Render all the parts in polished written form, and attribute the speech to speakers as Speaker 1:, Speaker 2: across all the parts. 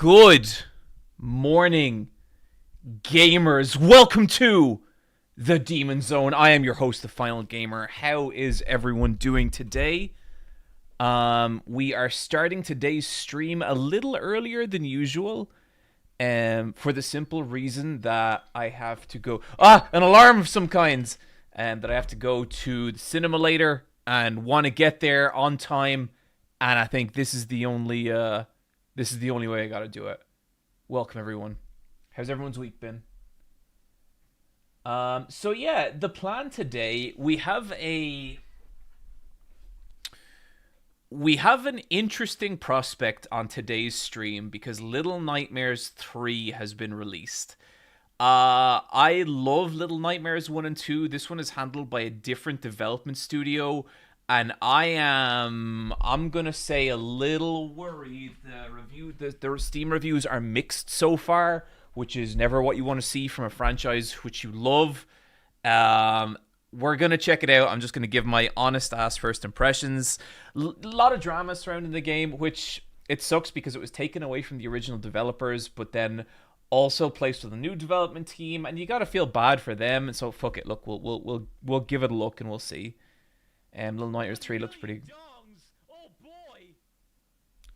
Speaker 1: Good morning, gamers. Welcome to the Demon Zone. I am your host, the Final Gamer. How is everyone doing today? We are starting today's stream a little earlier than usual. For the simple reason that I have to go... an alarm of some kinds. That I have to go to the cinema later and want to get there on time. And I think this is the only way I gotta do it. Welcome, everyone. How's everyone's week been? So yeah, the plan today, we have an interesting prospect on today's stream because Little Nightmares 3 has been released. I love Little Nightmares 1 and 2. This one is handled by a different development studio, and I'm gonna say a little worried. The Steam reviews are mixed so far, which is never what you want to see from a franchise which you love. We're gonna check it out. I'm just gonna give my honest ass first impressions. A lot of drama surrounding the game, which it sucks because it was taken away from the original developers, but then also placed with a new development team, and you gotta feel bad for them. And so fuck it. Look, we'll give it a look and we'll see. Little Nightmares 3 looks pretty...
Speaker 2: Oh boy.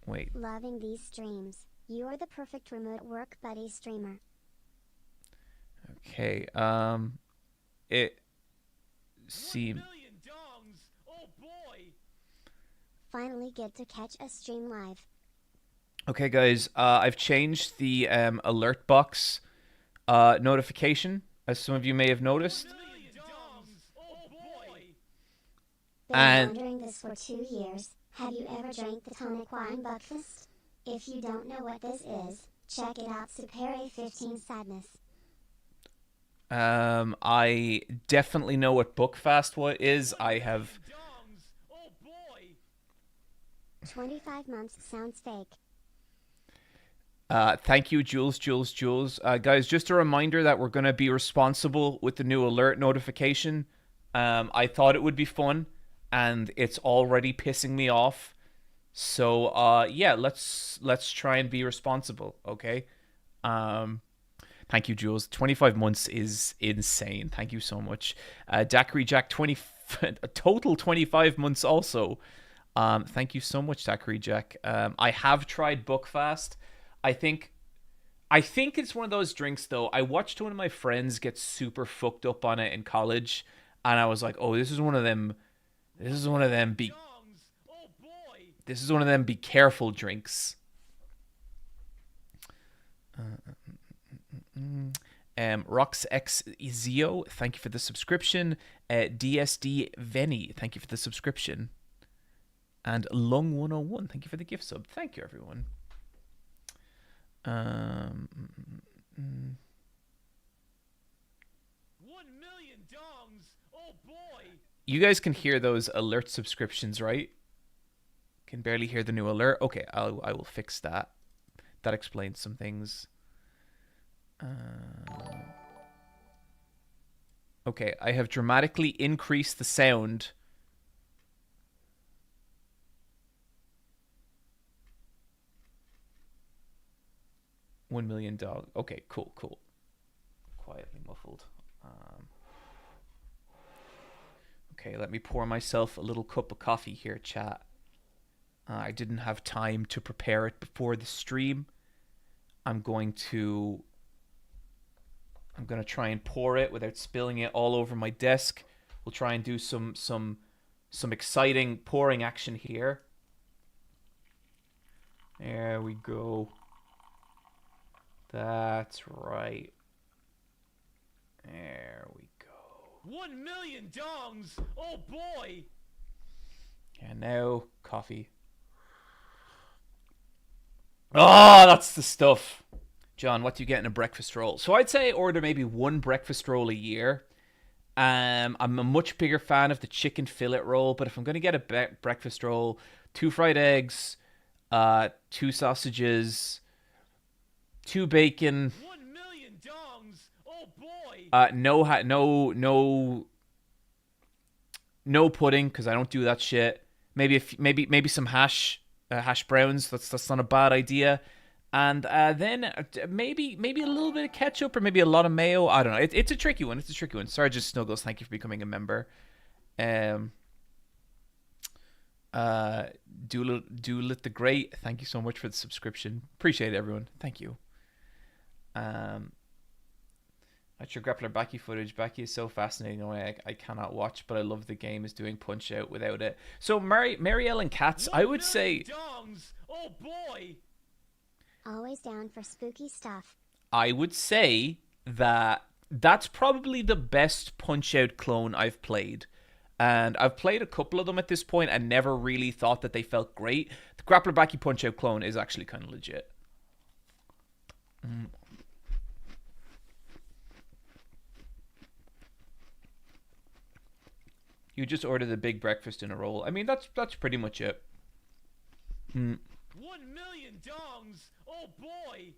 Speaker 1: Wait.
Speaker 3: Loving these streams. You are the perfect remote work buddy streamer.
Speaker 1: Okay, it seems...
Speaker 2: Oh boy.
Speaker 3: Finally get to catch a stream live.
Speaker 1: Okay, guys, I've changed the alert box notification, as some of you may have noticed.
Speaker 2: Oh boy.
Speaker 3: Been wondering this for 2 years. Have you ever drank the tonic wine breakfast? If you don't know what this is, check it out. Supere 15 Sadness.
Speaker 1: I definitely know what Buckfast is. I have...
Speaker 2: Oh boy.
Speaker 3: 25 months sounds fake.
Speaker 1: Thank you, Jules. Guys, just a reminder that we're going to be responsible with the new alert notification. I thought it would be fun, and it's already pissing me off. So, yeah, let's try and be responsible, okay? Thank you, Jules. 25 months is insane. Thank you so much. Daiquiri Jack, a total 25 months also. Thank you so much, Daiquiri Jack. I have tried Buckfast. I think it's one of those drinks, though. I watched one of my friends get super fucked up on it in college, and I was like, "Oh, this is one of them be careful drinks." Rox X Zio, thank you for the subscription. DSD Venny, thank you for the subscription. And Long 101, thank you for the gift sub. Thank you, everyone.
Speaker 2: 1 million dongs. Oh boy.
Speaker 1: You guys can hear those alert subscriptions, right? Can barely hear the new alert. Okay, I will fix that. That explains some things. Okay, I have dramatically increased the sound. $1 million dog. Okay, cool. Quietly muffled. Okay, let me pour myself a little cup of coffee here, chat. I didn't have time to prepare it before the stream. I'm going to try and pour it without spilling it all over my desk. We'll try and do some exciting pouring action here. There we go. That's right. There we go.
Speaker 2: 1 million dongs. Oh boy.
Speaker 1: And now coffee. Oh, that's the stuff. John, what do you get in a breakfast roll? So I'd say order maybe one breakfast roll a year. I'm a much bigger fan of the chicken fillet roll, but if I'm going to get a breakfast roll, 2 fried eggs, 2 sausages, 2 bacon.
Speaker 2: 1 million dongs. Oh boy.
Speaker 1: No pudding, because I don't do that shit. Maybe some hash browns. That's not a bad idea. And then maybe a little bit of ketchup or maybe a lot of mayo. I don't know. It's a tricky one. It's a tricky one. Sarge Snuggles, thank you for becoming a member. Um, Doolittle the Great, thank you so much for the subscription. Appreciate it, everyone. Thank you. That's your grappler Baki footage. Baki is so fascinating in a way I cannot watch, but I love the game is doing Punch Out without it. So Mary Ellen Katz, I would say
Speaker 2: Dongs. Oh boy.
Speaker 3: Always down for spooky stuff.
Speaker 1: I would say that that's probably the best Punch Out clone I've played. And I've played a couple of them at this point and never really thought that they felt great. The Grappler Baki Punch Out clone is actually kind of legit. You just ordered a big breakfast in a roll. I mean, that's pretty much it.
Speaker 2: 1 million dongs. Oh boy.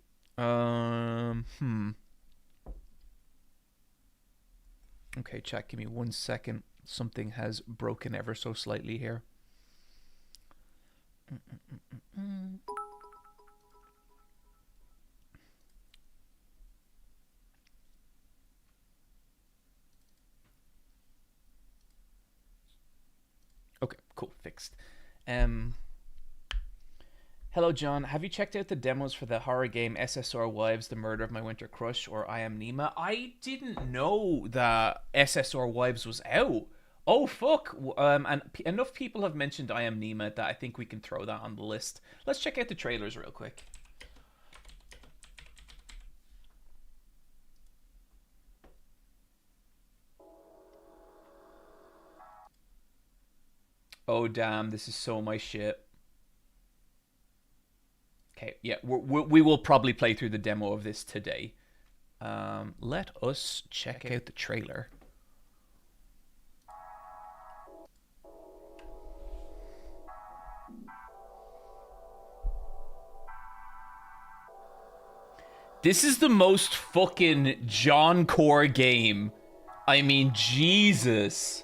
Speaker 1: Okay, chat, give me 1 second. Something has broken ever so slightly here. Okay, cool, fixed. Hello, John. Have you checked out the demos for the horror game SSR Wives: The Murder of My Winter Crush or I Am Nima? I didn't know that SSR Wives was out. Oh, fuck. And enough people have mentioned I Am Nima that I think we can throw that on the list. Let's check out the trailers real quick. Oh, damn. This is so my shit. Okay, yeah, we will probably play through the demo of this today. Let us check out the trailer. This is the most fucking John Core game. I mean, Jesus.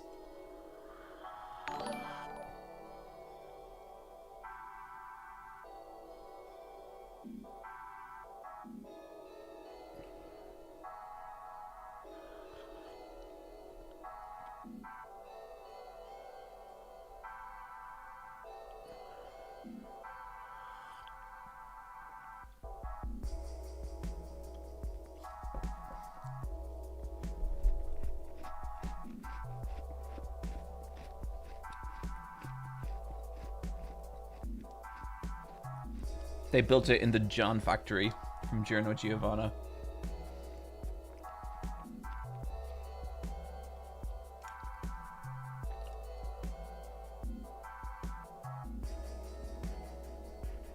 Speaker 1: They built it in the John factory from Giorno Giovanna.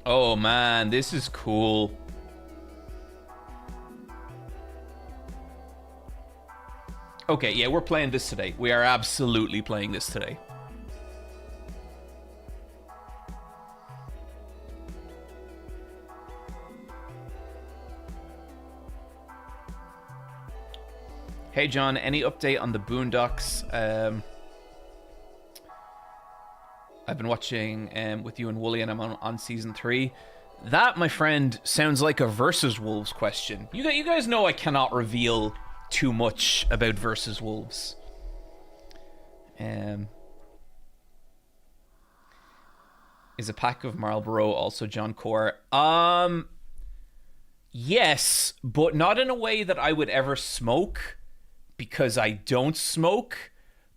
Speaker 1: Oh man, this is cool. Okay, yeah, we're playing this today. We are absolutely playing this today. Hey John, any update on the Boondocks? I've been watching with you and Wooly, and I'm on season 3. That, my friend, sounds like a Versus Wolves question. You guys know I cannot reveal too much about Versus Wolves. Is a pack of Marlboro also John Core? Yes, but not in a way that I would ever smoke, because I don't smoke,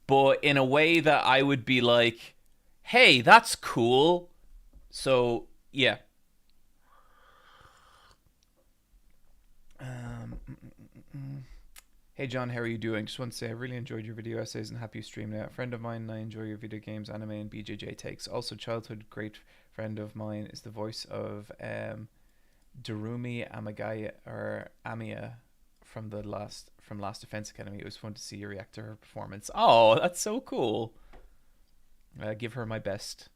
Speaker 1: but in a way that I would be like, hey, that's cool. So, yeah. Hey John, how are you doing? Just want to say I really enjoyed your video essays and happy you streamed out. A friend of mine and I enjoy your video games, anime, and BJJ takes. Also, childhood great friend of mine is the voice of Darumi Amagaya or Amiya from Last Defense Academy. It was fun to see you react to her performance. Oh, that's so cool. Give her my best.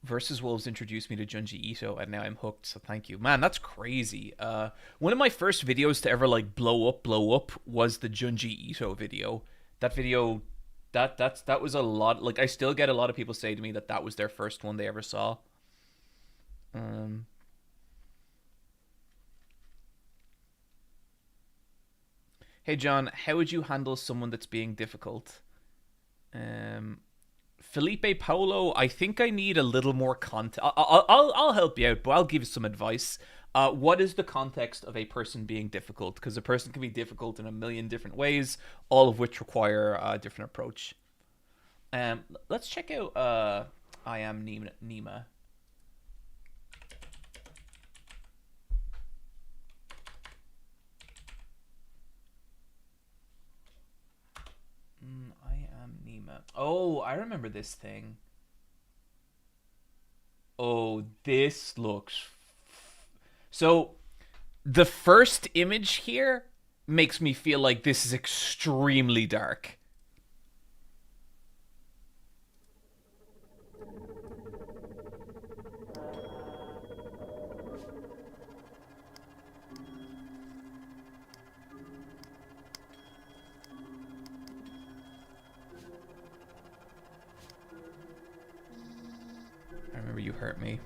Speaker 1: Versus Wolves introduced me to Junji Ito, and now I'm hooked, so thank you. Man, that's crazy. One of my first videos to ever like blow up was the Junji Ito video. That video That was a lot. Like I still get a lot of people say to me that that was their first one they ever saw. Um, hey John, how would you handle someone that's being difficult? Um, Felipe Paulo, I think I need a little more context. I'll help you out, but I'll give you some advice. What is the context of a person being difficult? Because a person can be difficult in a million different ways, all of which require a different approach. Let's check out I am Nima. I am Nima. Oh, I remember this thing. Oh, this looks. So, the first image here makes me feel like this is extremely dark. I remember you hurt me.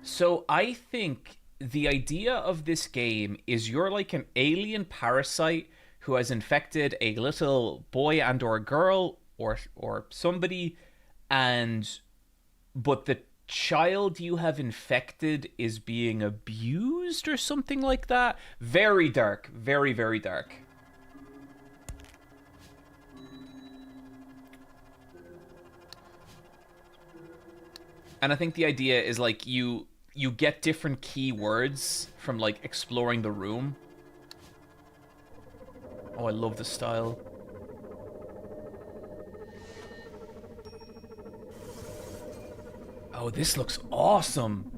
Speaker 1: So I think the idea of this game is you're like an alien parasite who has infected a little boy and or girl or somebody, and but the child you have infected is being abused or something like that. Very dark, very dark. And I think the idea is like you get different keywords from like exploring the room. Oh, I love the style. Oh, this looks awesome.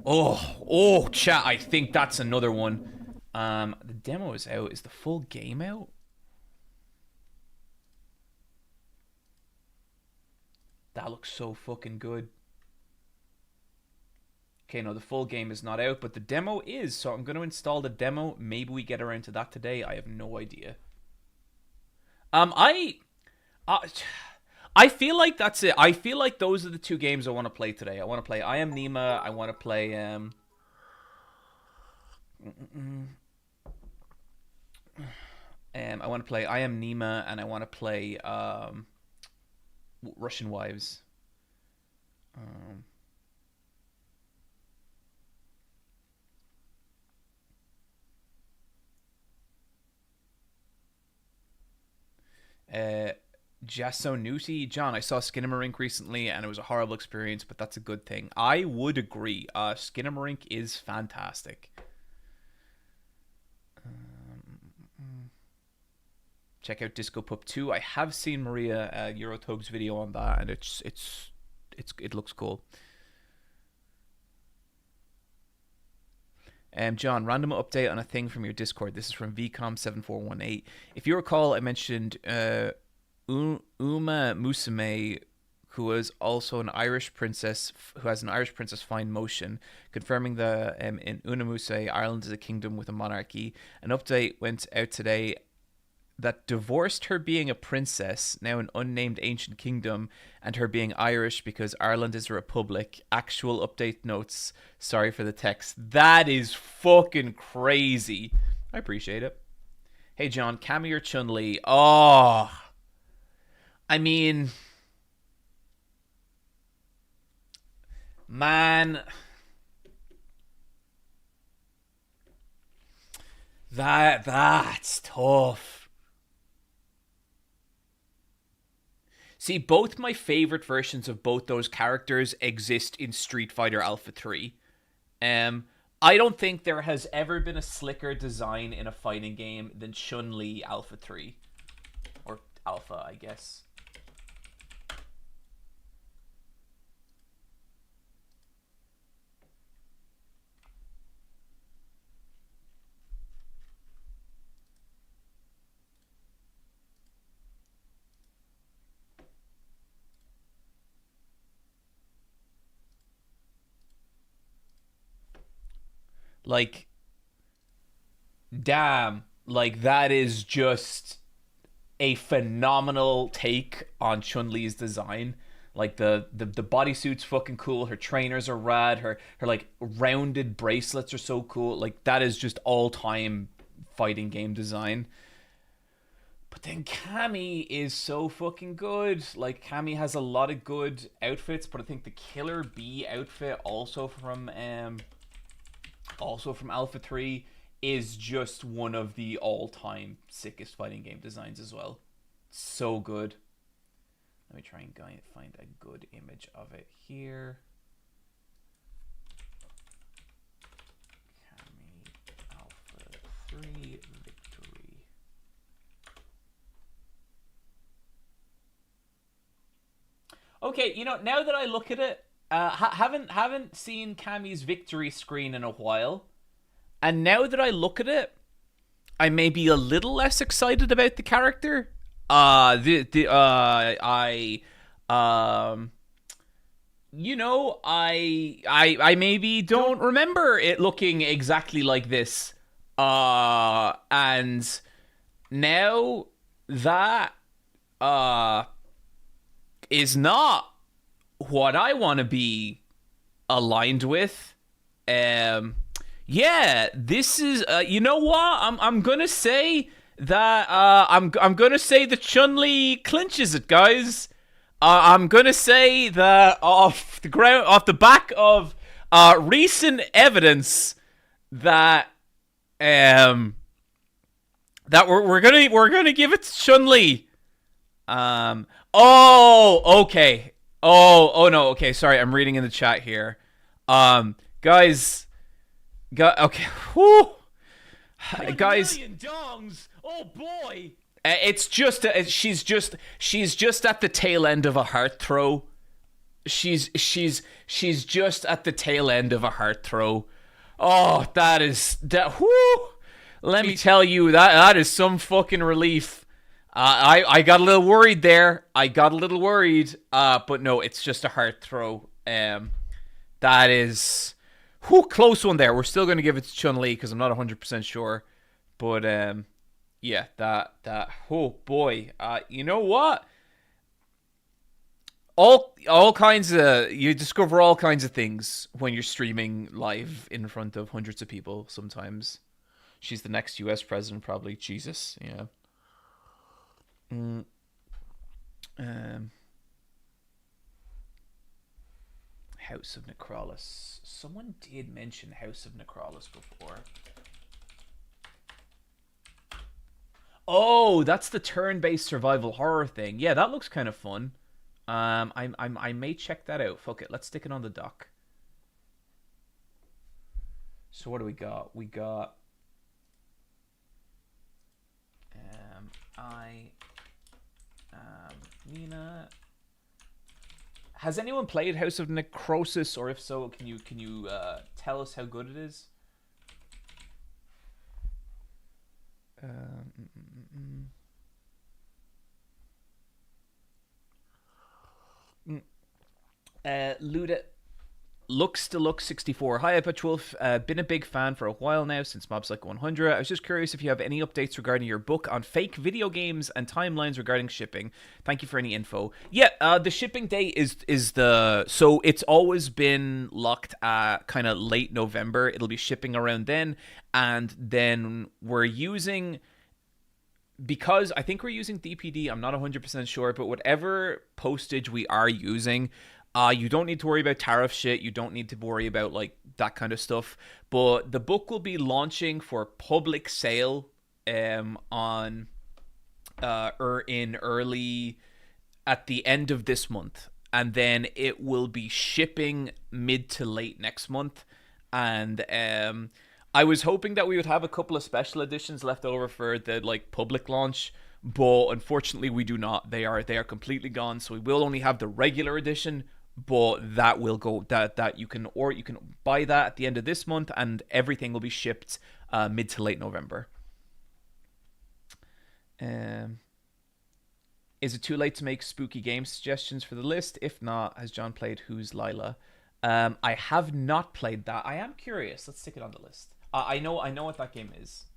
Speaker 1: Oh, chat, I think that's another one. The demo is out. Is the full game out? That looks so fucking good. Okay, no, the full game is not out, but the demo is, so I'm going to install the demo. Maybe we get around to that today. I have no idea. Um, I, uh, I feel like that's it. I feel like those are the two games I want to play today. I want to play I Am Nima. I want to play I want to play I Am Nima, and I want to play Russian Wives. Um, uh, Jasonuti, John, I saw Skinamarink recently, and it was a horrible experience, but that's a good thing. I would agree. Skinamarink is fantastic. Check out Disco Pup 2. I have seen Maria Eurotog's video on that, and it looks cool. John, random update on a thing from your Discord. This is from VCOM7418. If you recall, I mentioned Uma Musume, who was also an Irish princess, who has an Irish princess fine motion, confirming that in Unamuse, Ireland is a kingdom with a monarchy. An update went out today that divorced her being a princess, now an unnamed ancient kingdom, and her being Irish because Ireland is a republic. Actual update notes. Sorry for the text. That is fucking crazy. I appreciate it. Hey John, Cammy or Chun-Li? Oh, I mean, man, that's tough. See, both my favorite versions of both those characters exist in Street Fighter Alpha 3. Um, I don't think there has ever been a slicker design in a fighting game than Chun-Li Alpha 3. Or Alpha, I guess. Like, damn, like that is just a phenomenal take on Chun-Li's design. Like the bodysuit's fucking cool. Her trainers are rad. Her like rounded bracelets are so cool. Like that is just all time fighting game design. But then Cammy is so fucking good. Like Cammy has a lot of good outfits, but I think the Killer Bee outfit also from Alpha 3 is just one of the all-time sickest fighting game designs as well. So good. Let me try and find a good image of it here. Cammy Alpha 3 Victory. Okay, you know, now that I look at it, haven't seen Cammy's victory screen in a while, and now that I look at it, I may be a little less excited about the character. You know, I maybe don't remember it looking exactly like this. And now that is not what I want to be aligned with. Yeah, this is you know what? I'm gonna say that I'm gonna say that Chun-Li clinches it, guys. I'm gonna say that off the back of recent evidence that that we're gonna give it to Chun-Li. Oh, okay. Oh no, okay, sorry, I'm reading in the chat here. Guys, okay, whew. Guys,
Speaker 2: million dongs. Oh boy.
Speaker 1: it's just she's just at the tail end of a heart throw. She's just at the tail end of a heart throw. Oh, that. Whoo! Let me tell you, that is some fucking relief. I got a little worried there. But no, it's just a heart throw. That is, close one there. We're still going to give it to Chun-Li because I'm not 100% sure. But yeah, that. Oh boy. You know what? All kinds of, you discover all kinds of things when you're streaming live in front of hundreds of people. Sometimes she's the next U.S. president, probably. Jesus, yeah. House of Necrolis. Someone did mention House of Necrolis before. Oh, that's the turn-based survival horror thing. Yeah, that looks kind of fun. I may check that out. Fuck it, let's stick it on the dock. So what do we got? We got Nina. Has anyone played House of Necrosis, or if so, can you tell us how good it is? Luda Lux Deluxe 64. Hi, Wolf. Been a big fan for a while now since Mob Psycho 100. I was just curious if you have any updates regarding your book on fake video games and timelines regarding shipping. Thank you for any info. Yeah, the shipping date is so it's always been locked at kind of late November. It'll be shipping around then, and then we're using, because I think we're using DPD. I'm not 100% sure, but whatever postage we are using, you don't need to worry about tariff shit. You don't need to worry about like that kind of stuff. But the book will be launching for public sale on in early at the end of this month, and then it will be shipping mid to late next month. And I was hoping that we would have a couple of special editions left over for the like public launch, but unfortunately we do not. They are completely gone. So we will only have the regular edition. But that will go, that you can buy that at the end of this month, and everything will be shipped mid to late November. Is it too late to make spooky game suggestions for the list? If not, has John played Who's Lila? I have not played that. I am curious. Let's stick it on the list. I know what that game is.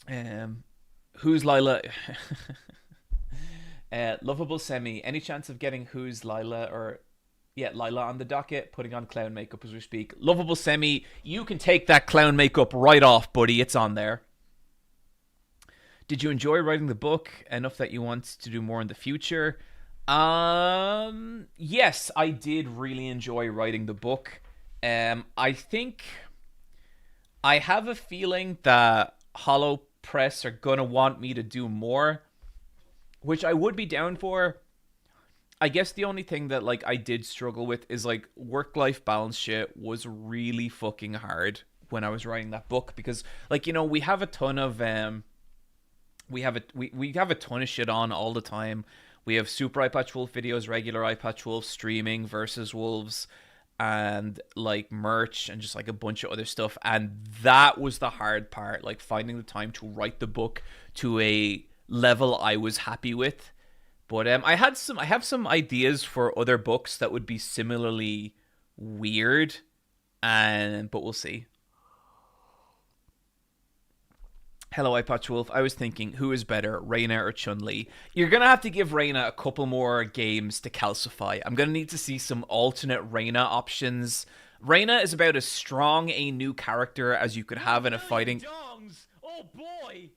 Speaker 1: Um, who's Lila? Lovable Semi. Any chance of getting who's Lila or yeah, Lila on the docket, putting on clown makeup as we speak. Lovable Semi, you can take that clown makeup right off, buddy. It's on there. Did you enjoy writing the book enough that you want to do more in the future? Yes, I did really enjoy writing the book. I think I have a feeling that Hollow Press are gonna want me to do more, which I would be down for. I guess the only thing that like I did struggle with is like work life balance shit was really fucking hard when I was writing that book because like we have a ton of we have a ton of shit on all the time. We have Super Eye Patch Wolf videos, regular Eye Patch Wolf streaming versus Wolves, and like merch and just like a bunch of other stuff. And that was the hard part, like finding the time to write the book to a level I was happy with. But I have some ideas for other books that would be similarly weird, and but we'll see. Hello, iPatch Wolf. I was thinking, who is better, Reyna or Chun-Li? You're going to have to give Reyna a couple more games to calcify. I'm going to need to see some alternate Reyna options. Reyna is about as strong a new character as you could have in a fighting...
Speaker 2: Dongs! Oh boy!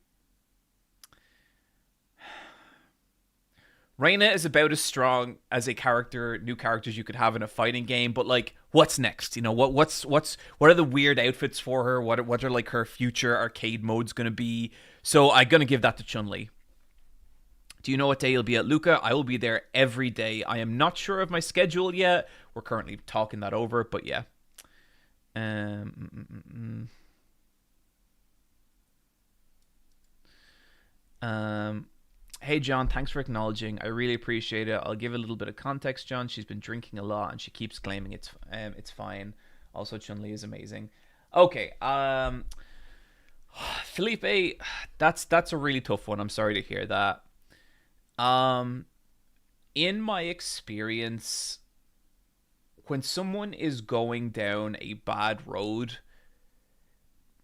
Speaker 1: Reyna is about as strong as a character, new characters you could have in a fighting game, but like, what's next? What are the weird outfits for her? What are like her future arcade modes gonna be? So I'm gonna give that to Chun-Li. Do you know what day you'll be at Luca? I will be there every day. I am not sure of my schedule yet. We're currently talking that over, but yeah. Hey John, thanks for acknowledging. I really appreciate it. I'll give a little bit of context, John. She's been drinking a lot and she keeps claiming it's fine. Also, Chun-Li is amazing. Okay, Felipe, that's a really tough one. I'm sorry to hear that. In my experience, when someone is going down a bad road,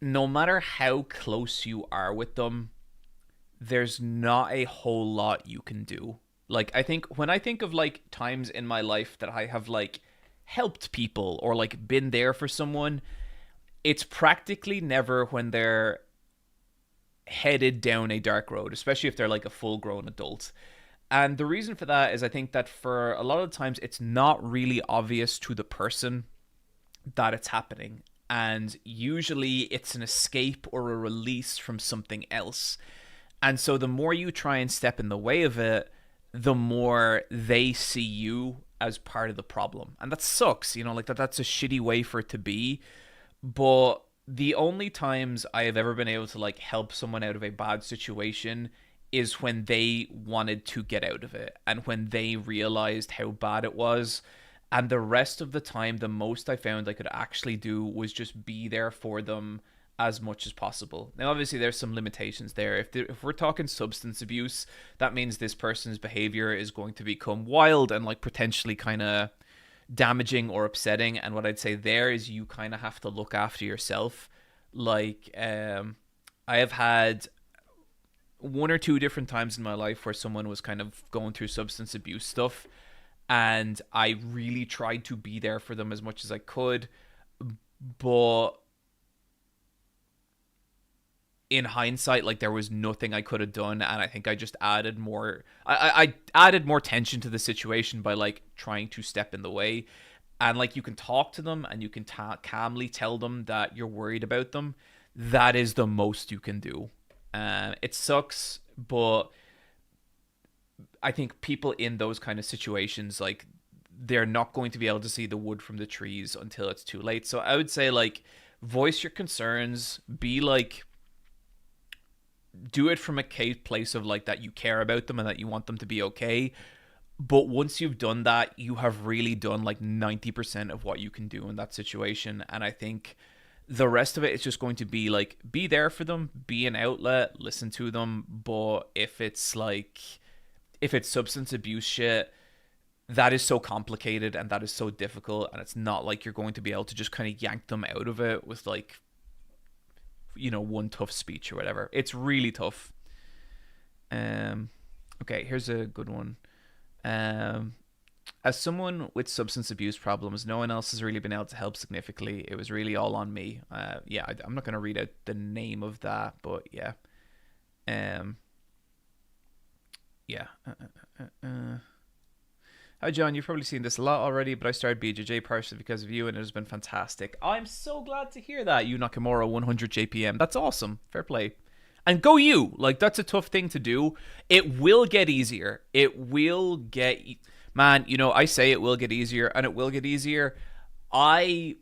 Speaker 1: no matter how close you are with them, there's not a whole lot you can do. Like, I think when I think of like times in my life that I have like helped people or like been there for someone, it's practically never when they're headed down a dark road, especially if they're like a full grown adult. And the reason for that is I think that for a lot of times it's not really obvious to the person that it's happening. And usually it's an escape or a release from something else. And so the more you try and step in the way of it, the more they see you as part of the problem. And that sucks, like that's a shitty way for it to be. But the only times I have ever been able to like help someone out of a bad situation is when they wanted to get out of it and when they realized how bad it was. And the rest of the time, the most I found I could actually do was just be there for them as much as possible. Now, obviously, there's some limitations there. If we're talking substance abuse, that means this person's behavior is going to become wild and like potentially kind of damaging or upsetting. And what I'd say there is you kind of have to look after yourself. Like, I have had one or two different times in my life where someone was kind of going through substance abuse stuff, and I really tried to be there for them as much as I could, but in hindsight, like there was nothing I could have done, and I think I just added more. I added more tension to the situation by like trying to step in the way, and like you can talk to them and you can calmly tell them that you're worried about them. That is the most you can do. It sucks, but I think people in those kind of situations, like they're not going to be able to see the wood from the trees until it's too late. So I would say like voice your concerns, be like do it from a place of like that you care about them and that you want them to be okay. But once you've done that, you have really done like 90% of what you can do in that situation. And I think the rest of it is just going to be like be there for them, be an outlet, listen to them. But if it's substance abuse shit, that is so complicated and that is so difficult, and it's not like you're going to be able to just kind of yank them out of it with like one tough speech or whatever. It's really tough. Um, okay, here's a good one. Um, as someone with substance abuse problems, no one else has really been able to help significantly. It was really all on me. Yeah, I'm not going to read out the name of that, but yeah. Um, yeah. Hi, John. You've probably seen this a lot already, but I started BJJ partially because of you, and it has been fantastic. I'm so glad to hear that, you Nakamura 100 JPM. That's awesome. Fair play. And go you. Like, that's a tough thing to do. It will get easier. It will get... Man, I say it will get easier, and it will get easier. I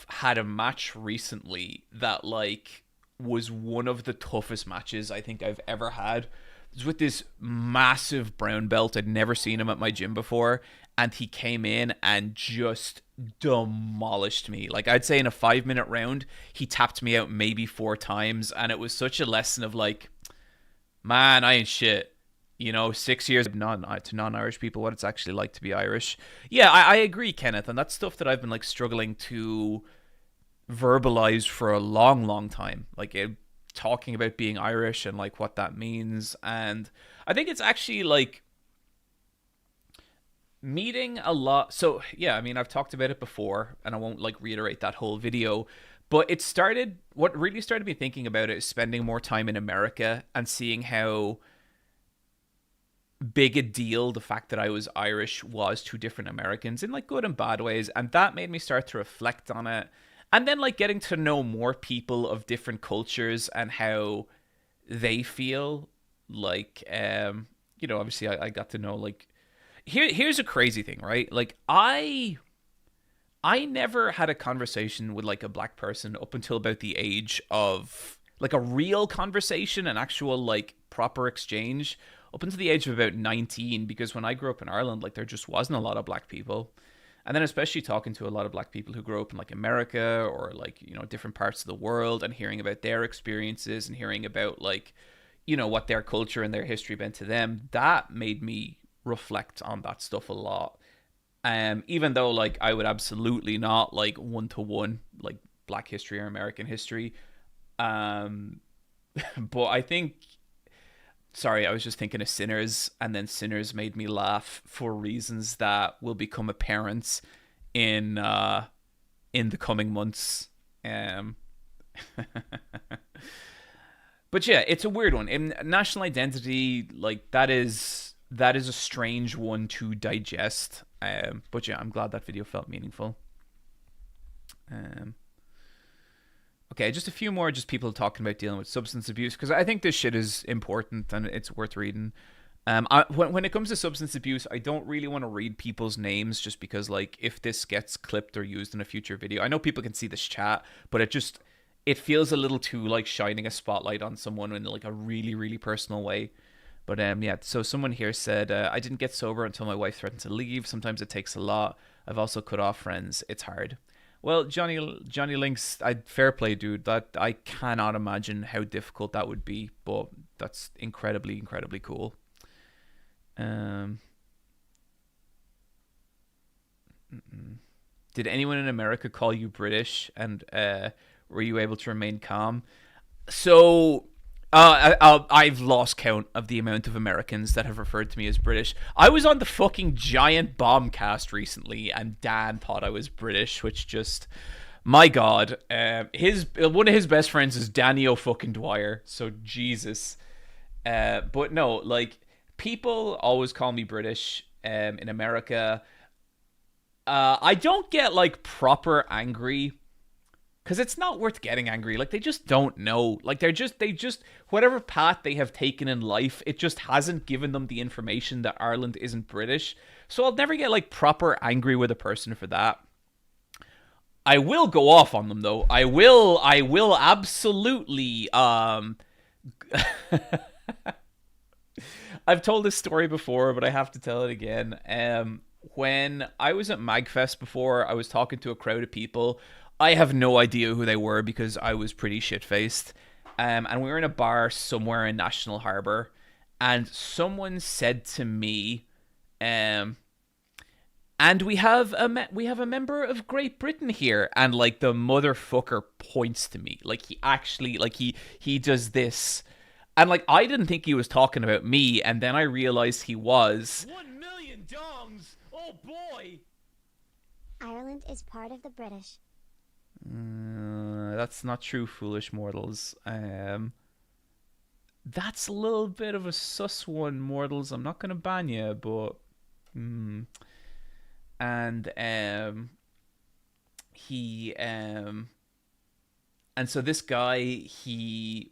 Speaker 1: had a match recently that, like, was one of the toughest matches I think I've ever had. It was with this massive brown belt. I'd never seen him at my gym before, and he came in and just demolished me. Like, I'd say in a 5-minute round, he tapped me out maybe 4 times, and it was such a lesson of, like, man, I ain't shit. 6 years to non-Irish people, what it's actually like to be Irish. Yeah, I agree, Kenneth, and that's stuff that I've been, like, struggling to verbalize for a long, long time. Like, talking about being Irish and, like, what that means. And I think it's actually, like, meeting a lot. So yeah, I mean, I've talked about it before, and I won't, like, reiterate that whole video, but what really started me thinking about it is spending more time in America and seeing how big a deal the fact that I was Irish was to different Americans in, like, good and bad ways. And that made me start to reflect on it. And then, like, getting to know more people of different cultures and how they feel. Like, obviously I got to know, like, here's a crazy thing, right? Like, I never had a conversation with, like, a black person up until about the age of, like, a real conversation, an actual, like, proper exchange, up until the age of about 19, because when I grew up in Ireland, like, there just wasn't a lot of black people. And then especially talking to a lot of black people who grew up in, like, America or, like, different parts of the world, and hearing about their experiences and hearing about, like, what their culture and their history meant to them, that made me reflect on that stuff a lot. Even though, like, I would absolutely not, like, one-to-one, like, black history or American history. But I think... Sorry, I was just thinking of Sinners, and then Sinners made me laugh for reasons that will become apparent in the coming months. But yeah, it's a weird one. In national identity, like, that is a strange one to digest. But yeah, I'm glad that video felt meaningful. Okay, just a few more, just people talking about dealing with substance abuse, because I think this shit is important and it's worth reading. When it comes to substance abuse, I don't really want to read people's names, just because, like, if this gets clipped or used in a future video, I know people can see this chat, but it feels a little too, like, shining a spotlight on someone in, like, a really, really personal way. But yeah, so someone here said, I didn't get sober until my wife threatened to leave. Sometimes it takes a lot. I've also cut off friends. It's hard. Well, Johnny Links, fair play, dude. That, I cannot imagine how difficult that would be, but that's incredibly, incredibly cool. Did anyone in America call you British, and were you able to remain calm? So, I've lost count of the amount of Americans that have referred to me as British. I was on the fucking Giant Bombcast recently, and Dan thought I was British, which just, my God. One of his best friends is Danny O'fucking Dwyer, so Jesus. But no, like, people always call me British in America. I don't get, like, proper angry, because it's not worth getting angry. Like, they just don't know. Like, they just, whatever path they have taken in life, it just hasn't given them the information that Ireland isn't British. So I'll never get, like, proper angry with a person for that. I will go off on them, though. I will absolutely, I've told this story before, but I have to tell it again. When I was at MagFest before, I was talking to a crowd of people. I have no idea who they were because I was pretty shit-faced. And we were in a bar somewhere in National Harbour, and someone said to me, And we have a member of Great Britain here, and like the motherfucker points to me, like he actually like he does this, and like I didn't think he was talking about me, and then I realized he was.
Speaker 2: 1,000,000 dongs! Oh boy!
Speaker 3: Ireland is part of the British.
Speaker 1: That's not true, foolish mortals. That's a little bit of a sus one, mortals. I'm not gonna ban you, but and he and so this guy, he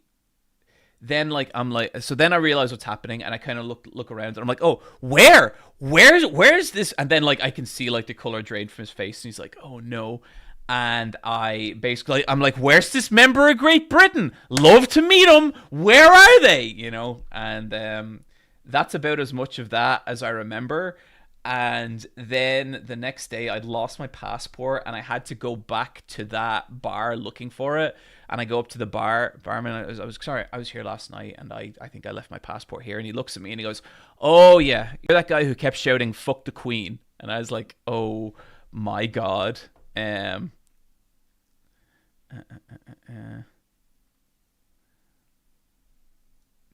Speaker 1: then like I'm like, so then I realize what's happening, and I kind of look around, and I'm like, oh, where's this? And then like I can see like the color drain from his face, and he's like, oh no. And I'm like, where's this member of Great Britain? Love to meet him. Where are they? You know, and that's about as much of that as I remember. And then the next day, I'd lost my passport, and I had to go back to that bar looking for it. And I go up to the barman. I was sorry, I was here last night, and I think I left my passport here. And he looks at me and he goes, "Oh yeah, you're that guy who kept shouting 'fuck the Queen.'" And I was like, "Oh my god." Um.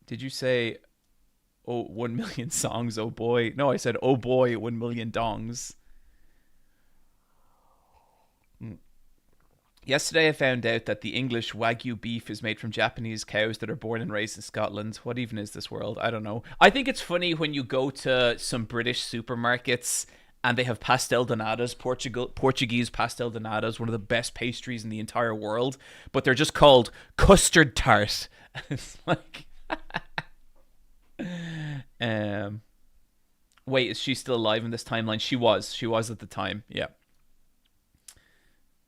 Speaker 1: Did you say, "Oh, 1,000,000 songs"? Oh boy. No, I said, "Oh boy, 1,000,000 dongs." Yesterday, I found out that the English Wagyu beef is made from Japanese cows that are born and raised in Scotland. What even is this world? I don't know. I think it's funny when you go to some British supermarkets and they have pastel donadas, Portuguese pastel donadas, one of the best pastries in the entire world, but they're just called custard tart. It's like, um, wait, is she still alive in this timeline? She was. She was at the time. Yeah.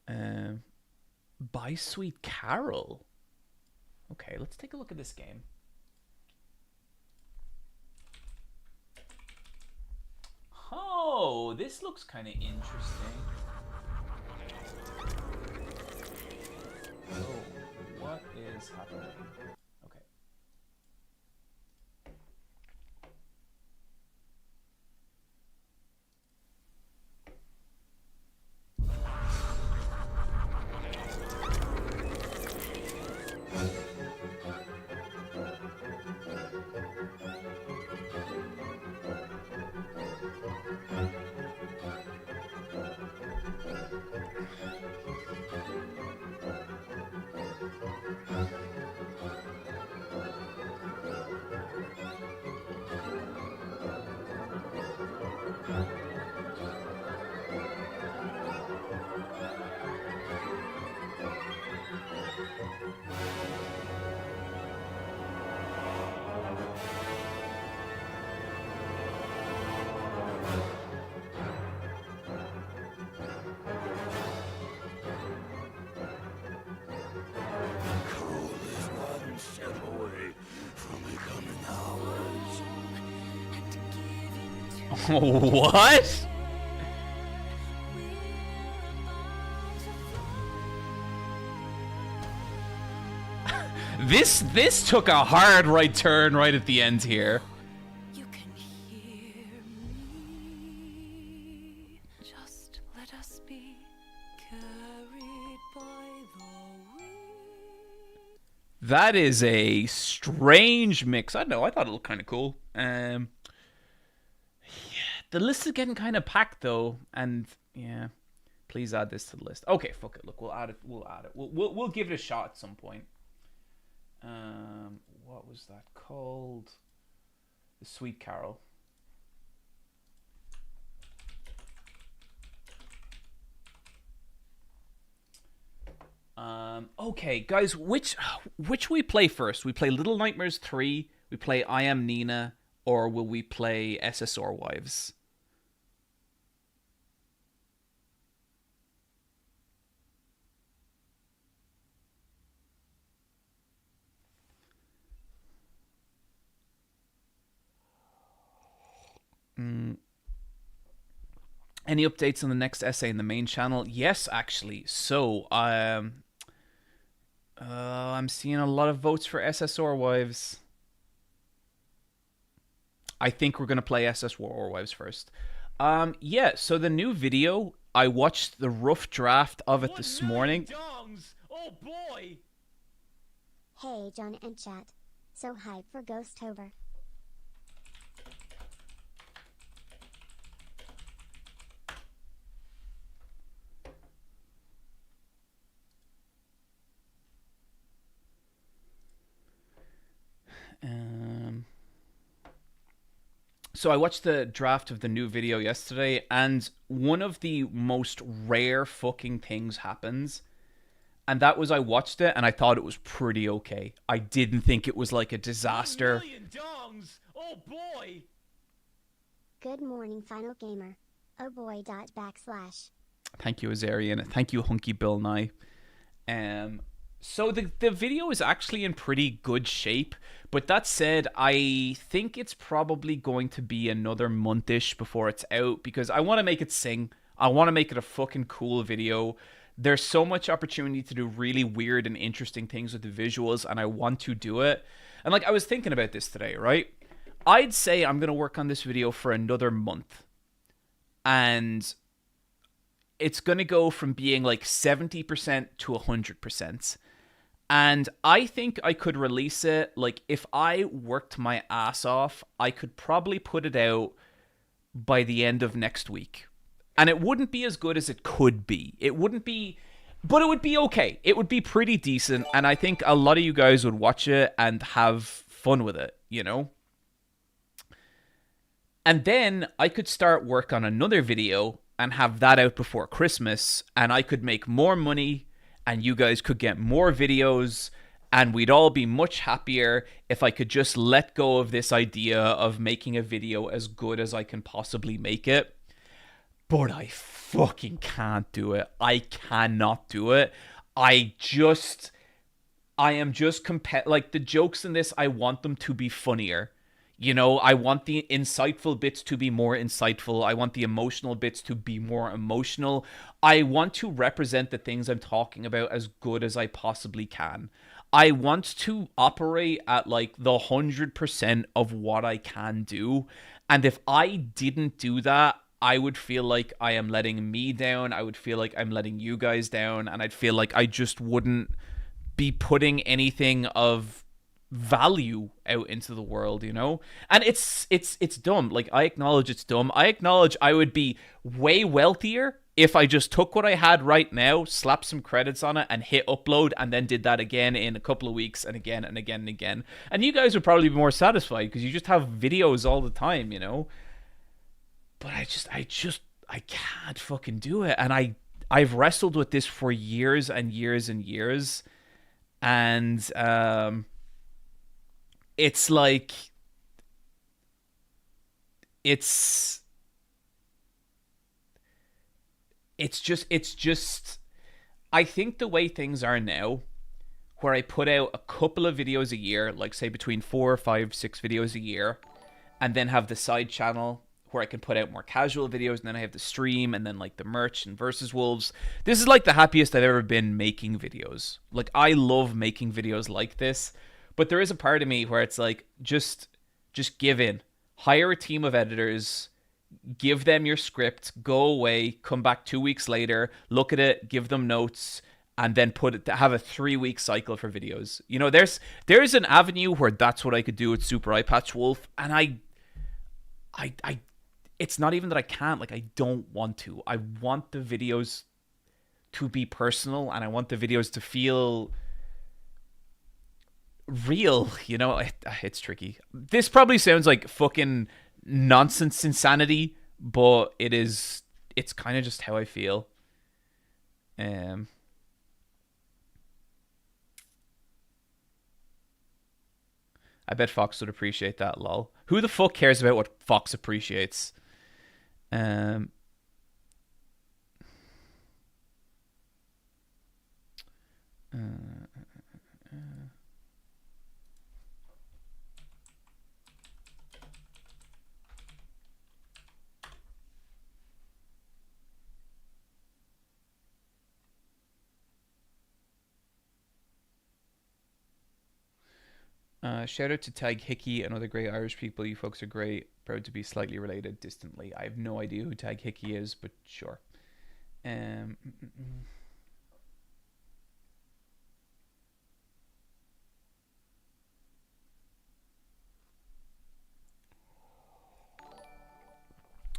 Speaker 1: Um, By Sweet Carol. Okay, let's take a look at this game. Oh, this looks kind of interesting. Oh, what is happening? Okay. What? This took a hard right turn right at the end here.
Speaker 4: You can hear me. Just let us be carried by the wind.
Speaker 1: That is a strange mix. I don't know. I thought it looked kind of cool. The list is getting kind of packed though, and yeah, please add this to the list. Okay, fuck it. Look, we'll add it. We'll add it. We'll give it a shot at some point. What was that called? The Sweet Carol. Okay, guys, which we play first? We play Little Nightmares 3, we play I Am Nina, or will we play SSR Wives? Any updates on the next essay in the main channel? Yes, actually. So, I'm seeing a lot of votes for SSR Wives. I think we're going to play SSR Wives first. Yeah, so the new video, I watched the rough draft of it
Speaker 2: 1
Speaker 1: this
Speaker 2: million
Speaker 1: morning.
Speaker 2: dongs! Oh boy!
Speaker 3: Hey, John and chat. So hype for Ghost-Tober.
Speaker 1: Um, so I watched the draft of the new video yesterday, and one of the most rare fucking things happens. And that was I watched it and I thought it was pretty okay. I didn't think it was like a
Speaker 2: 1
Speaker 1: disaster.
Speaker 2: million dongs! Oh boy!
Speaker 3: Good morning, Final Gamer. Oh boy. //
Speaker 1: Thank you, Azarian. Thank you, Hunky Bill Nye. So the video is actually in pretty good shape. But that said, I think it's probably going to be another monthish before it's out because I want to make it sing. I want to make it a fucking cool video. There's so much opportunity to do really weird and interesting things with the visuals, and I want to do it. And like I was thinking about this today, right? I'd say I'm gonna work on this video for another month. And it's going to go from being like 70% to 100%. And I think I could release it. Like, if I worked my ass off, I could probably put it out by the end of next week. And it wouldn't be as good as it could be. It wouldn't be, but it would be okay. It would be pretty decent. And I think a lot of you guys would watch it and have fun with it, you know? And then I could start work on another video and have that out before Christmas, and I could make more money, and you guys could get more videos, and we'd all be much happier if I could just let go of this idea of making a video as good as I can possibly make it. But I fucking can't do it. I cannot do it. I am just like the jokes in this, I want them to be funnier. You know, I want the insightful bits to be more insightful. I want the emotional bits to be more emotional. I want to represent the things I'm talking about as good as I possibly can. I want to operate at like the 100% of what I can do. And if I didn't do that, I would feel like I am letting me down. I would feel like I'm letting you guys down. And I'd feel like I just wouldn't be putting anything of value out into the world, you know? And it's dumb. Like, I acknowledge it's dumb. I acknowledge I would be way wealthier if I just took what I had right now, slapped some credits on it, and hit upload, and then did that again in a couple of weeks, and again and again and again. And you guys would probably be more satisfied because you just have videos all the time, you know? But I can't fucking do it. And I've wrestled with this for years and years and years. And it's like it's just I think the way things are now, where I put out a couple of videos a year, like say between 4 or 5 6 videos a year, and then have the side channel where I can put out more casual videos, and then I have the stream, and then like the merch and versus wolves. This is like the happiest I've ever been making videos. Like, I love making videos like this. But there is a part of me where it's like, just give in. Hire a team of editors, give them your script, go away, come back 2 weeks later, look at it, give them notes, and then have a 3-week cycle for videos. You know, there's an avenue where that's what I could do with Super Eye Patch Wolf, and I it's not even that I can't, like, I don't want to. I want the videos to be personal, and I want the videos to feel real, you know. It's tricky. This probably sounds like fucking nonsense insanity, but it's kind of just how I feel. I bet Fox would appreciate that, lol. Who the fuck cares about what Fox appreciates? Um uh, Shout out to Tag Hickey and other great Irish people. You folks are great. Proud to be slightly related distantly. I have no idea who Tag Hickey is, but sure.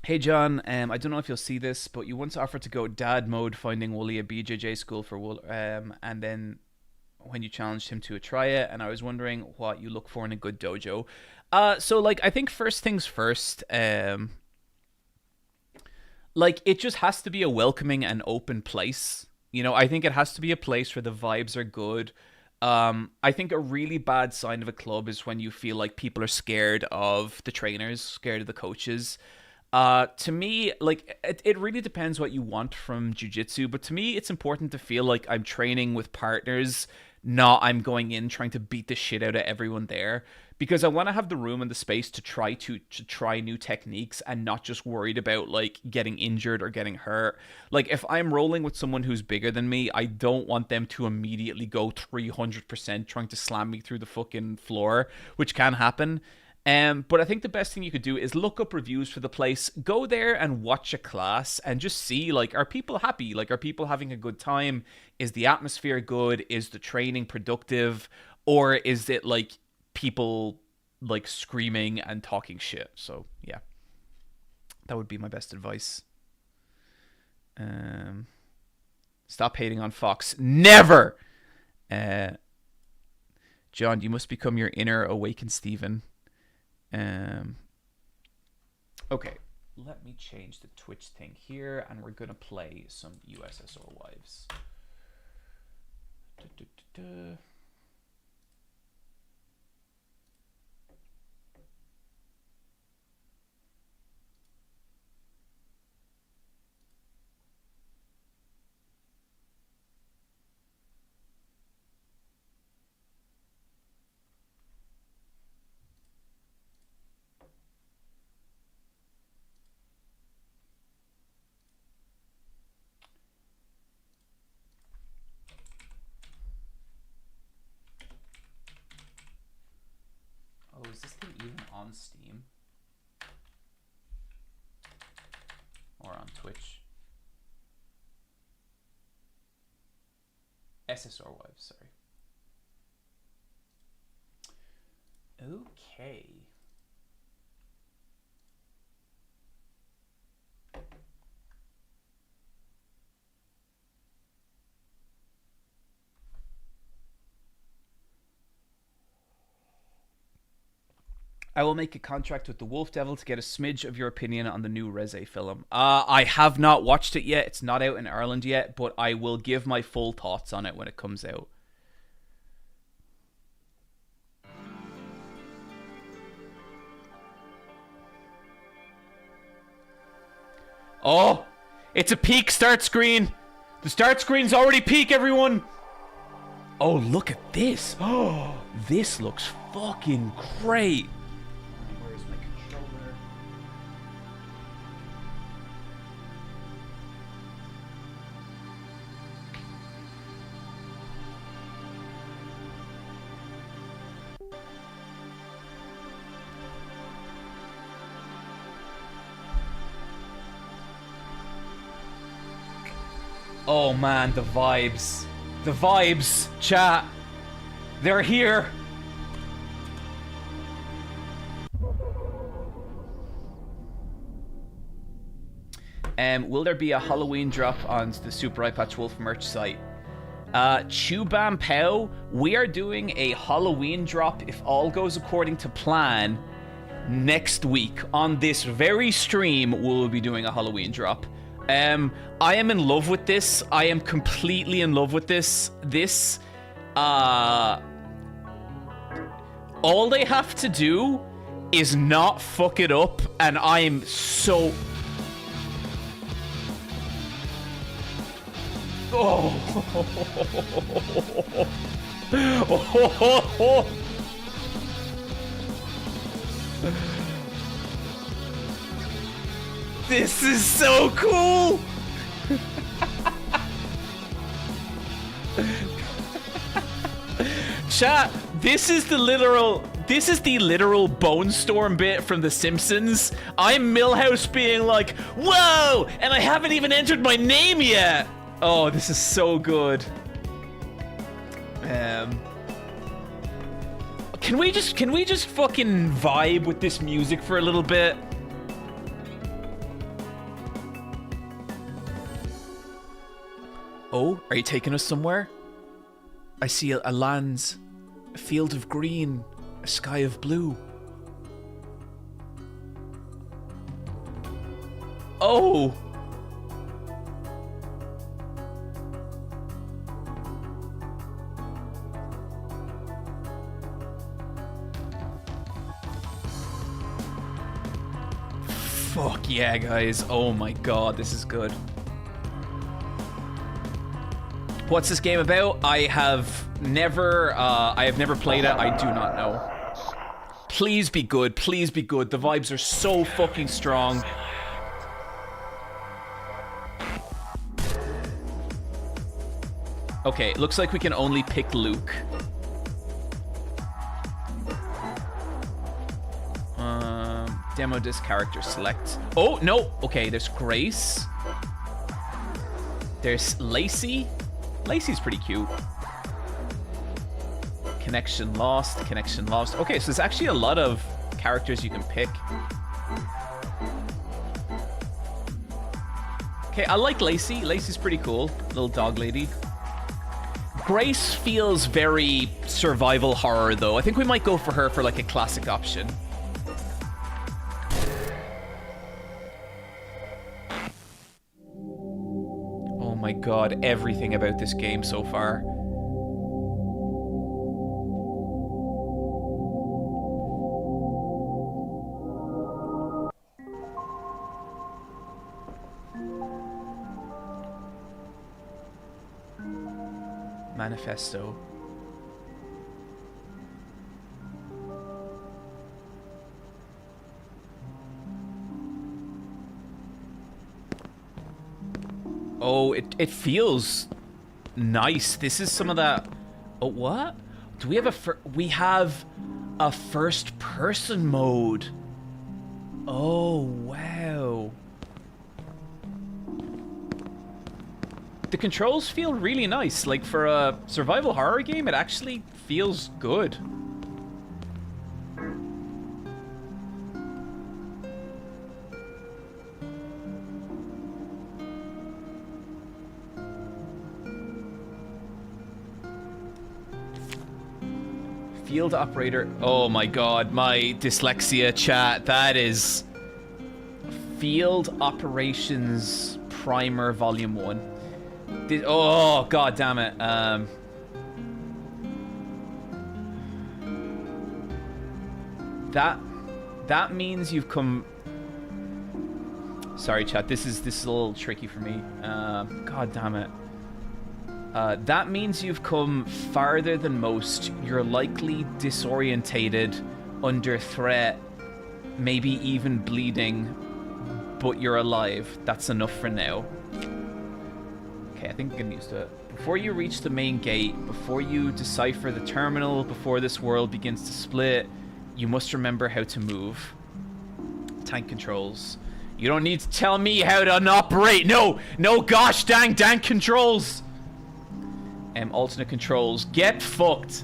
Speaker 1: Hey John, I don't know if you'll see this, but you once offered to go dad mode finding Wooly a BJJ school for Wool, and then when you challenged him to a try it, and I was wondering what you look for in a good dojo. So like I think first things first, like it just has to be a welcoming and open place. You know, I think it has to be a place where the vibes are good. I think a really bad sign of a club is when you feel like people are scared of the trainers, scared of the coaches. To me, like it really depends what you want from jiu-jitsu, but to me it's important to feel like I'm training with partners, not I'm going in trying to beat the shit out of everyone there, because I want to have the room and the space to try new techniques and not just worried about like getting injured or getting hurt. Like if I'm rolling with someone who's bigger than me, I don't want them to immediately go 300% trying to slam me through the fucking floor, which can happen. But I think the best thing you could do is look up reviews for the place, go there and watch a class and just see, like, are people happy? Like, are people having a good time? Is the atmosphere good? Is the training productive? Or is it, like, people, like, screaming and talking shit? So, yeah. That would be my best advice. Stop hating on Fox. Never! John, you must become your inner awakened Stephen. Okay, let me change the Twitch thing here, and we're gonna play some USSR Wives. Oh, is this thing even on Steam? Or on Twitch? SSR Wives, sorry. Okay. I will make a contract with the Wolf Devil to get a smidge of your opinion on the new Reze film. I have not watched it yet. It's not out in Ireland yet, but I will give my full thoughts on it when it comes out. Oh, it's a peak start screen. The start screen's already peak, everyone. Oh, look at this. Oh, this looks fucking great. Where's my controller? Oh man, the vibes. The vibes, chat. They're here. Will there be a Halloween drop on the Super Eye Patch Wolf merch site? Chubam Pow, we are doing a Halloween drop, if all goes according to plan, next week. On this very stream, we'll be doing a Halloween drop. I am in love with this. I am completely in love with this. All they have to do is not fuck it up, and I'm so... Oh. This is so cool! Chat, this is the this is the literal Bone Storm bit from The Simpsons. I'm Milhouse being like, whoa, and I haven't even entered my name yet. Oh, this is so good. Can we just fucking vibe with this music for a little bit? Oh, are you taking us somewhere? I see a lands, a field of green, a sky of blue. Oh! Fuck yeah, guys. Oh my god, this is good. What's this game about? I have never played it. I do not know. Please be good. Please be good. The vibes are so fucking strong. Okay, looks like we can only pick Luke. Demo disc character select. Oh, no. Okay, there's Grace. There's Lacey. Lacey's pretty cute. Connection lost. Connection lost. Okay, so there's actually a lot of characters you can pick. Okay, I like Lacey. Lacey's pretty cool. Little dog lady. Grace feels very survival horror, though. I think we might go for her for like a classic option. Oh my god, everything about this game so far. Manifesto. Oh, it feels nice. This is some of that. Oh, what? Do we have we have a first person mode. Oh, wow. The controls feel really nice. Like, for a survival horror game, it actually feels good. Field operator. Oh my god, my dyslexia chat. That is Field Operations Primer Volume 1. Oh, god damn it. That means you've come... Sorry, chat. This is a little tricky for me. God damn it. That means you've come farther than most. You're likely disorientated, under threat, maybe even bleeding, but you're alive. That's enough for now. Okay, I think I'm getting used to it. Before you reach the main gate, before you decipher the terminal, before this world begins to split, you must remember how to move. Tank controls. You don't need to tell me how to operate. No, gosh dang controls. Alternate controls. Get fucked.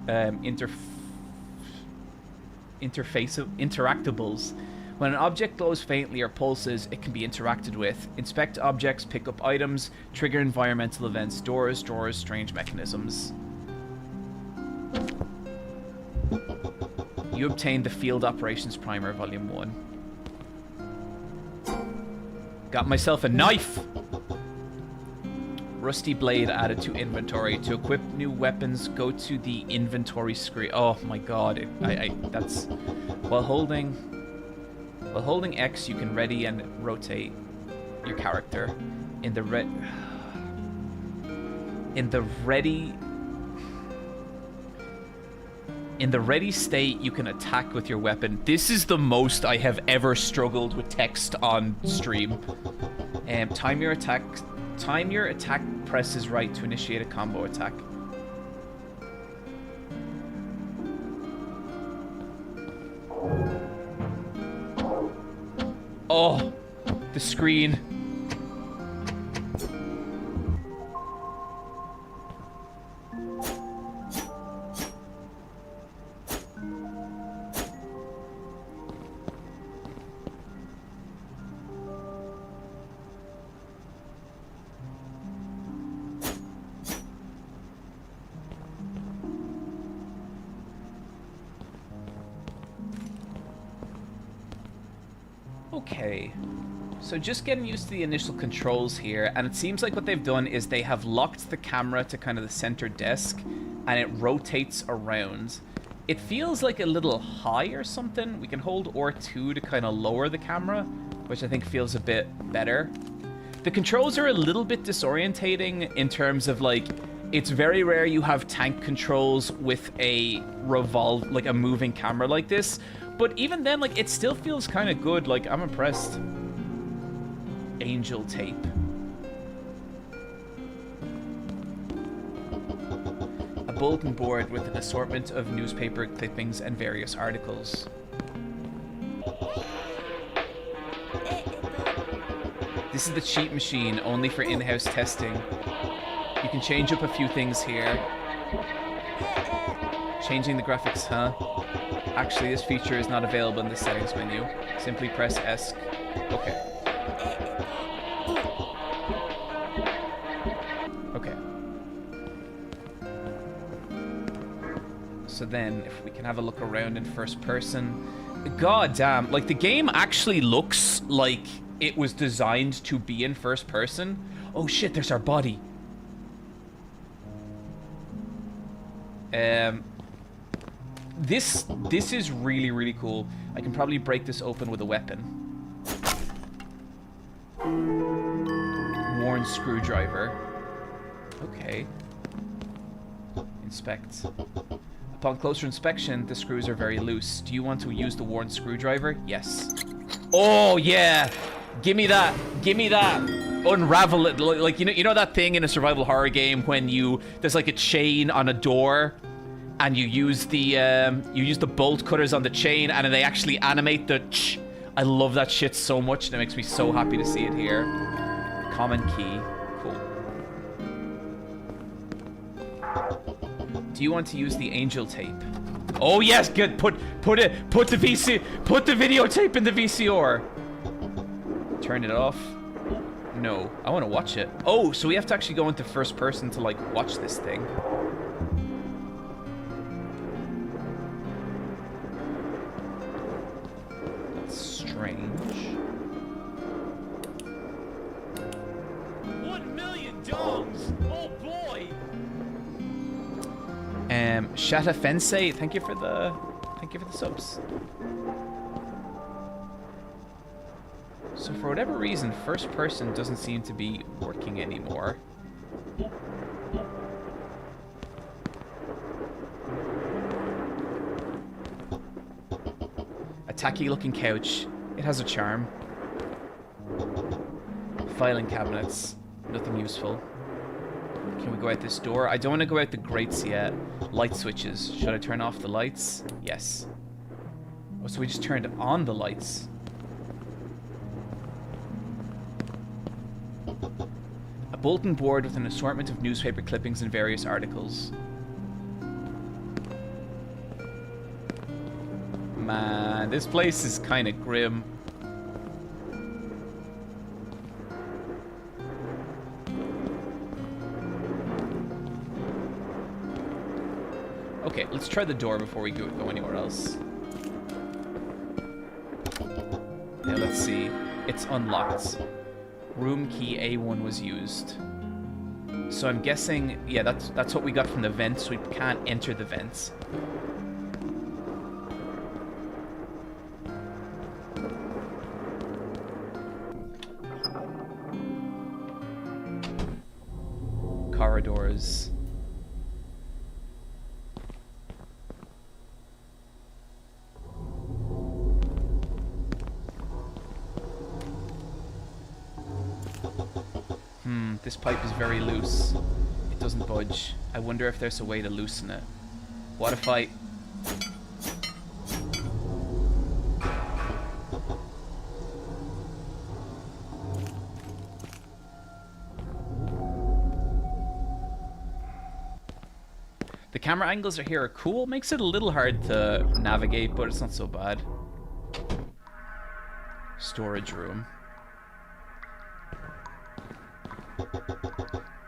Speaker 1: Interactables. When an object glows faintly or pulses, it can be interacted with. Inspect objects, pick up items, trigger environmental events, doors, drawers, strange mechanisms. You obtained the Field Operations Primer, Volume 1. Got myself a knife! Rusty blade added to inventory. To equip new weapons, go to the inventory screen. Oh my god, that's... While holding X, you can ready and rotate your character. In the ready state, you can attack with your weapon. This is the most I have ever struggled with text on stream. Time your attack presses right to initiate a combo attack. Oh, the screen. Okay, so just getting used to the initial controls here, and it seems like what they've done is they have locked the camera to kind of the center desk, and it rotates around. It feels like a little high or something. We can hold R2 to kind of lower the camera, which I think feels a bit better. The controls are a little bit disorientating in terms of, like, it's very rare you have tank controls with a like a moving camera like this. But even then, like, it still feels kind of good. Like, I'm impressed. Angel tape. A bulletin board with an assortment of newspaper clippings and various articles. This is the cheat machine, only for in-house testing. You can change up a few things here. Changing the graphics, huh? Actually, this feature is not available in the settings menu. Simply press ESC. Okay. Okay. So then, if we can have a look around in first person. God damn, like, the game actually looks like it was designed to be in first person. Oh shit, there's our body. This is really, really cool. I can probably break this open with a weapon. Worn screwdriver. Okay. Inspect. Upon closer inspection, the screws are very loose. Do you want to use the worn screwdriver? Yes. Oh, yeah! Gimme that! Gimme that! Unravel it. Like, you know that thing in a survival horror game when there's like a chain on a door, and you use the bolt cutters on the chain, and they actually animate the ch. I love that shit so much, and it makes me so happy to see it here. Common key. Cool. Do you want to use the angel tape? Oh yes, good. Put the videotape in the VCR. Turn it off. No, I want to watch it. Oh, so we have to actually go into first person to, like, watch this thing. That's strange.
Speaker 2: 1 million dongs! Oh boy!
Speaker 1: Shata Fensei, thank you for the subs. So for whatever reason, first person doesn't seem to be working anymore. A tacky looking couch. It has a charm. Filing cabinets. Nothing useful. Can we go out this door? I don't want to go out the grates yet. Light switches. Should I turn off the lights? Yes. Oh, so we just turned on the lights. A bulletin board with an assortment of newspaper clippings and various articles. Man, this place is kind of grim. Okay, let's try the door before we go anywhere else. Yeah, let's see. It's unlocked. Room key A1 was used. So I'm guessing, yeah, that's what we got from the vents. We can't enter the vents. Corridors. This pipe is very loose. It doesn't budge. I wonder if there's a way to loosen it. What if I... The camera angles are here are cool. Makes it a little hard to navigate, but it's not so bad. Storage room.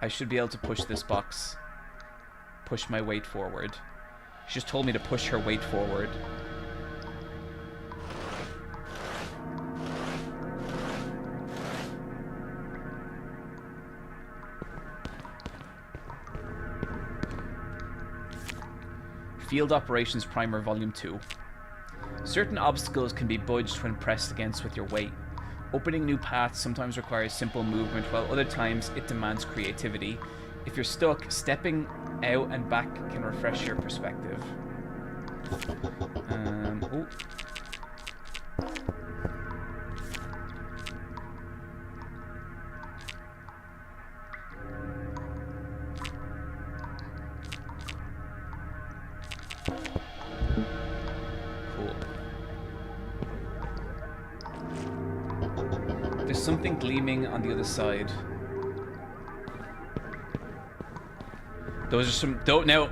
Speaker 1: I should be able to push this box. Push my weight forward. She just told me to push her weight forward. Field Operations Primer Volume 2. Certain obstacles can be budged when pressed against with your weight. Opening new paths sometimes requires simple movement, while other times it demands creativity. If you're stuck, stepping out and back can refresh your perspective. Oh. Something gleaming on the other side. Those are some... Now,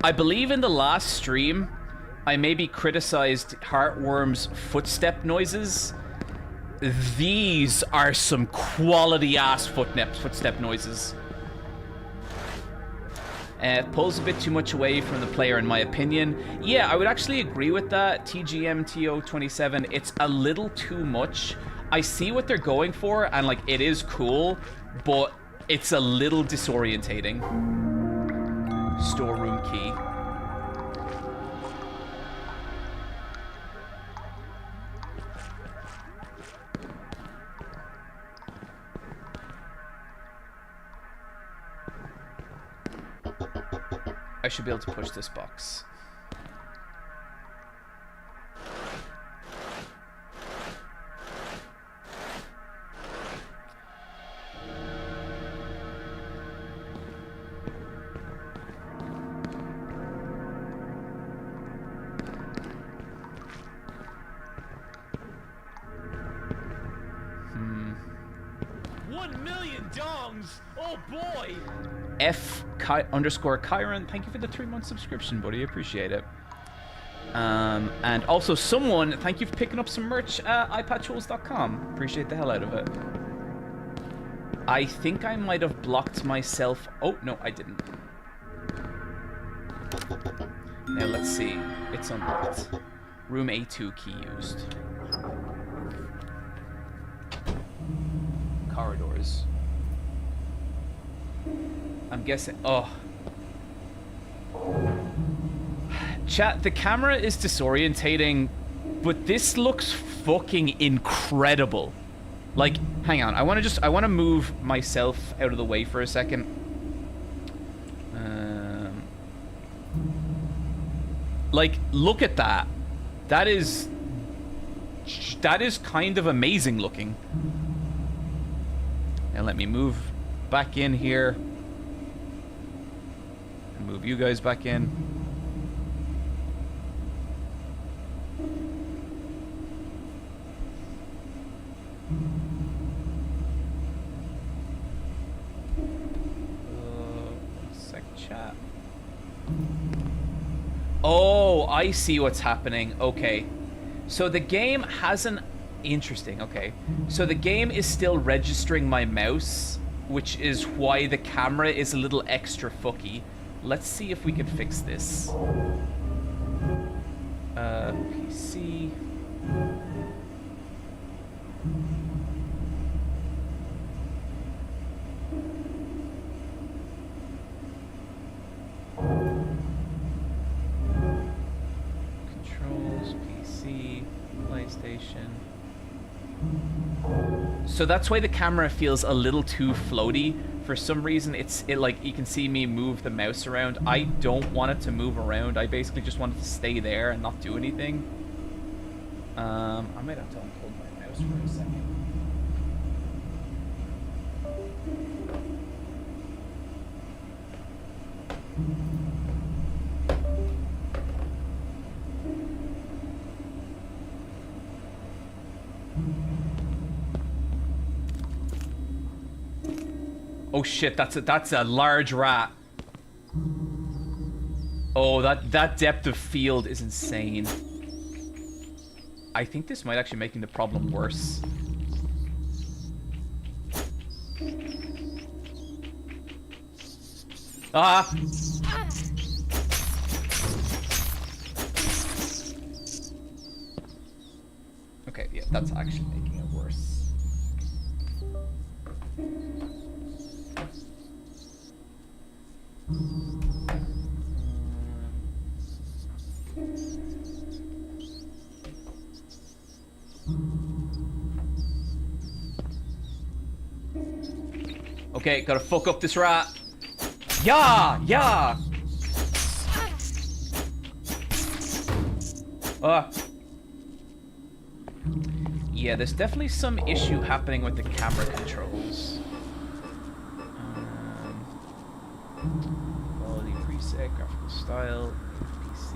Speaker 1: I believe in the last stream, I maybe criticized Heartworm's footstep noises. These are some quality-ass footstep noises. It pulls a bit too much away from the player, in my opinion. Yeah, I would actually agree with that, TGMTO27. It's a little too much. I see what they're going for, and, like, it is cool, but it's a little disorientating. Storeroom key. I should be able to push this box.
Speaker 2: Oh boy!
Speaker 1: F_Chiron, thank you for the 3-month subscription, buddy. Appreciate it. And also someone, thank you for picking up some merch at iPatchholes.com. Appreciate the hell out of it. I think I might have blocked myself. Oh, no, I didn't. Now, let's see. It's unlocked. Room A2 key used. Corridors. I'm guessing... Oh. Chat, the camera is disorientating, but this looks fucking incredible. Like, hang on. I want to move myself out of the way for a second. Like, look at that. That is kind of amazing looking. Now let me move back in here. And move you guys back in. Sec chat. Oh, I see what's happening. Okay. So the game hasn't... Interesting, okay. So the game is still registering my mouse, which is why the camera is a little extra fucky. Let's see if we can fix this. PC... Controls, PC, PlayStation. So that's why the camera feels a little too floaty. For some reason, it like, you can see me move the mouse around. I don't want it to move around. I basically just want it to stay there and not do anything. I might have to unhold my mouse for a second. Oh shit, that's a large rat. Oh, that depth of field is insane. I think this might actually making the problem worse. Ah! Okay, yeah, that's actually making it worse. Okay, gotta fuck up this rat. Yeah, yeah. Yeah, there's definitely some issue happening with the camera controls. Quality preset, graphical style, PC,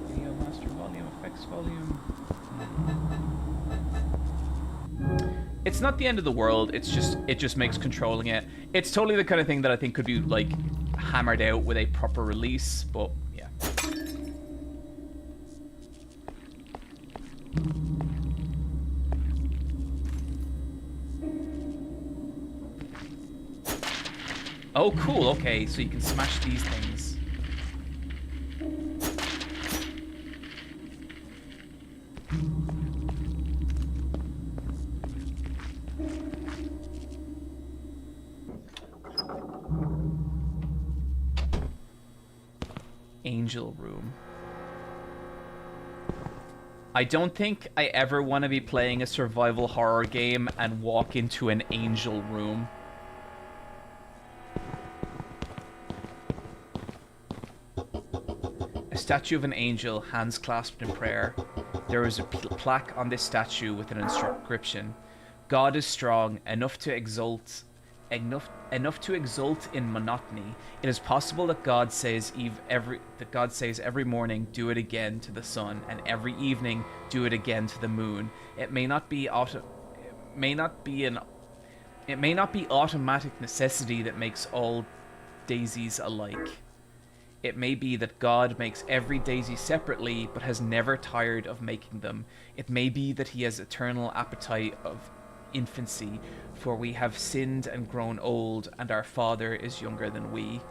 Speaker 1: video master volume, effects volume. It's not the end of the world. It just makes controlling it. It's totally the kind of thing that I think could be like hammered out with a proper release, but yeah. Oh, cool. Okay, so you can smash these things. Angel room. I don't think I ever want to be playing a survival horror game and walk into an angel room. A statue of an angel, hands clasped in prayer. There is a plaque on this statue with an inscription. God is strong, enough to exult in monotony. It is possible that God says every morning, do it again to the sun, and every evening, do it again to the moon. It may not be automatic necessity that makes all daisies alike. It may be that God makes every daisy separately, but has never tired of making them. It may be that he has eternal appetite of infancy, for we have sinned and grown old, and our Father is younger than we.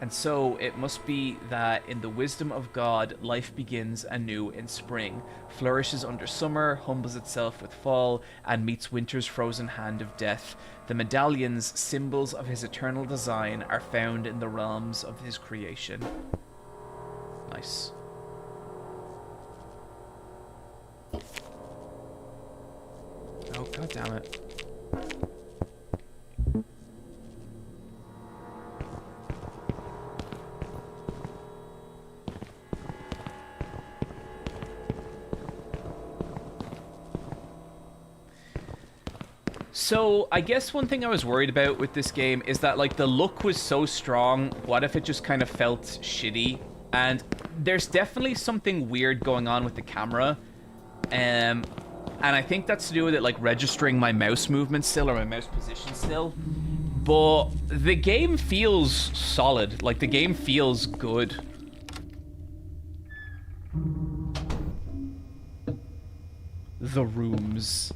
Speaker 1: And so it must be that in the wisdom of God, life begins anew in spring, flourishes under summer, humbles itself with fall, and meets winter's frozen hand of death. The medallions, symbols of his eternal design, are found in the realms of his creation. Nice. Oh, god damn it. So, I guess one thing I was worried about with this game is that, like, the look was so strong, what if it just kind of felt shitty? And there's definitely something weird going on with the camera. And I think that's to do with it, like, registering my mouse movement still, or my mouse position still. But the game feels solid. Like, the game feels good. The rooms.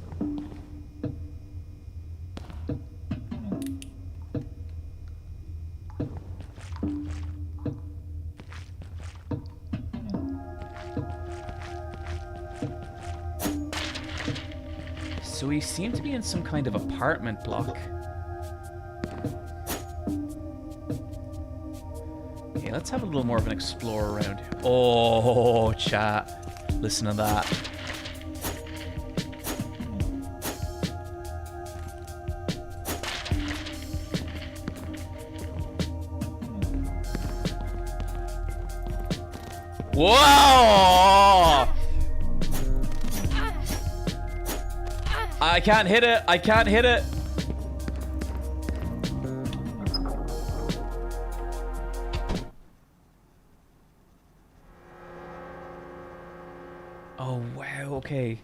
Speaker 1: So we seem to be in some kind of apartment block. Okay, let's have a little more of an explore around here. Oh, chat. Listen to that. Whoa! I can't hit it. I can't hit it. Oh, wow. Okay.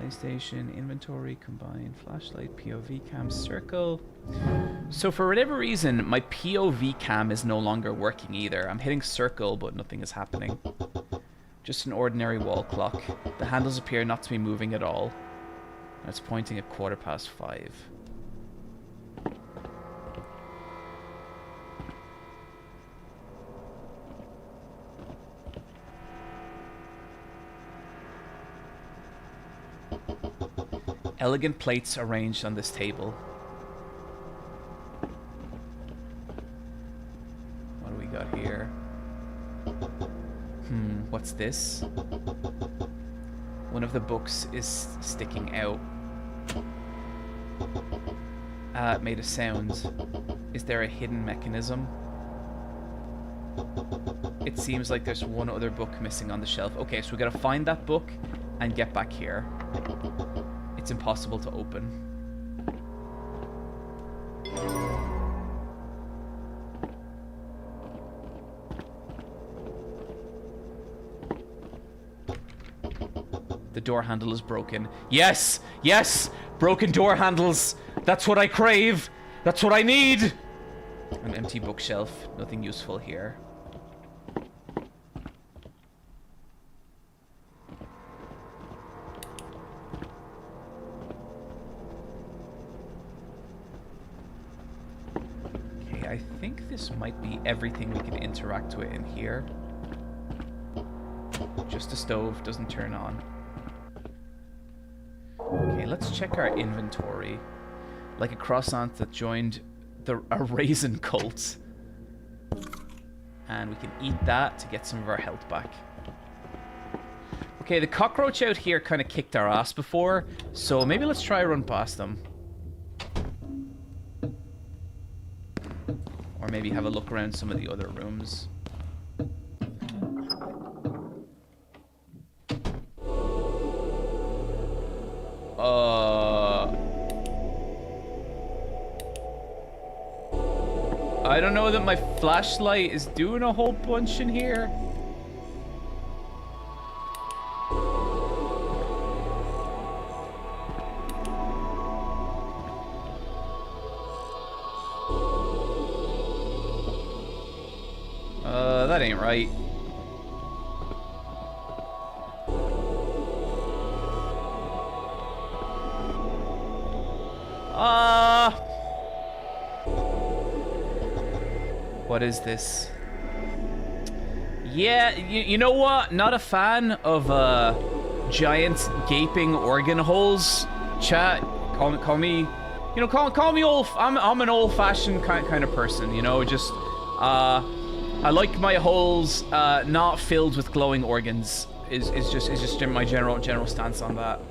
Speaker 1: PlayStation, inventory, combined, flashlight, POV cam, circle. So for whatever reason, my POV cam is no longer working either. I'm hitting circle, but nothing is happening. Just an ordinary wall clock. The handles appear not to be moving at all. It's pointing at 5:15. Elegant plates arranged on this table. What do we got here? What's this? One of the books is sticking out. It made a sound. Is there a hidden mechanism? It seems like there's one other book missing on the shelf. Okay, so we gotta find that book and get back here. It's impossible to open. The door handle is broken. Yes! Yes! Broken door handles! That's what I crave! That's what I need! An empty bookshelf. Nothing useful here. Okay, I think this might be everything we can interact with in here. Just a stove, doesn't turn on. Okay, let's check our inventory. Like a croissant that joined a raisin cult. And we can eat that to get some of our health back. Okay, the cockroach out here kind of kicked our ass before, so maybe let's try run past them. Or maybe have a look around some of the other rooms. I don't know that my flashlight is doing a whole bunch in here. That ain't right. What is this? Yeah, you know what? Not a fan of giant gaping organ holes. Chat, call me, you know, call me old. I'm an old-fashioned kind of person. You know, just I like my holes not filled with glowing organs. Is just my general stance on that.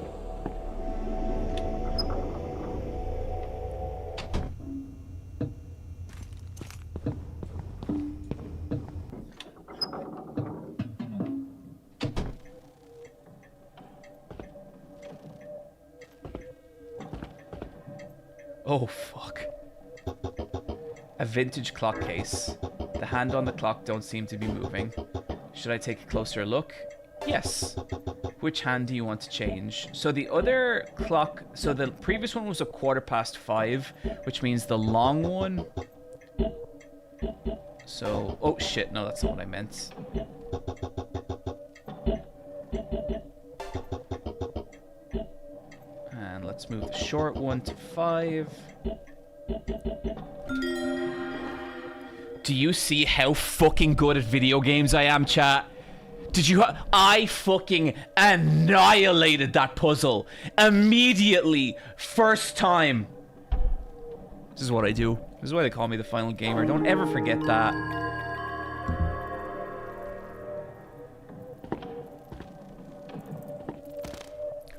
Speaker 1: Oh, fuck. A vintage clock case. The hand on the clock don't seem to be moving. Should I take a closer look? Yes. Which hand do you want to change? So the other clock... So the previous one was 5:15, which means the long one... So... Oh, shit. No, that's not what I meant. And let's move the short one to 5. Do you see how fucking good at video games I am, chat? Did you... I fucking annihilated that puzzle. Immediately. First time. This is what I do. This is why they call me the final gamer. Don't ever forget that.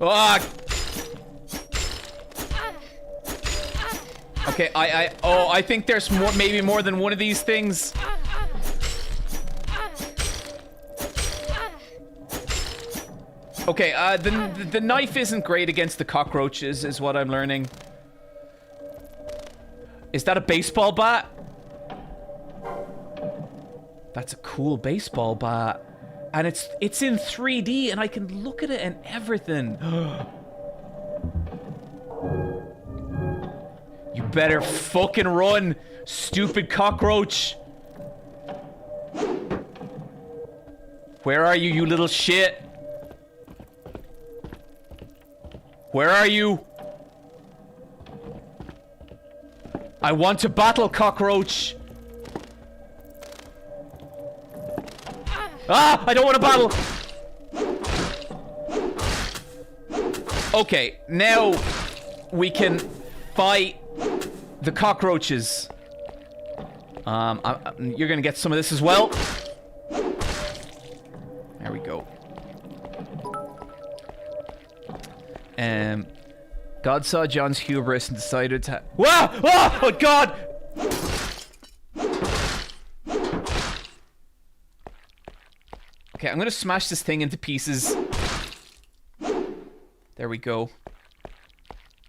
Speaker 1: Ah! Okay, I think there's more, maybe more than one of these things. Okay, the knife isn't great against the cockroaches, is what I'm learning. Is that a baseball bat? That's a cool baseball bat. And it's in 3D, and I can look at it and everything. You better fucking run, stupid cockroach. Where are you, you little shit? Where are you? I want to battle, cockroach. Ah, I don't want to battle. Okay, now we can fight the cockroaches. You're gonna get some of this as well. There we go. God saw John's hubris and decided to... Wow! Oh God! Okay, I'm gonna smash this thing into pieces. There we go.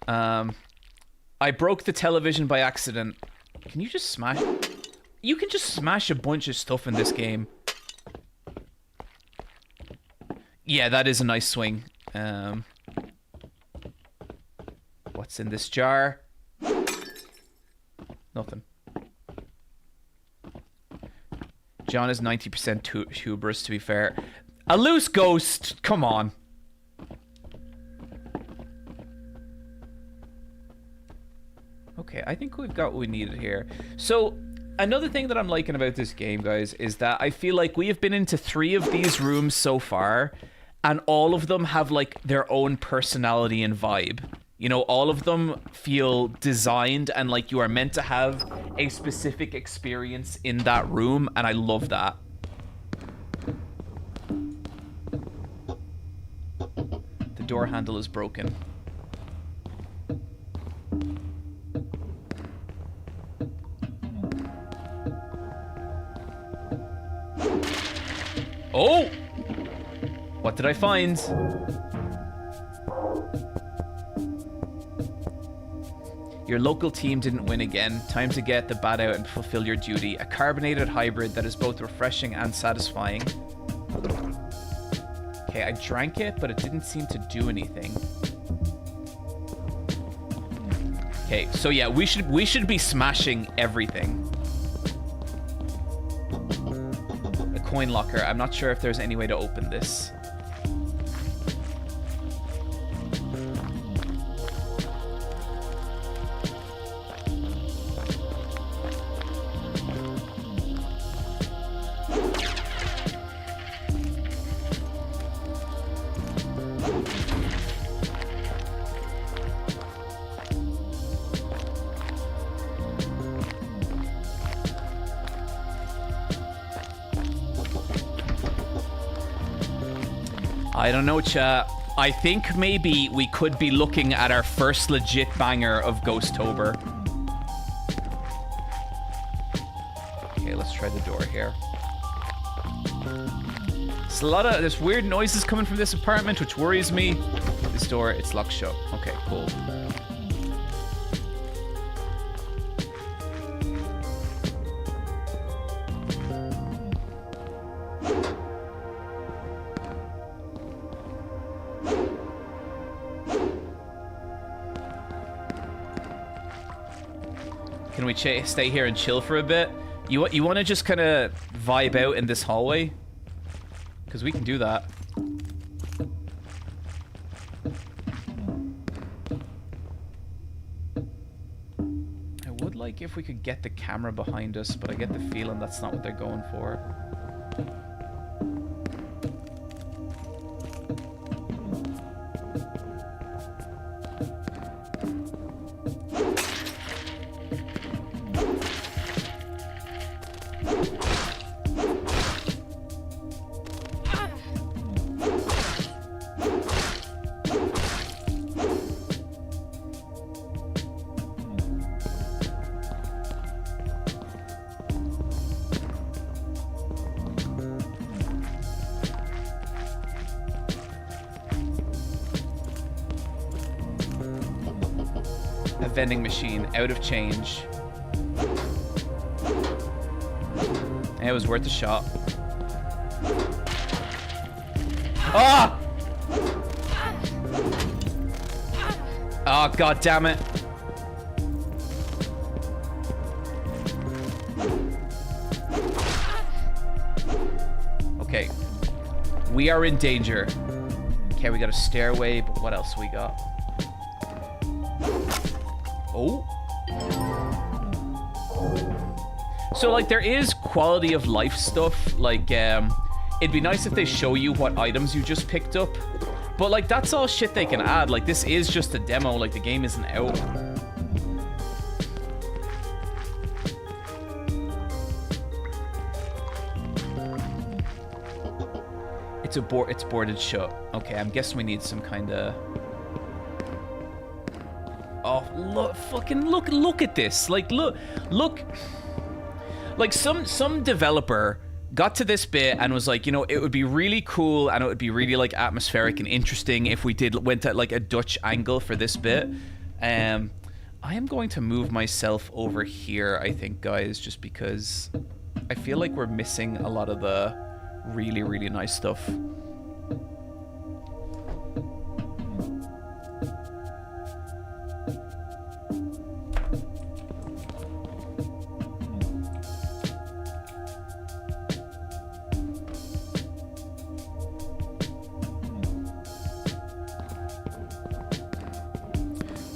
Speaker 1: I broke the television by accident. Can you just smash... You can just smash a bunch of stuff in this game. Yeah, that is a nice swing. What's in this jar? Nothing. John is 90% hubris, to be fair. A loose ghost! Come on. Okay, I think we've got what we needed here. So, another thing that I'm liking about this game, guys, is that I feel like we have been into 3 of these rooms so far, and all of them have, like, their own personality and vibe. You know, all of them feel designed and like you are meant to have a specific experience in that room, and I love that. The door handle is broken. Oh! What did I find? Your local team didn't win again. Time to get the bat out and fulfill your duty. A carbonated hybrid that is both refreshing and satisfying. Okay, I drank it, but it didn't seem to do anything. Okay, so yeah, we should be smashing everything. A coin locker. I'm not sure if there's any way to open this. I don't know, chat. I think maybe we could be looking at our first legit banger of Ghost-Tober. Okay, let's try the door here. There's weird noises coming from this apartment, which worries me. This door, it's locked shut. Okay, cool. Can we stay here and chill for a bit? You want to just kind of vibe out in this hallway? Because we can do that. I would like if we could get the camera behind us, but I get the feeling that's not what they're going for. Vending machine, out of change. It was worth a shot. Ah! Oh, god damn it. Okay. We are in danger. Okay, we got a stairway, but what else we got? Oh. So, like, there is quality of life stuff. Like, it'd be nice if they show you what items you just picked up. But, like, that's all shit they can add. Like, this is just a demo. Like, the game isn't out. It's boarded shut. Okay, I'm guessing we need some kind of... Oh, look, fucking look at this. Like, look. Like, some developer got to this bit and was like, you know, it would be really cool and it would be really, like, atmospheric and interesting if we went at, like, a Dutch angle for this bit. I am going to move myself over here, I think, guys, just because I feel like we're missing a lot of the really, really nice stuff.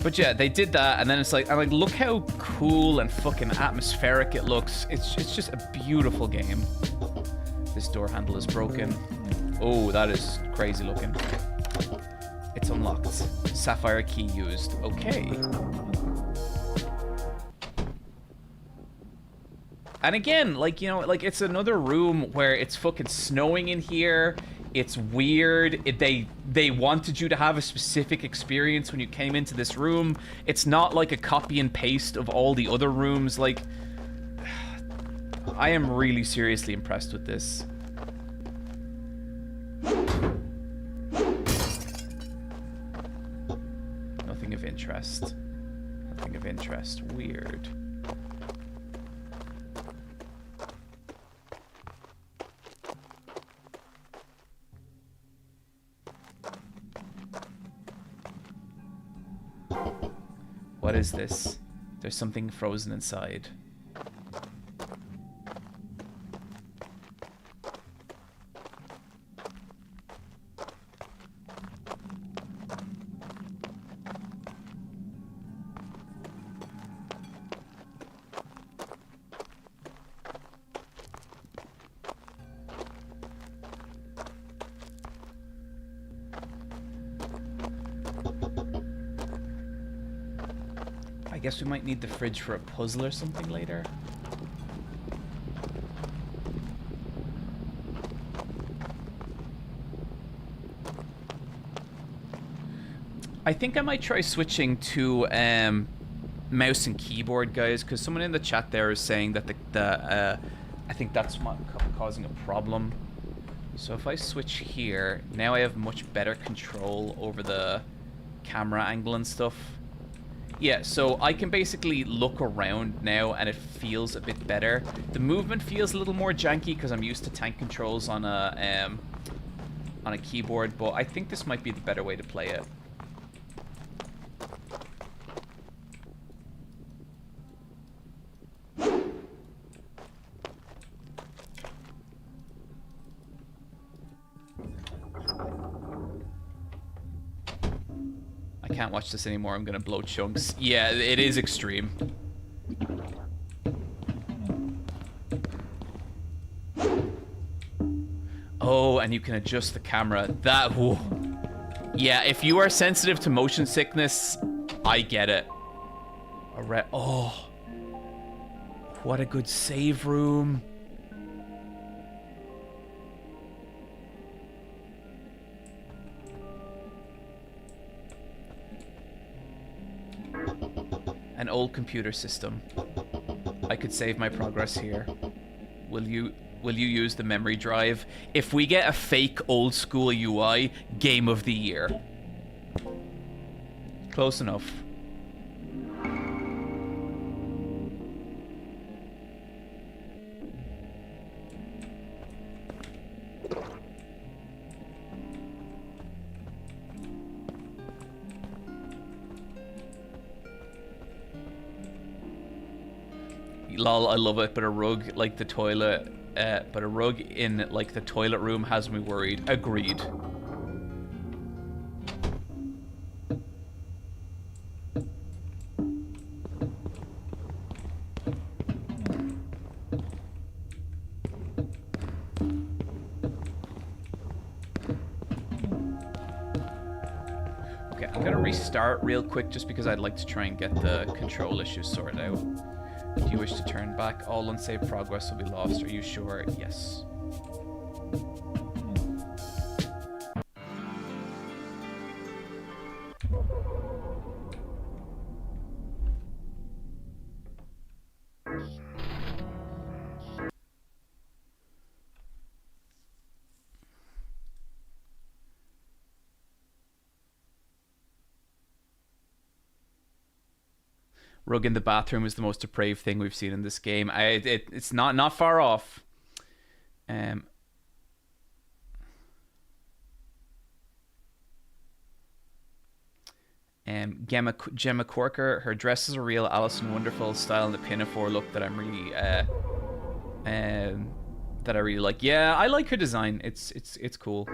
Speaker 1: But yeah, they did that, and then it's like, I'm like, look how cool and fucking atmospheric it looks. It's just a beautiful game. This door handle is broken. Oh, that is crazy looking. It's unlocked. Sapphire key used. Okay. And again, like, you know, like, it's another room where it's fucking snowing in here. It's weird. They wanted you to have a specific experience when you came into this room. It's not like a copy and paste of all the other rooms. Like, I am really seriously impressed with this. Nothing of interest. Nothing of interest. Weird. What is this? There's something frozen inside. I guess we might need the fridge for a puzzle or something later. I think I might try switching to mouse and keyboard, guys, because someone in the chat there is saying that I think that's causing a problem. So if I switch here, now I have much better control over the camera angle and stuff. Yeah, so I can basically look around now and it feels a bit better. The movement feels a little more janky because I'm used to tank controls on a keyboard, but I think this might be the better way to play it. I can't watch this anymore. I'm gonna blow chunks. Yeah, it is extreme. Oh, and you can adjust the camera. That, whoa. Yeah, if you are sensitive to motion sickness, I get it. Oh, what a good save room. An old computer system. I could save my progress here. Will you use the memory drive? If we get a fake old school UI, game of the year. Close enough. Lol, I love it, but a rug like the toilet, but a rug in like the toilet room has me worried. Agreed. Okay, I'm gonna restart real quick just because I'd like to try and get the control issues sorted out. Do you wish to turn back? All unsaved progress will be lost. Are you sure? Yes. Rug in the bathroom is the most depraved thing we've seen in this game. It's not far off. Gemma Corker, her dress is a real Alice in Wonderful style and the pinafore look that I'm really that I really like. Yeah, I like her design. It's cool.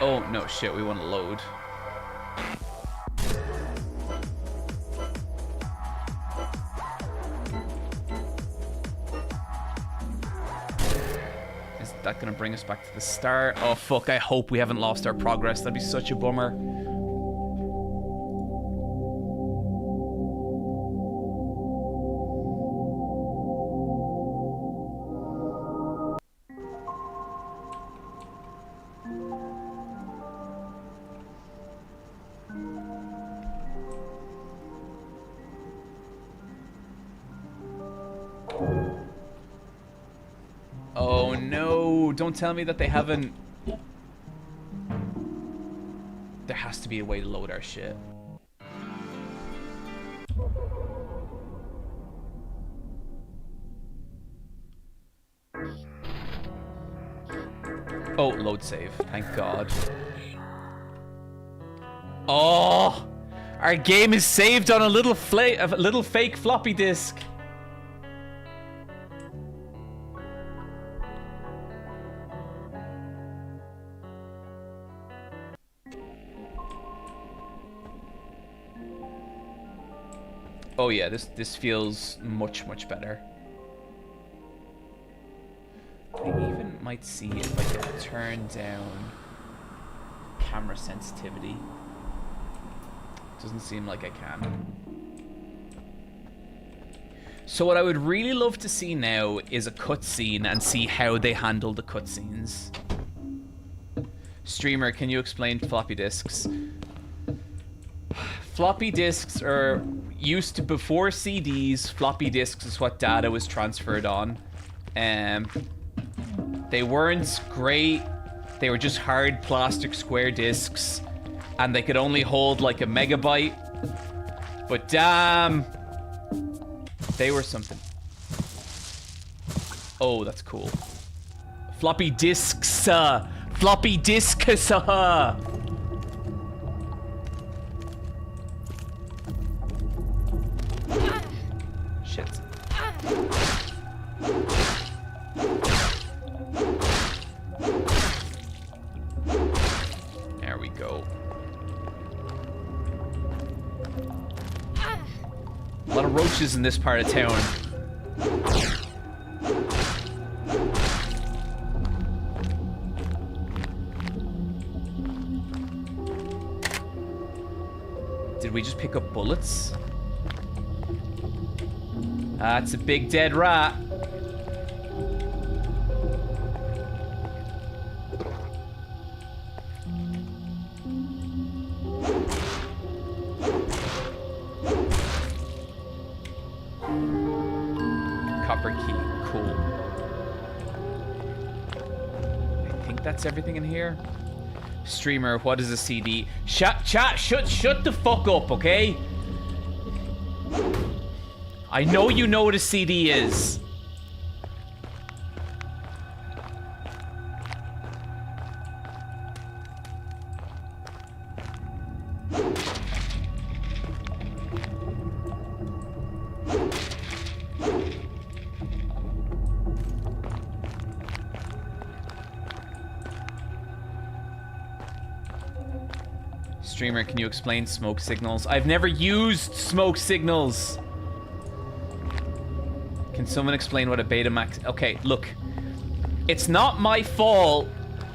Speaker 1: Oh, no, shit, we want to load. Is that going to bring us back to the start? Oh, fuck, I hope we haven't lost our progress. That'd be such a bummer. Oh no, don't tell me that they haven't... There has to be a way to load our shit. Oh, load save, thank God. Oh! Our game is saved on a little fake floppy disk. Oh yeah, this feels much better. I even might see if I can turn down camera sensitivity. Doesn't seem like I can. So what I would really love to see now is a cutscene and see how they handle the cutscenes. Streamer, can you explain floppy disks? Floppy disks are used to, before CDs, floppy disks is what data was transferred on. They weren't great. They were just hard plastic square disks. And they could only hold like a megabyte. But damn, they were something. Oh, that's cool. Floppy disks, floppy disks, Shit. There we go. A lot of roaches in this part of town. Did we just pick up bullets? That's a big dead rat. Copper key, cool. I think that's everything in here. Streamer, what is a CD? Shut the fuck up, okay? I know you know what a CD is. Streamer, can you explain smoke signals? I've never used smoke signals. Can someone explain what a Betamax... Okay, look. It's not my fault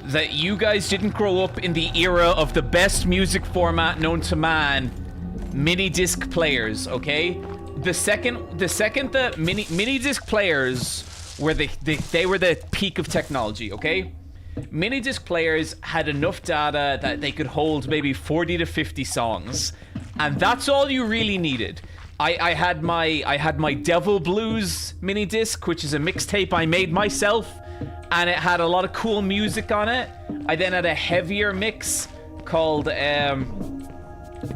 Speaker 1: that you guys didn't grow up in the era of the best music format known to man, mini disc players, okay? The second the mini disc players were they were the peak of technology, okay? Mini disc players had enough data that they could hold maybe 40 to 50 songs, and that's all you really needed. I had my Devil Blues mini disc, which is a mixtape I made myself, and it had a lot of cool music on it. I then had a heavier mix called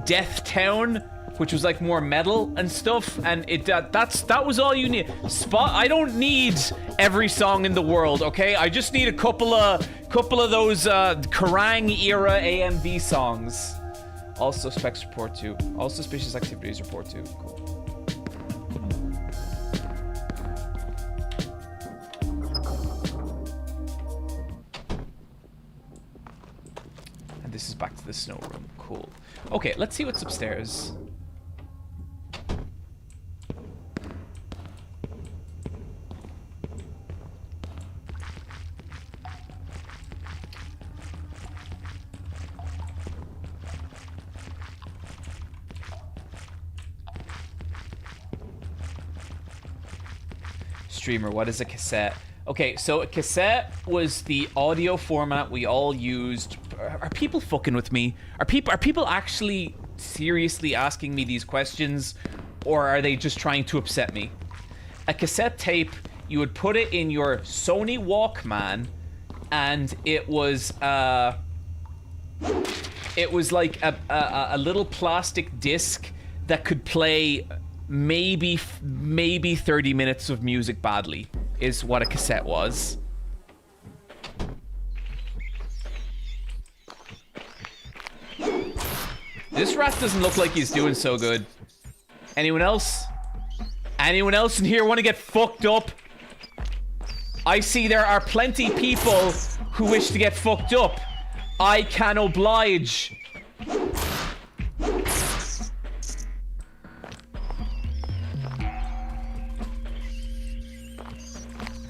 Speaker 1: Death Town, which was like more metal and stuff, and that was all you need. I don't need every song in the world, okay? I just need a couple of those Kerrang era AMV songs. All suspects report to. All suspicious activities report to. Cool. And this is back to the snow room. Cool. Okay, let's see what's upstairs. Streamer, what is a cassette? Okay, so a cassette was the audio format we all used. Are people fucking with me? Are people actually seriously asking me these questions, or are they just trying to upset me? A cassette tape, you would put it in your Sony Walkman, and it was like a little plastic disc that could play maybe 30 minutes of music badly, is what a cassette was. This rat doesn't look like he's doing so good. Anyone else? Anyone else in here want to get fucked up? I see there are plenty people who wish to get fucked up. I can oblige.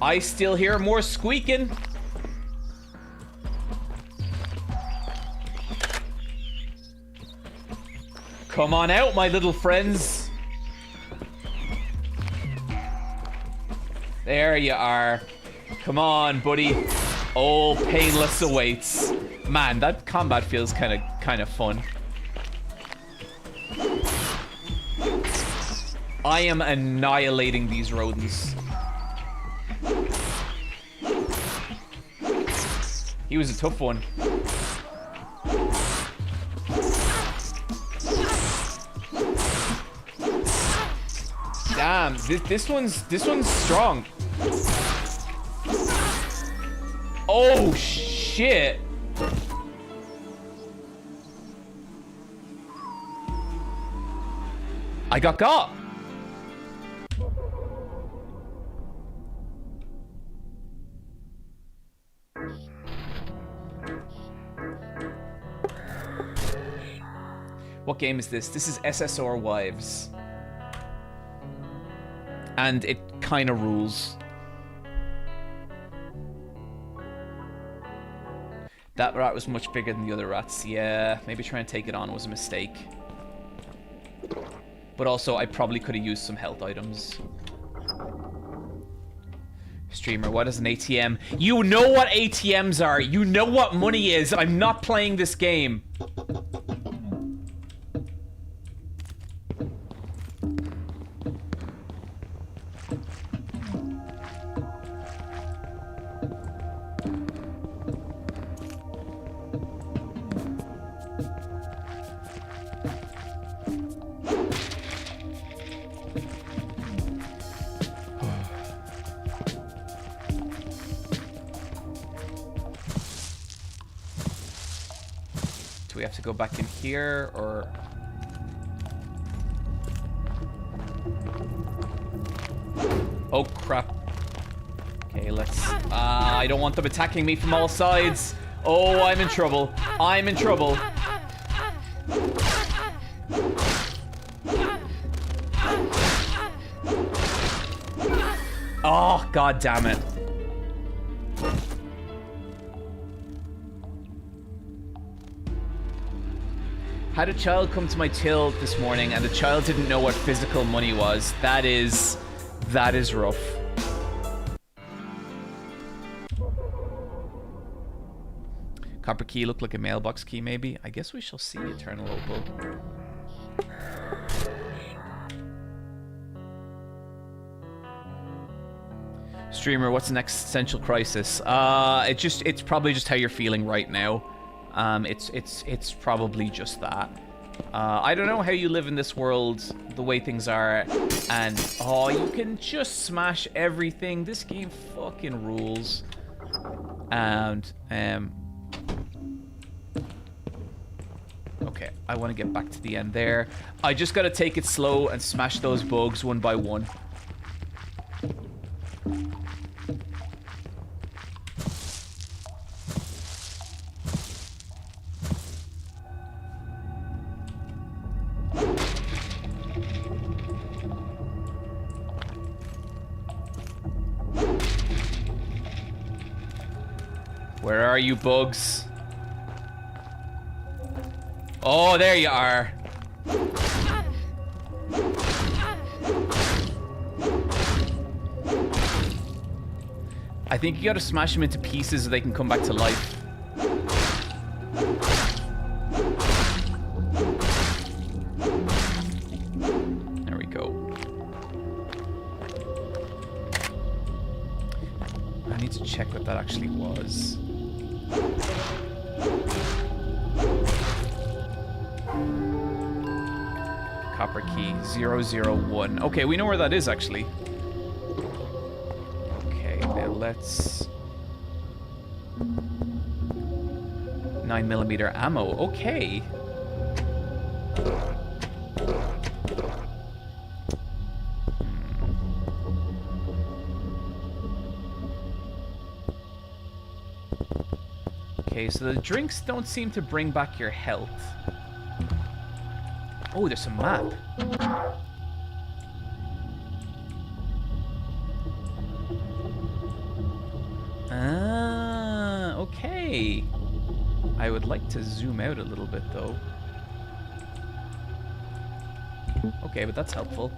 Speaker 1: I still hear more squeaking. Come on out, my little friends. There you are. Come on, buddy. Oh, painless awaits. Man, that combat feels kind of fun. I am annihilating these rodents. He was a tough one. Damn, this one's strong. Oh shit. I got. What game is this? This is SSR Wives. And it kind of rules. That rat was much bigger than the other rats. Yeah, maybe trying to take it on was a mistake. But also, I probably could have used some health items. Streamer, what is an ATM? You know what ATMs are. You know what money is. I'm not playing this game. Do we have to go back in here, or... Oh, crap. Okay, let's... I don't want them attacking me from all sides. Oh, I'm in trouble. I'm in trouble. Oh, god damn it. Had a child come to my till this morning and the child didn't know what physical money was. That is rough. Copper key looked like a mailbox key, maybe. I guess we shall see, Eternal Opal. Streamer, what's an existential crisis? It's probably just how you're feeling right now. It's probably just that. I don't know how you live in this world, the way things are, and oh, you can just smash everything. This game fucking rules. And okay, I want to get back to the end there. I just gotta take it slow and smash those bugs one by one. Where are you, bugs? Oh, there you are. I think you gotta smash them into pieces so they can come back to life. There we go. I need to check what that actually was. Copper key 001. Okay, we know where that is actually. Okay, now let's 9mm ammo. Okay. Okay, so the drinks don't seem to bring back your health. Oh, there's a map. Ah, okay. I would like to zoom out a little bit, though. Okay, but that's helpful.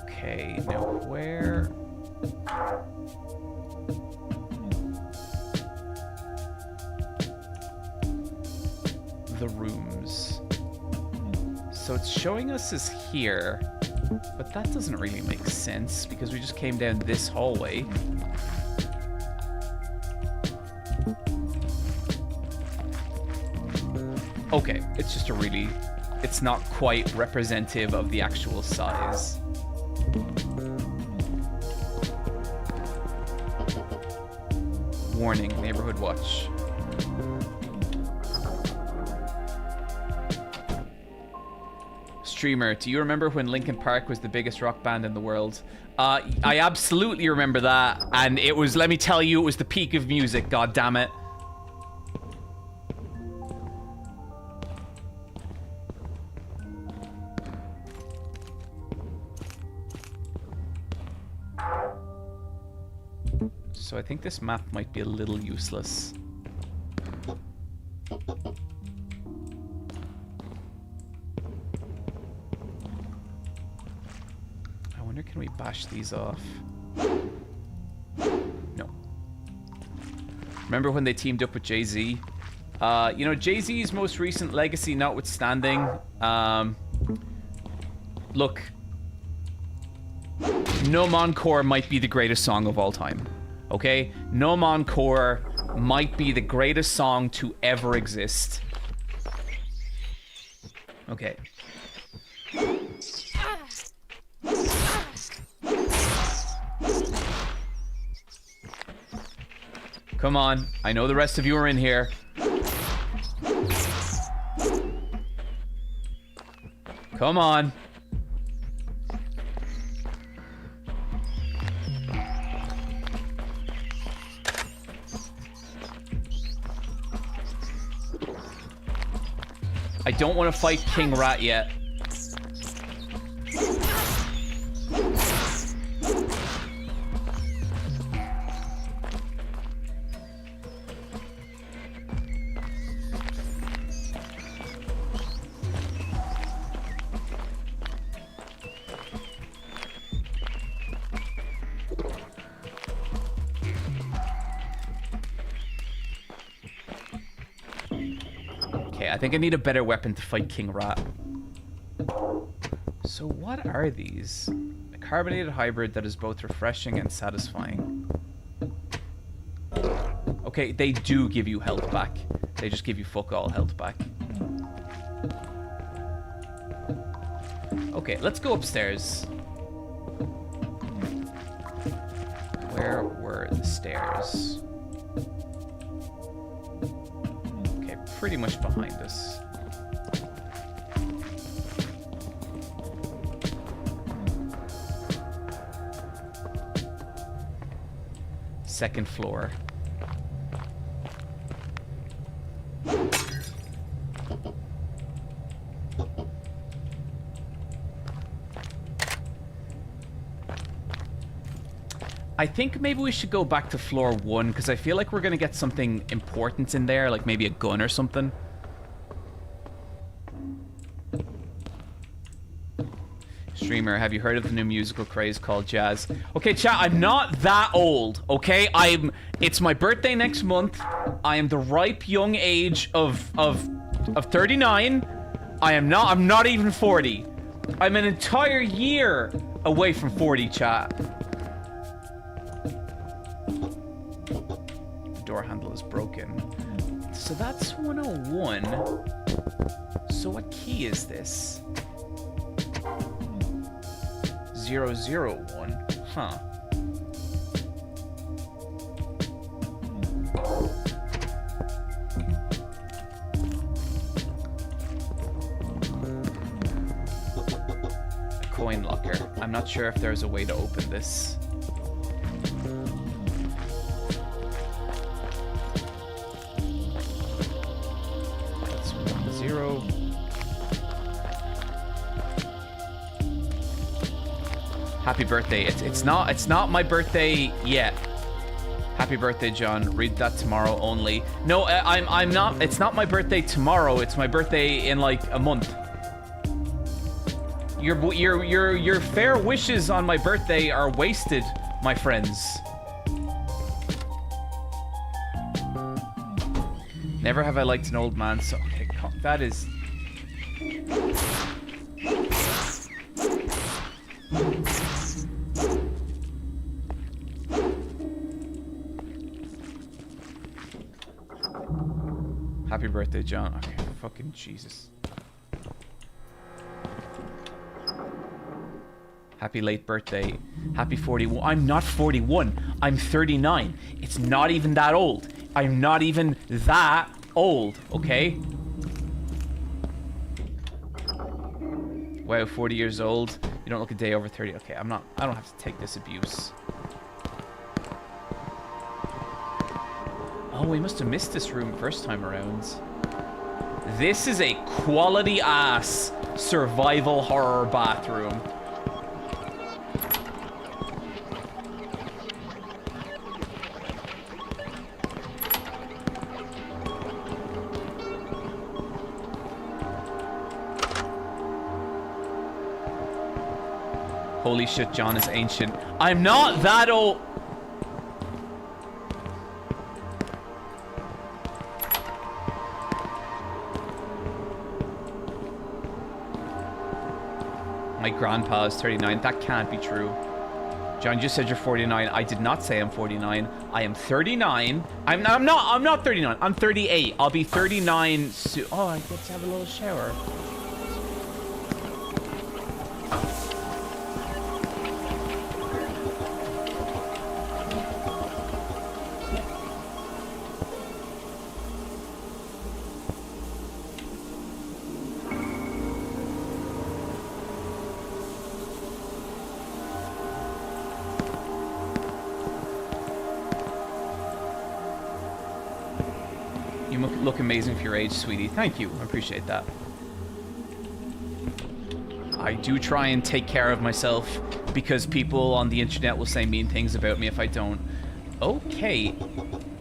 Speaker 1: Okay, now where... The rooms. So it's showing us as here, but that doesn't really make sense because we just came down this hallway. Okay, it's just a really... It's not quite representative of the actual size. Warning, neighborhood watch. Streamer, do you remember when Linkin Park was the biggest rock band in the world? I absolutely remember that, and it was, let me tell you, it was the peak of music, god damn it. So I think this map might be a little useless. I wonder, can we bash these off? No. Remember when they teamed up with Jay-Z? You know, Jay-Z's most recent legacy notwithstanding, look, No Encore might be the greatest song of all time. Okay? No Encore might be the greatest song to ever exist. Okay. Come on. I know the rest of you are in here. Come on. I don't want to fight King Rat yet. I think I need a better weapon to fight King Rat. So what are these? A carbonated hybrid that is both refreshing and satisfying. Okay, they do give you health back. They just give you fuck all health back. Okay, let's go upstairs. Where were the stairs? Pretty much behind us. Second floor. I think maybe we should go back to floor 1, because I feel like we're going to get something important in there, like maybe a gun or something. Streamer, have you heard of the new musical craze called jazz? Okay, chat, I'm not that old, okay? It's my birthday next month. I am the ripe young age of 39. I'm not even 40. I'm an entire year away from 40, chat. Door handle is broken. So that's 101. So what key is this? 001. Huh. A coin locker. I'm not sure if there's a way to open this. Happy birthday. It's not my birthday yet. Happy birthday, John. Read that tomorrow only. No, I'm not. It's not my birthday tomorrow. It's my birthday in like a month. Your fair wishes on my birthday are wasted, my friends. Never have I liked an old man, so okay, that is. Happy birthday, John. Okay, fucking Jesus. Happy late birthday. Happy 41. I'm not 41. I'm 39. It's not even that old. I'm not even that old, okay? Wow, 40 years old. You don't look a day over 30. Okay, I don't have to take this abuse. Oh, we must have missed this room first time around. This is a quality-ass survival horror bathroom. Holy shit, John is ancient. I'm not that old. My grandpa is 39. That can't be true. John, you just said you're 49. I did not say I'm 49. I am 39. I'm not 39. I'm 38. I'll be 39 soon. Oh, I get to have a little shower. You look amazing for your age, sweetie. Thank you. I appreciate that. I do try and take care of myself because people on the internet will say mean things about me if I don't. Okay.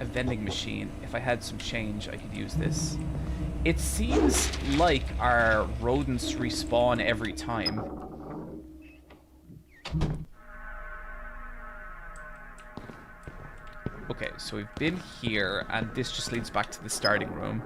Speaker 1: A vending machine. If I had some change, I could use this. It seems like our rodents respawn every time. Okay, so we've been here, and this just leads back to the starting room.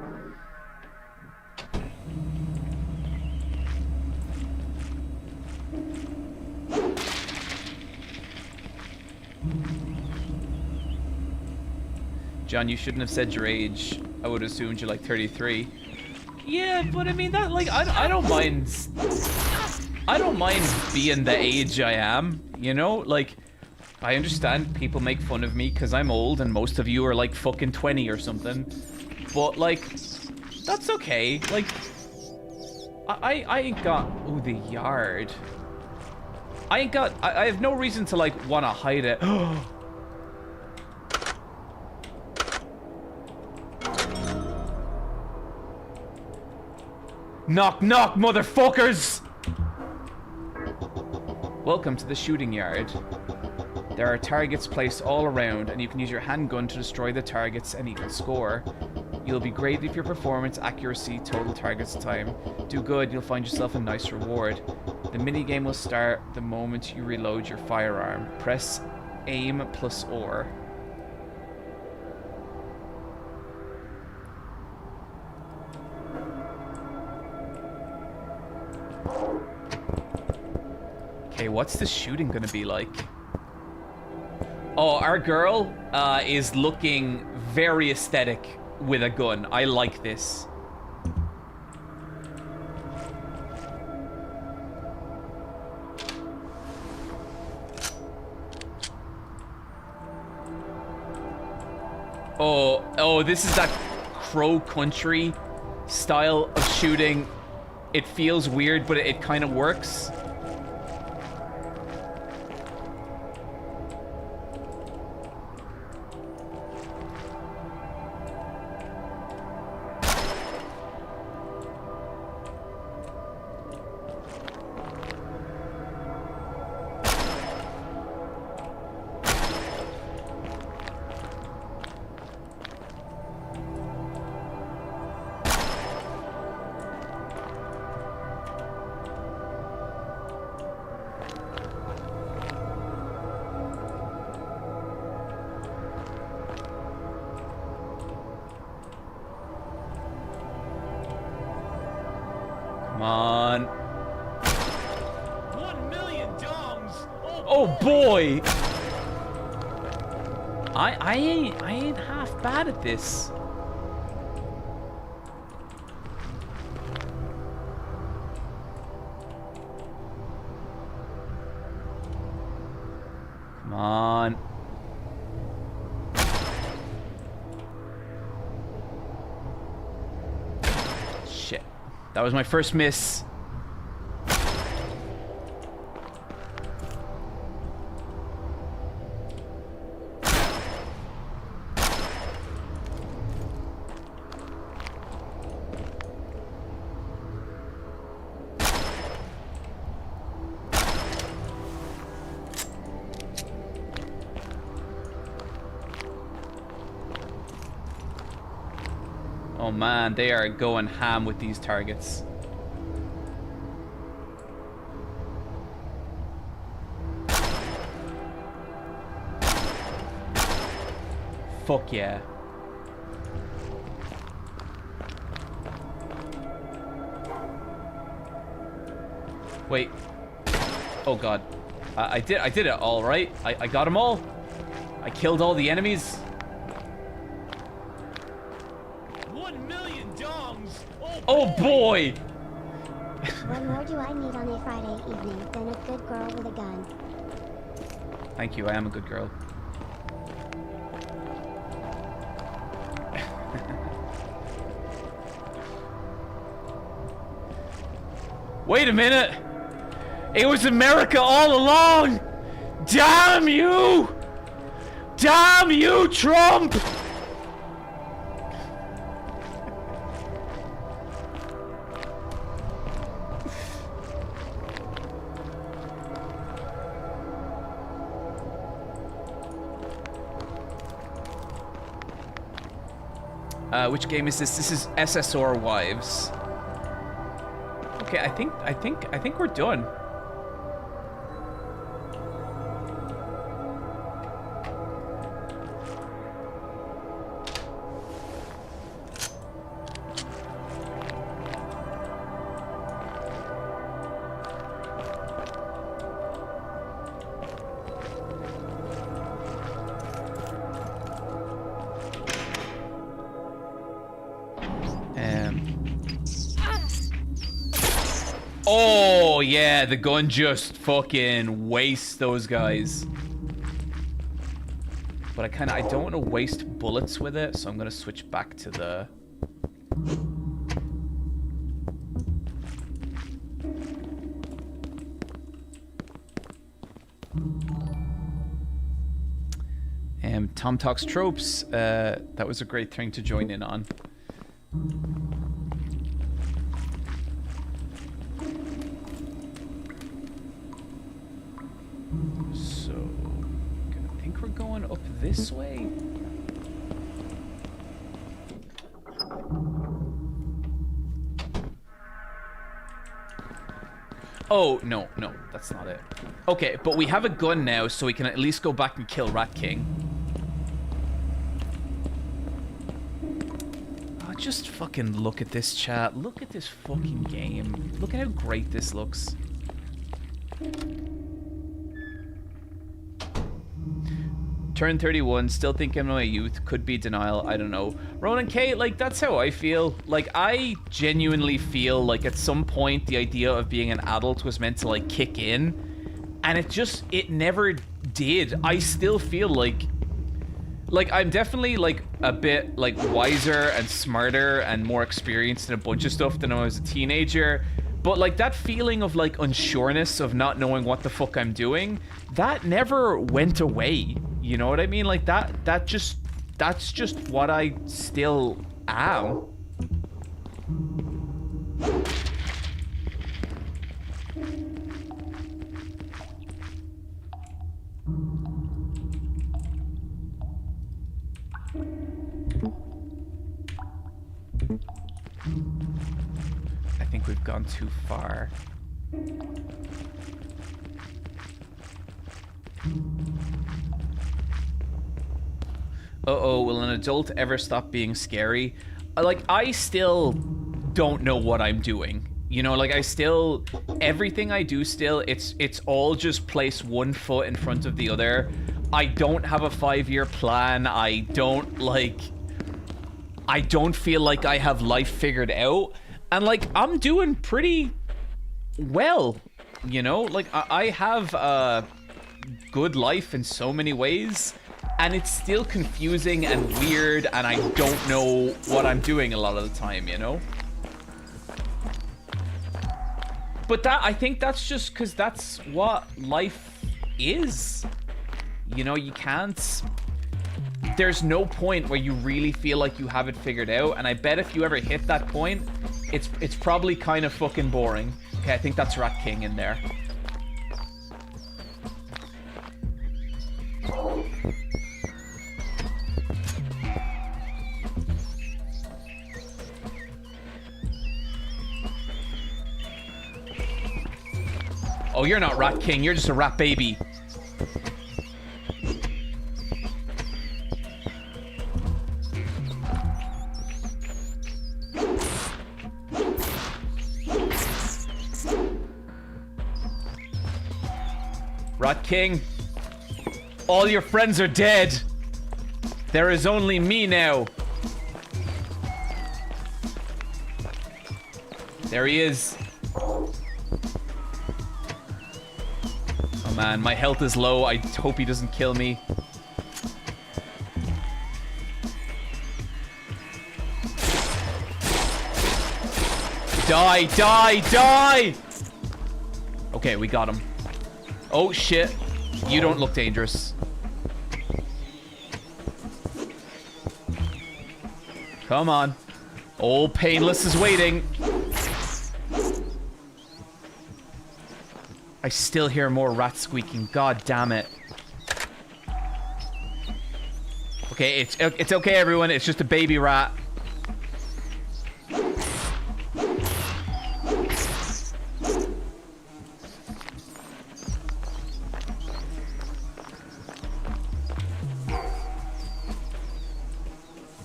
Speaker 1: John, you shouldn't have said your age. I would have assumed you're like 33. Yeah, but I mean that, like, I don't mind. I don't mind being the age I am. You know, like. I understand people make fun of me because I'm old and most of you are like fucking 20 or something. But like, that's okay. Like, I ain't got... Oh, the yard. I ain't got... I have no reason to like want to hide it. Knock, knock, motherfuckers! Welcome to the shooting yard. There are targets placed all around, and you can use your handgun to destroy the targets and equal score. You'll be graded for your performance, accuracy, total targets time. Do good, you'll find yourself a nice reward. The minigame will start the moment you reload your firearm. Press aim plus or. Okay, what's the shooting gonna be like? Oh, our girl is looking very aesthetic with a gun. I like this. Oh, this is that Crow Country style of shooting. It feels weird, but it kind of works. Come on.
Speaker 2: 1 million dongs.
Speaker 1: Oh boy! I ain't half bad at this. Come on. Shit. That was my first miss. Oh man, they are going ham with these targets. Fuck yeah. Wait. Oh god. I did it all right. I got them all. I killed all the enemies.
Speaker 2: 1 million dongs.
Speaker 1: Oh boy!
Speaker 3: What more do I need on a Friday evening than a good girl with a gun?
Speaker 1: Thank you, I am a good girl. Wait a minute! It was America all along! Damn you! Damn you, Trump! Which game is this? This is SSR Wives. Okay, I think we're done. Oh, yeah, the gun just fucking wastes those guys. But I don't want to waste bullets with it, so I'm going to switch back to the... Tom Talks Tropes, that was a great thing to join in on. So, I think we're going up this way. Oh, no, that's not it. Okay, but we have a gun now, so we can at least go back and kill Rat King. Oh, just fucking look at this, chat. Look at this fucking game. Look at how great this looks. Turn 31, still thinking I'm my youth, could be denial, I don't know. Ronan K, like, that's how I feel. Like, I genuinely feel like at some point the idea of being an adult was meant to, like, kick in. And it never did. I still feel like I'm definitely, like, a bit, like, wiser and smarter and more experienced in a bunch of stuff than when I was a teenager. But, like, that feeling of, like, unsureness of not knowing what the fuck I'm doing, that never went away. You know what I mean? Like, that's just what I still am. I think we've gone too far. Uh-oh, will an adult ever stop being scary? Like, I still don't know what I'm doing. You know, like, everything I do still, it's all just place one foot in front of the other. I don't have a 5-year plan. I don't feel like I have life figured out. And, like, I'm doing pretty well, you know? Like, I have a good life in so many ways. And it's still confusing and weird, and I don't know what I'm doing a lot of the time, you know? But I think that's just because that's what life is. You know, you can't... There's no point where you really feel like you have it figured out, and I bet if you ever hit that point, it's probably kind of fucking boring. Okay, I think that's Rat King in there. Oh, you're not Rat King, you're just a rat baby. Rat King, all your friends are dead. There is only me now. There he is. Man, my health is low. I hope he doesn't kill me. Die, die, die! Okay, we got him. Oh, shit. You don't look dangerous. Come on. Old Painless is waiting. I still hear more rats squeaking. God damn it. Okay, it's okay, everyone. It's just a baby rat.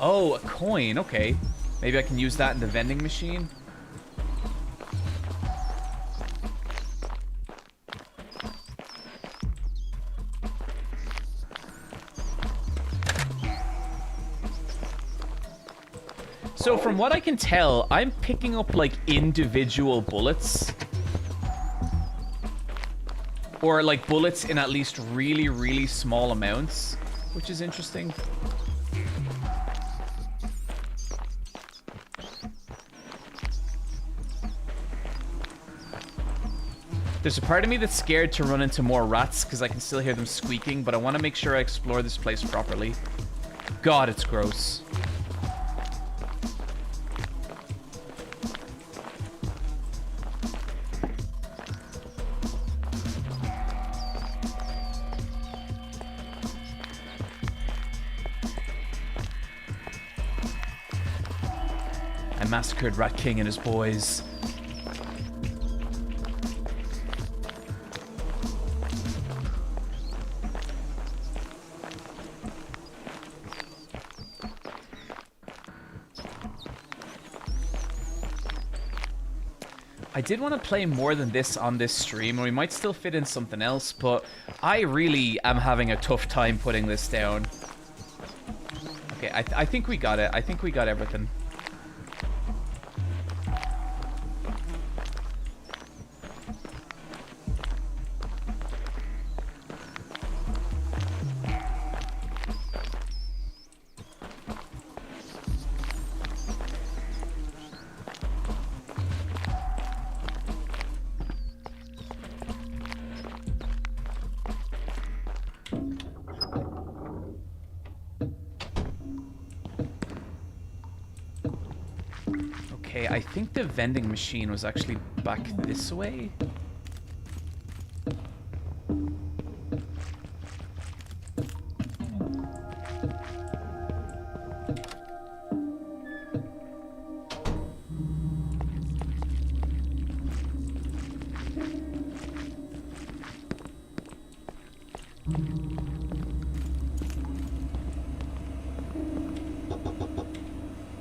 Speaker 1: Oh, a coin. Okay. Maybe I can use that in the vending machine. So from what I can tell, I'm picking up like individual bullets. Or like bullets in at least really, really small amounts, which is interesting. There's a part of me that's scared to run into more rats because I can still hear them squeaking, but I want to make sure I explore this place properly. God, it's gross. I massacred Rat King and his boys. I did want to play more than this on this stream, and we might still fit in something else, but I really am having a tough time putting this down. Okay, I think we got it. I think we got everything. Okay, I think the vending machine was actually back this way.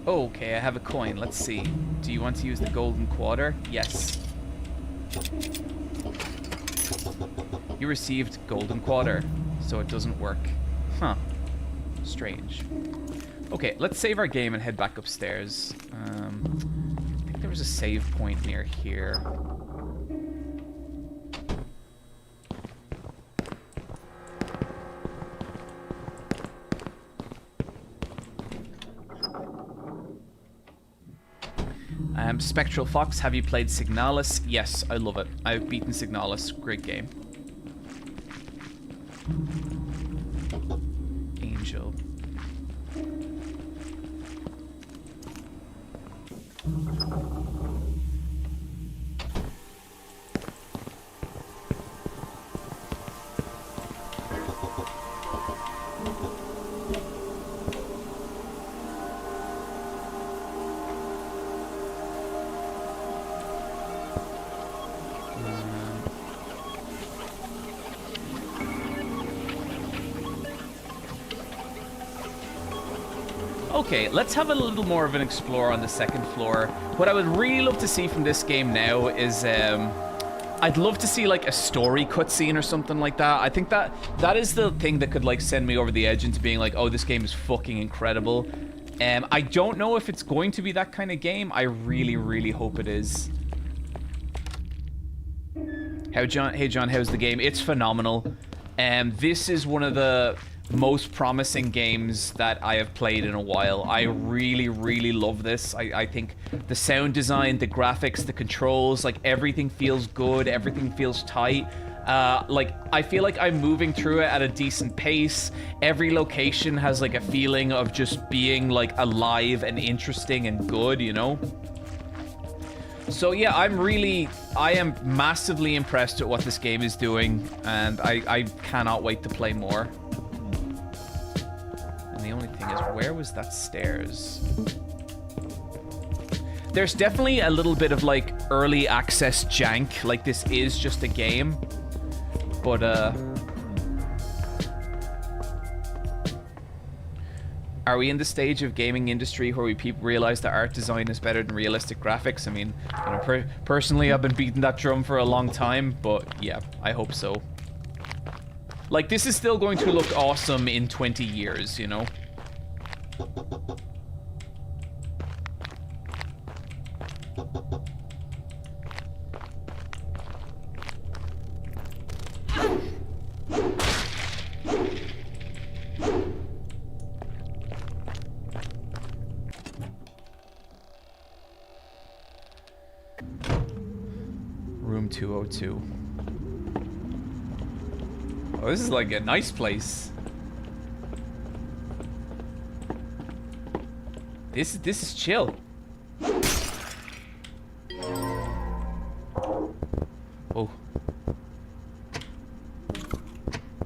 Speaker 1: Okay, I have a coin. Let's see. Do you want to use the golden quarter? Yes. You received golden quarter, so it doesn't work. Huh. Strange. Okay, let's save our game and head back upstairs. I think there was a save point near here. Spectral Fox, have you played Signalis? Yes, I love it. I've beaten Signalis. Great game. Angel. Okay, let's have a little more of an explore on the second floor. What I would really love to see from this game now is, I'd love to see like a story cutscene or something like that. I think that is the thing that could like send me over the edge into being like, oh, this game is fucking incredible. I don't know if it's going to be that kind of game. I really, really hope it is. Hey John, how's the game? It's phenomenal. This is one of the most promising games that I have played in a while. I really, really love this. I think the sound design, the graphics, the controls, like everything feels good, everything feels tight. Like I feel like I'm moving through it at a decent pace. Every location has like a feeling of just being like alive and interesting and good, you know? So yeah, I am massively impressed at what this game is doing, and I cannot wait to play more. The only thing is, where was that stairs? There's definitely a little bit of like early access jank, like this is just a game, but Are we in the stage of gaming industry where people realize that art design is better than realistic graphics? I mean, you know, personally, I've been beating that drum for a long time, but yeah, I hope so. Like, this is still going to look awesome in 20 years, you know? Room 202. Oh, this is like a nice place. This is chill. Oh.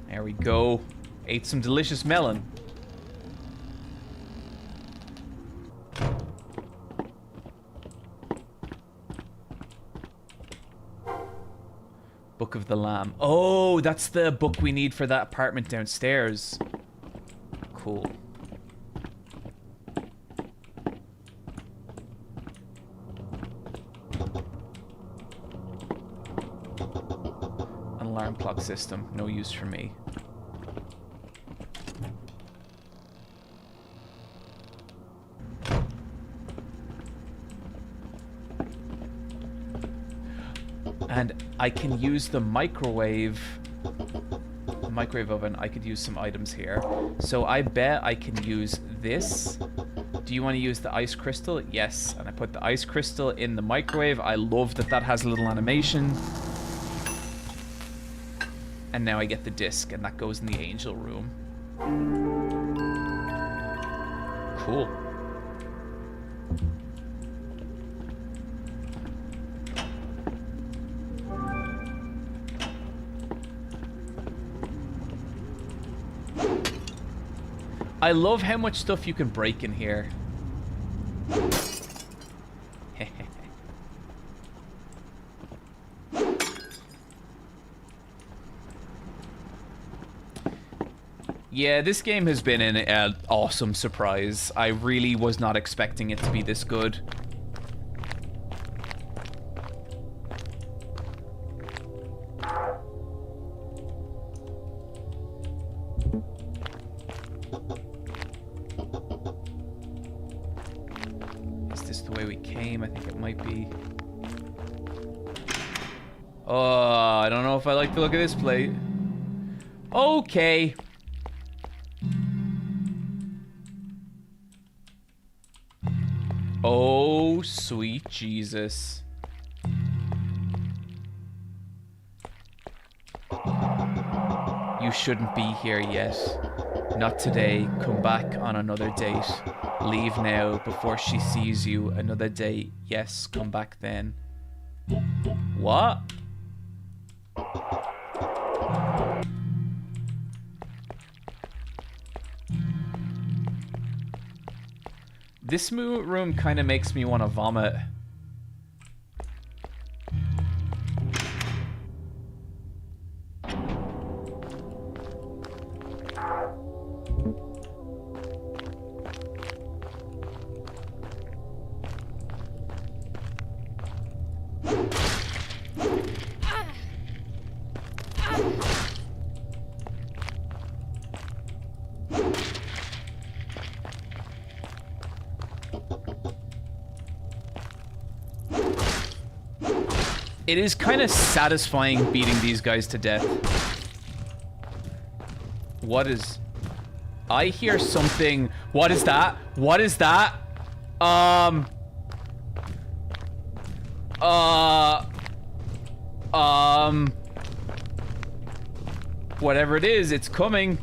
Speaker 1: There we go. Ate some delicious melon. Book of the Lamb. Oh, that's the book we need for that apartment downstairs. Cool. An alarm clock system. No use for me. And I can use the microwave oven. I could use some items here. So I bet I can use this. Do you want to use the ice crystal? Yes. And I put the ice crystal in the microwave. I love that that has a little animation. And now I get the disc, and that goes in the angel room. Cool. I love how much stuff you can break in here. Yeah, this game has been an awesome surprise. I really was not expecting it to be this good. Is this the way we came? I think it might be. Oh, I don't know if I like the look of this plate. Okay. Oh, sweet Jesus. You shouldn't be here yet. Not today. Come back on another date. Leave now before she sees you. Another date. Yes, come back then. What? This room kind of makes me want to vomit. It is kind of satisfying beating these guys to death. What is... I hear something... What is that? What is that? Whatever it is, it's coming.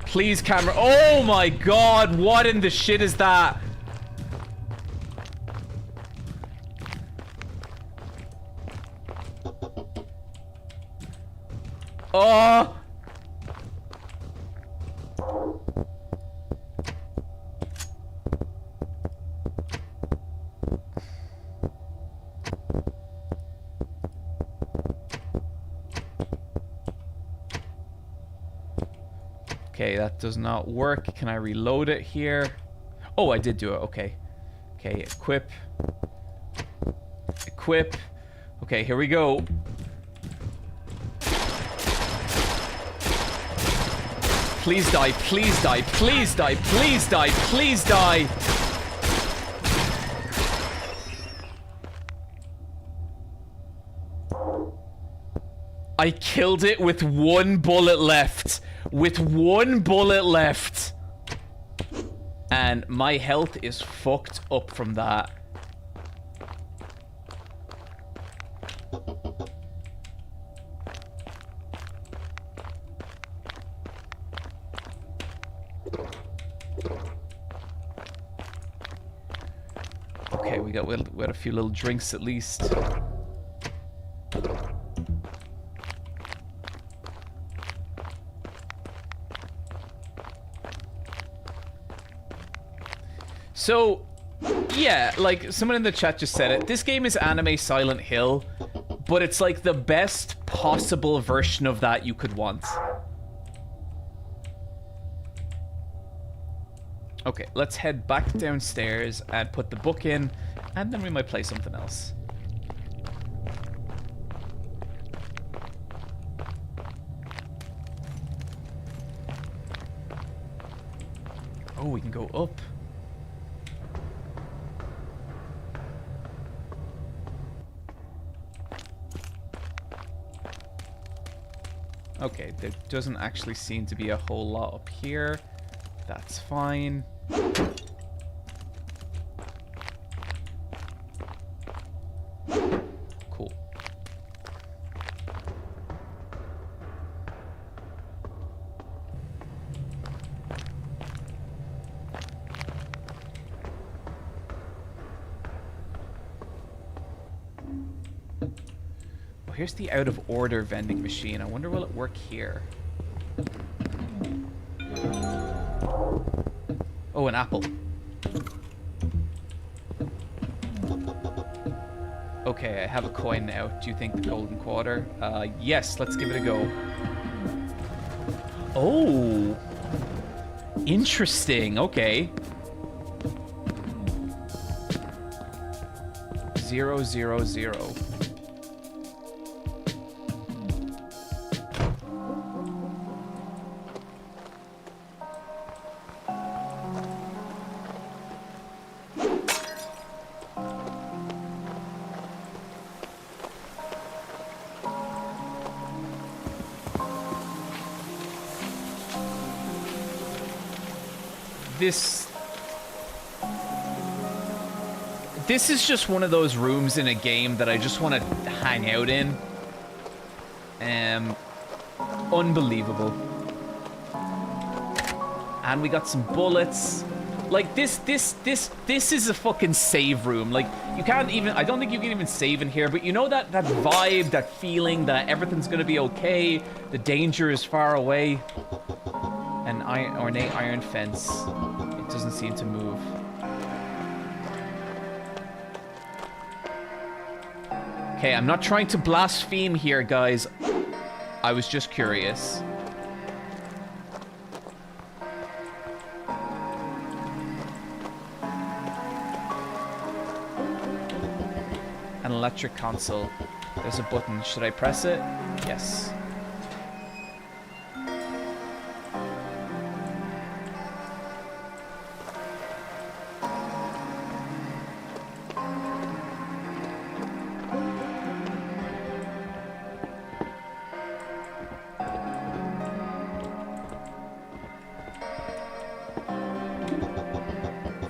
Speaker 1: Please, camera. Oh my god, what in the shit is that? Oh! Okay, Okay, that does not work. Can I reload it here? Oh, I did do it. Okay. Okay, equip. Equip. Okay, here we go. Please die, please die, please die, please die, please die. I killed it with one bullet left. With one bullet left. And my health is fucked up from that. Okay, we got a few little drinks at least. So, yeah, like someone in the chat just said it. This game is anime Silent Hill, but it's like the best possible version of that you could want. Okay, let's head back downstairs and put the book in, and then we might play something else. Oh, we can go up. Okay, there doesn't actually seem to be a whole lot up here. That's fine. Cool. Oh, here's the out of order vending machine. I wonder will it work here? Oh, an apple. Okay, I have a coin now. Do you think the golden quarter? Yes, let's give it a go. Oh! Interesting, okay. 0, 0, 0. This is just one of those rooms in a game that I just want to hang out in. Unbelievable. And we got some bullets. Like this is a fucking save room. Like you can't even, I don't think you can even save in here, but you know that vibe, that feeling that everything's gonna be okay, the danger is far away. An ornate iron fence. It doesn't seem to move. Okay, I'm not trying to blaspheme here, guys. I was just curious. An electric console. There's a button. Should I press it? Yes.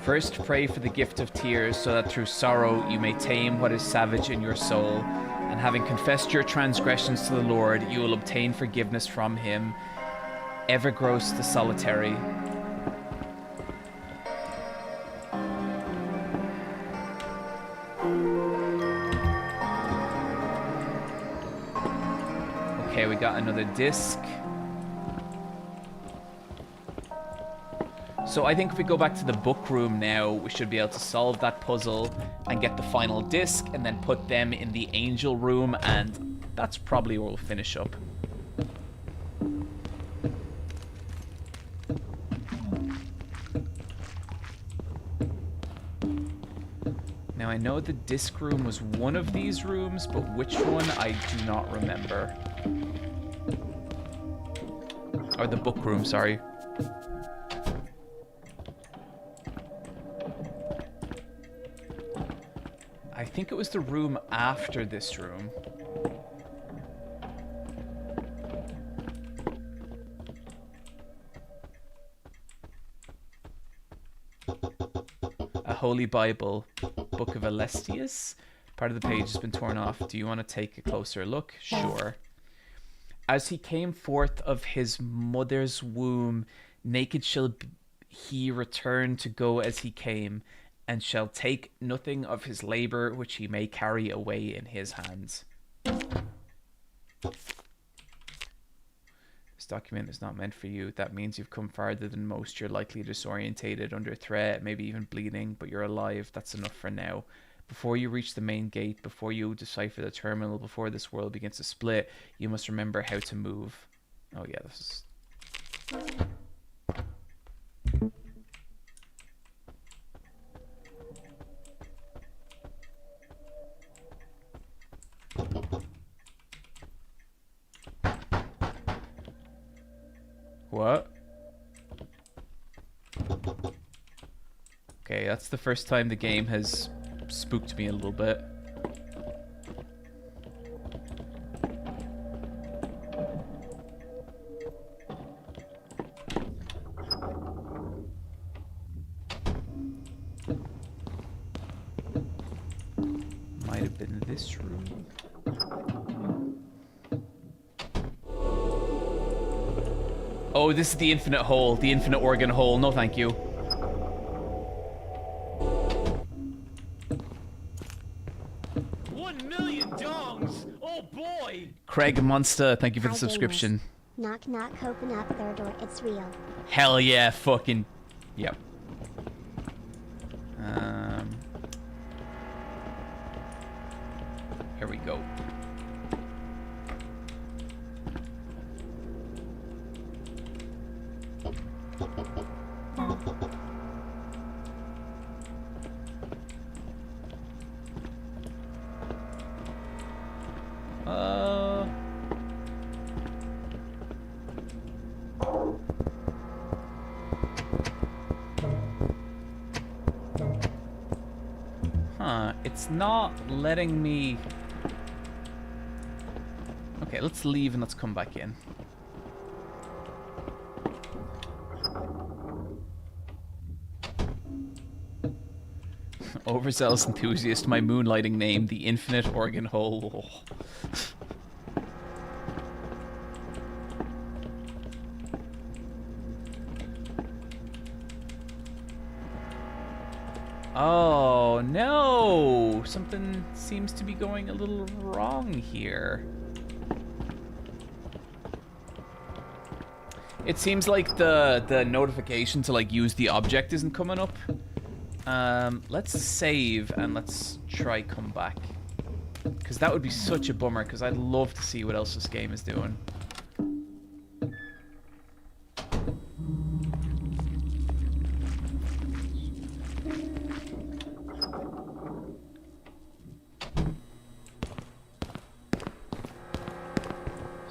Speaker 1: First, pray for the gift of tears, so that through sorrow you may tame what is savage in your soul. And having confessed your transgressions to the Lord, you will obtain forgiveness from him. Evergross the solitary. Okay, we got another disc. So I think if we go back to the book room now, we should be able to solve that puzzle and get the final disc and then put them in the angel room, and that's probably where we'll finish up. Now I know the disc room was one of these rooms, but which one I do not remember. Or the book room, sorry. I think it was the room after this room. A Holy Bible, Book of Alestius. Part of the page has been torn off. Do you want to take a closer look? Sure. As he came forth of his mother's womb, naked shall he return to go as he came, and shall take nothing of his labor which he may carry away in his hands. This document is not meant for you. That means you've come farther than most. You're likely disorientated, under threat, maybe even bleeding, but you're alive. That's enough for now. Before you reach the main gate, before you decipher the terminal, before this world begins to split, you must remember how to move. Oh yeah, this is... What? Okay, that's the first time the game has spooked me a little bit. Might have been this room. Oh, this is the infinite hole, the infinite organ hole. No, thank you.
Speaker 2: Oh boy!
Speaker 1: Craig Monster, thank you for the
Speaker 3: Hi,
Speaker 1: subscription.
Speaker 3: gamers. Knock knock, open up their door, it's real.
Speaker 1: Hell yeah, fucking... Yep. Here we go. It's not letting me... Okay, let's leave and let's come back in. Overzealous enthusiast, my moonlighting name, the infinite organ hole. Oh no! Something seems to be going a little wrong here. It seems like the notification to like use the object isn't coming up. Let's save and let's try come back. Because that would be such a bummer, because I'd love to see what else this game is doing.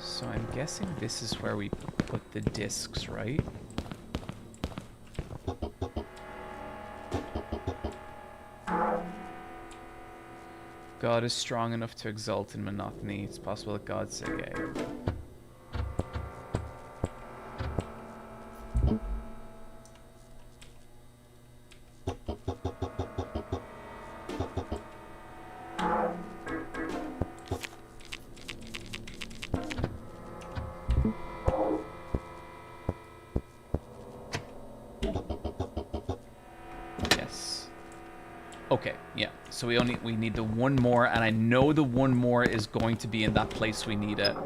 Speaker 1: So I'm guessing this is where we put the discs, right? God is strong enough to exult in monotony. It's possible that God said, okay. Yes. Okay, yeah. So we need the one more, and I know the one more is going to be in that place we need it.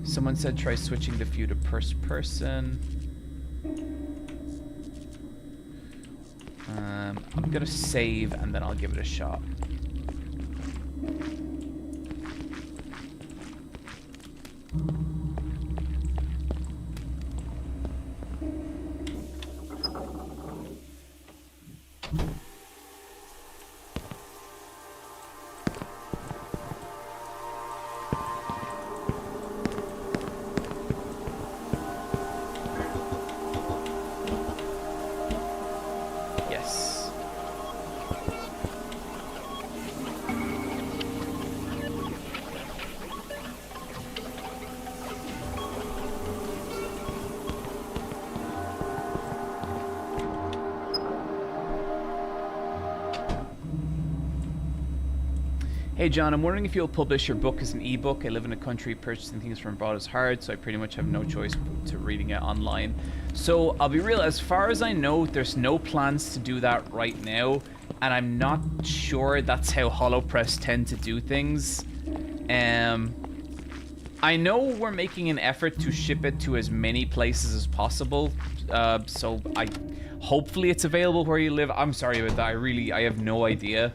Speaker 1: Someone said try switching the view to first person. I'm gonna save and then I'll give it a shot. Hey John, I'm wondering if you'll publish your book as an ebook. I live in a country purchasing things from abroad is hard, so I pretty much have no choice to reading it online. So I'll be real, as far as I know, there's no plans to do that right now, and I'm not sure that's how HoloPress tend to do things. I know we're making an effort to ship it to as many places as possible, so hopefully it's available where you live. I'm sorry about that. I have no idea.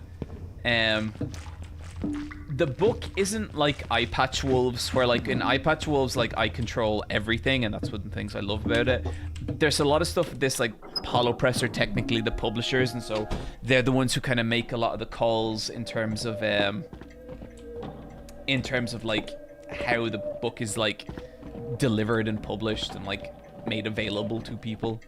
Speaker 1: The book isn't like Eye Patch Wolves, where like in Eye Patch Wolves, like I control everything, and that's one of the things I love about it. There's a lot of stuff with this, like HoloPress are technically the publishers, and so they're the ones who kind of make a lot of the calls in terms of like how the book is like delivered and published and like made available to people.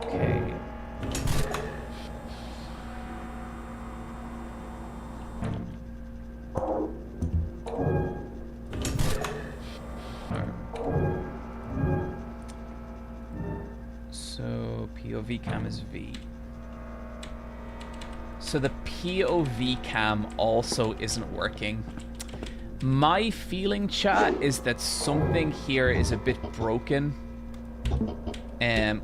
Speaker 1: Okay. So POV cam is V. So the POV cam also isn't working. My feeling, chat, is that something here is a bit broken.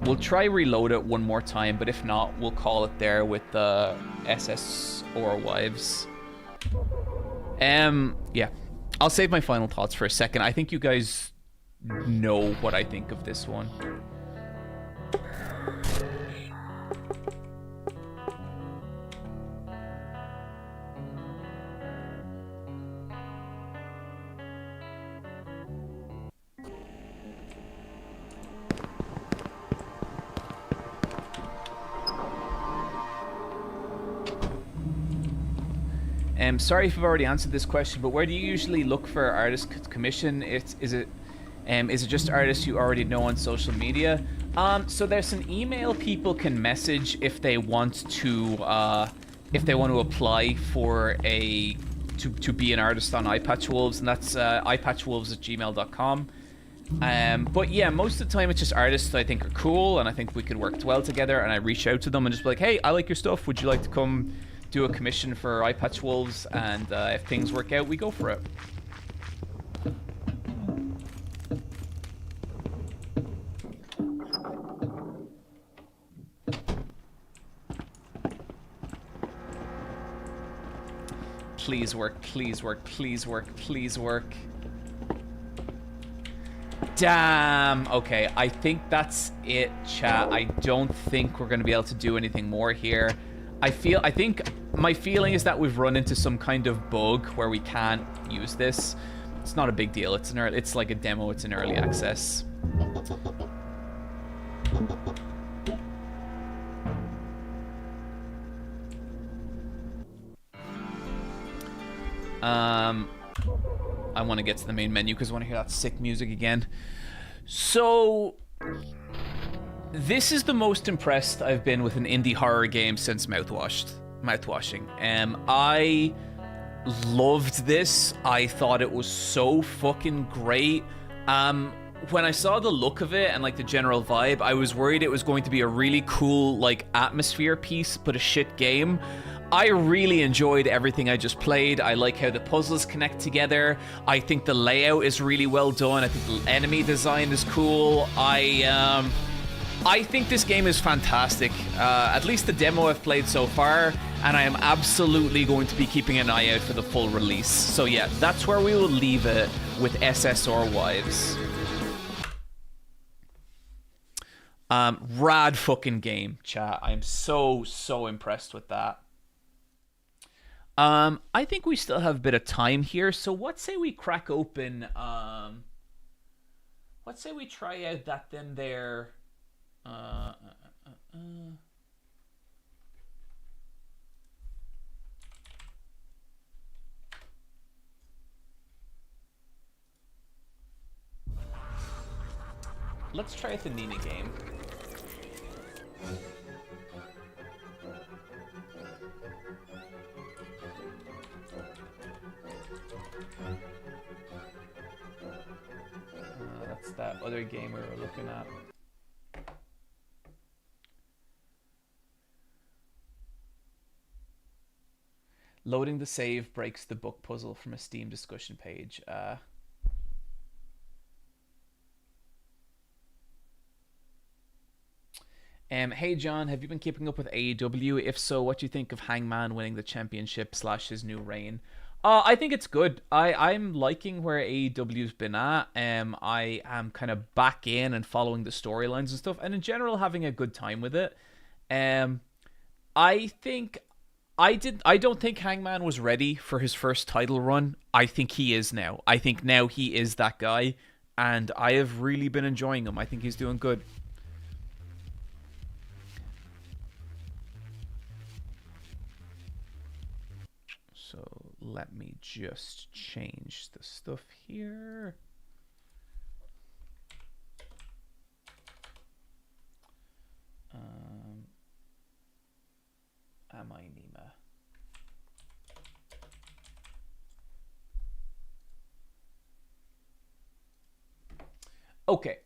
Speaker 1: We'll try reload it one more time, but if not, we'll call it there with the SS or wives. Yeah. I'll save my final thoughts for a second. I think you guys know what I think of this one. Sorry if I've already answered this question, but where do you usually look for artist commission? Is it just artists you already know on social media? So there's an email people can message if they want to apply for to be an artist on Eye Patch Wolves, and that's eyepatchwolves@gmail.com. But yeah, most of the time it's just artists that I think are cool and I think we could work well together, and I reach out to them and just be like, hey, I like your stuff, would you like to come do a commission for Eye Patch Wolves? And if things work out, we go for it. Please work, please work, please work, please work. Damn. Okay, I think that's it, chat. I don't think we're going to be able to do anything more here. I think my feeling is that we've run into some kind of bug where we can't use this. It's not a big deal. It's like a demo. It's in early access. I want to get to the main menu because I want to hear that sick music again. So this is the most impressed I've been with an indie horror game since Mouthwashing. I loved this. I thought it was so fucking great. When I saw the look of it and like the general vibe, I was worried it was going to be a really cool like atmosphere piece, but a shit game. I really enjoyed everything I just played. I like how the puzzles connect together. I think the layout is really well done. I think the enemy design is cool. I think this game is fantastic. At least the demo I've played so far, and I am absolutely going to be keeping an eye out for the full release. So yeah, that's where we will leave it with SSR Wives. Rad fucking game, chat. I'm so impressed with that. I think we still have a bit of time here, so what say we crack open, what say we try out that then there, let's try out the Nina game. other game we were looking at. Loading the save breaks the book puzzle from a Steam discussion page. Hey John, have you been keeping up with AEW? If so, what do you think of Hangman winning the championship / his new reign? I think it's good. I'm liking where AEW's been at. I am kind of back in and following the storylines and stuff, and in general having a good time with it. I think I don't think Hangman was ready for his first title run. I think he is now. I think now he is that guy, and I have really been enjoying him. I think he's doing good. So let me just change the stuff here. Am I Nima? Okay.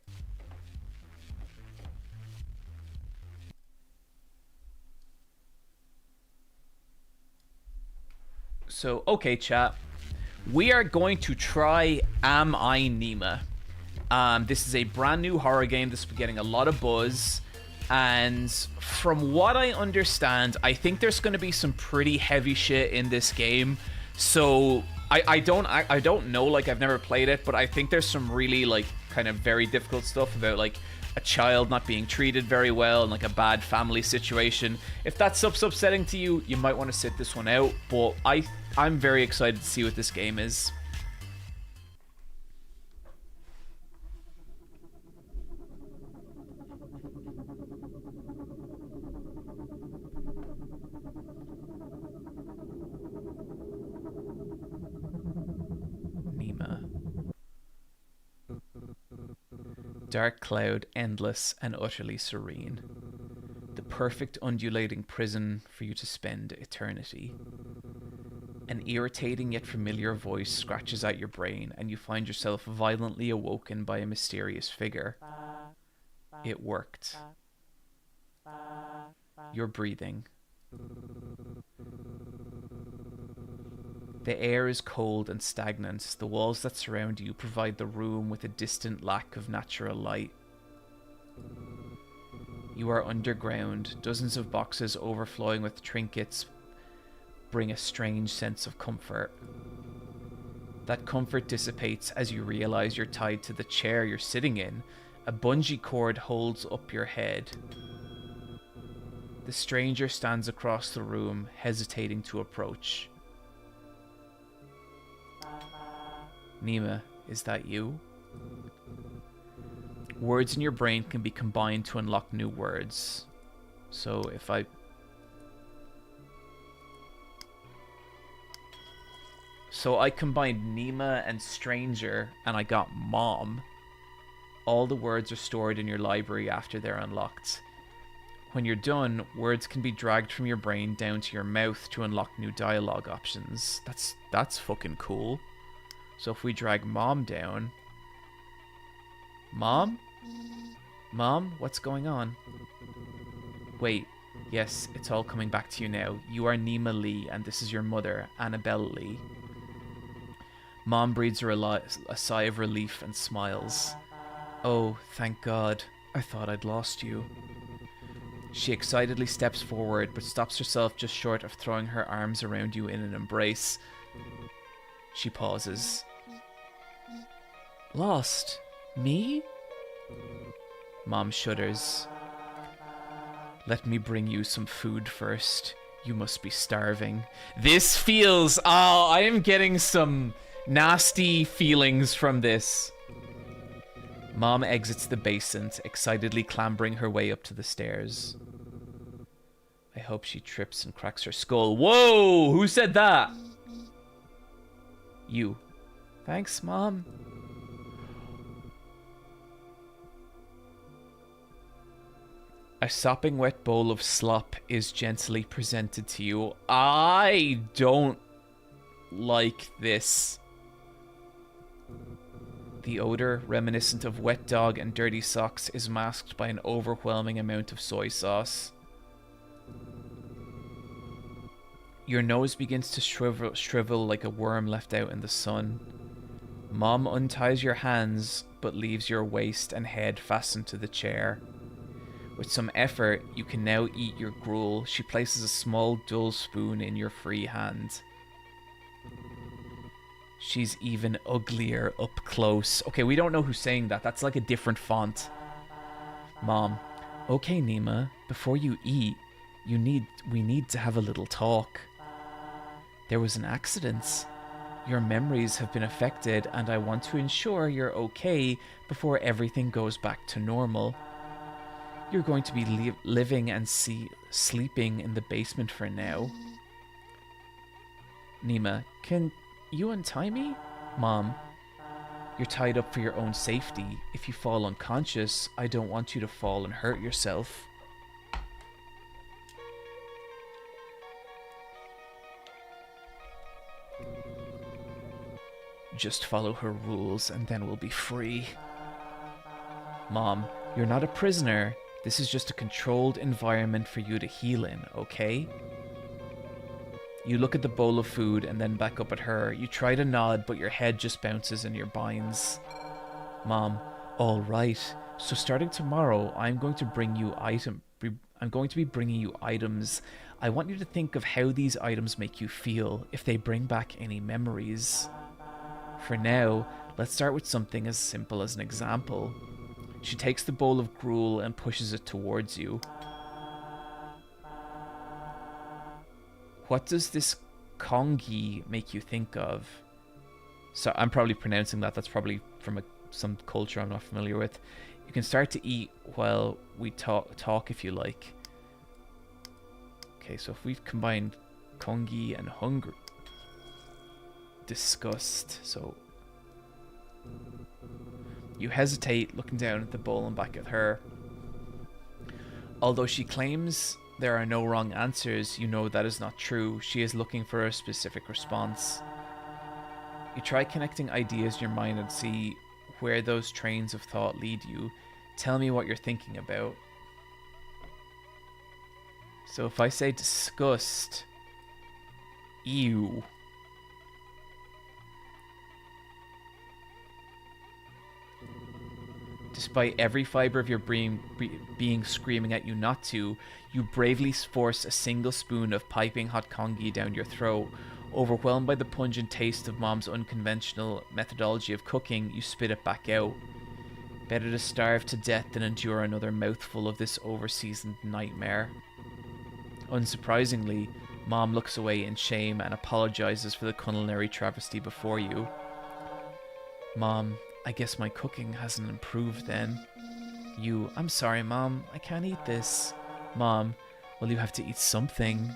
Speaker 1: So, okay, chat. We are going to try Am I Nima? This is a brand new horror game that's been getting a lot of buzz. And from what I understand, I think there's going to be some pretty heavy shit in this game. So I don't know, like I've never played it, but I think there's some really like kind of very difficult stuff about like a child not being treated very well and like a bad family situation. If that stuff's upsetting to you, you might want to sit this one out. But I'm very excited to see what this game is. Nima. Dark cloud, endless and utterly serene. The perfect undulating prison for you to spend eternity. An irritating yet familiar voice scratches at your brain, and you find yourself violently awoken by a mysterious figure. It worked. You're breathing. The air is cold and stagnant. The walls that surround you provide the room with a distant lack of natural light. You are underground. Dozens of boxes overflowing with trinkets bring a strange sense of comfort. That comfort dissipates as you realize you're tied to the chair you're sitting in. A bungee cord holds up your head. The stranger stands across the room, hesitating to approach. Nima, is that you? Words in your brain can be combined to unlock new words. So if I combined Nima and stranger and I got mom. All the words are stored in your library after they're unlocked. When you're done, words can be dragged from your brain down to your mouth to unlock new dialogue options. That's fucking cool. So if we drag mom down... Mom? Mom, what's going on? Wait, yes, it's all coming back to you now. You are Nima Lee, and this is your mother, Annabelle Lee. Mom breathes a sigh of relief and smiles. Oh, thank God. I thought I'd lost you. She excitedly steps forward, but stops herself just short of throwing her arms around you in an embrace. She pauses. Lost? Me? Mom shudders. Let me bring you some food first. You must be starving. This feels... Oh, I am getting some nasty feelings from this. Mom exits the basement, excitedly clambering her way up to the stairs. I hope she trips and cracks her skull. Whoa! Who said that? You. Thanks, Mom. A sopping wet bowl of slop is gently presented to you. I don't like this. The odor, reminiscent of wet dog and dirty socks, is masked by an overwhelming amount of soy sauce. Your nose begins to shrivel like a worm left out in the sun. Mom unties your hands, but leaves your waist and head fastened to the chair. With some effort, you can now eat your gruel. She places a small, dull spoon in your free hand. She's even uglier up close. Okay, we don't know who's saying that. That's like a different font. Mom. Okay, Nima, before you eat, we need to have a little talk. There was an accident. Your memories have been affected, and I want to ensure you're okay before everything goes back to normal. You're going to be living and sleeping in the basement for now. Nima, can you untie me? Mom, you're tied up for your own safety. If you fall unconscious, I don't want you to fall and hurt yourself. Just follow her rules and then we'll be free. Mom, you're not a prisoner. This is just a controlled environment for you to heal in, okay? You look at the bowl of food and then back up at her. You try to nod, but your head just bounces in your binds. Mom, all right. So starting tomorrow, I'm going to be bringing you items. I want you to think of how these items make you feel, if they bring back any memories. For now, let's start with something as simple as an example. She takes the bowl of gruel and pushes it towards you. What does this kongi make you think of? So I'm probably pronouncing that. That's probably from some culture I'm not familiar with. You can start to eat while we talk if you like. Okay, so if we've combined kongi and hunger. Disgust. So you hesitate, looking down at the bowl and back at her. Although she claims there are no wrong answers, you know that is not true. She is looking for a specific response. You try connecting ideas in your mind and see where those trains of thought lead you. Tell me what you're thinking about. So if I say disgust, ew. Despite every fiber of your brain being screaming at you not to, you bravely force a single spoon of piping hot kongi down your throat. Overwhelmed by the pungent taste of Mom's unconventional methodology of cooking, you spit it back out. Better to starve to death than endure another mouthful of this overseasoned nightmare. Unsurprisingly, Mom looks away in shame and apologizes for the culinary travesty before you. Mom, I guess my cooking hasn't improved then. You, I'm sorry, Mom, I can't eat this. Mom, well, you have to eat something.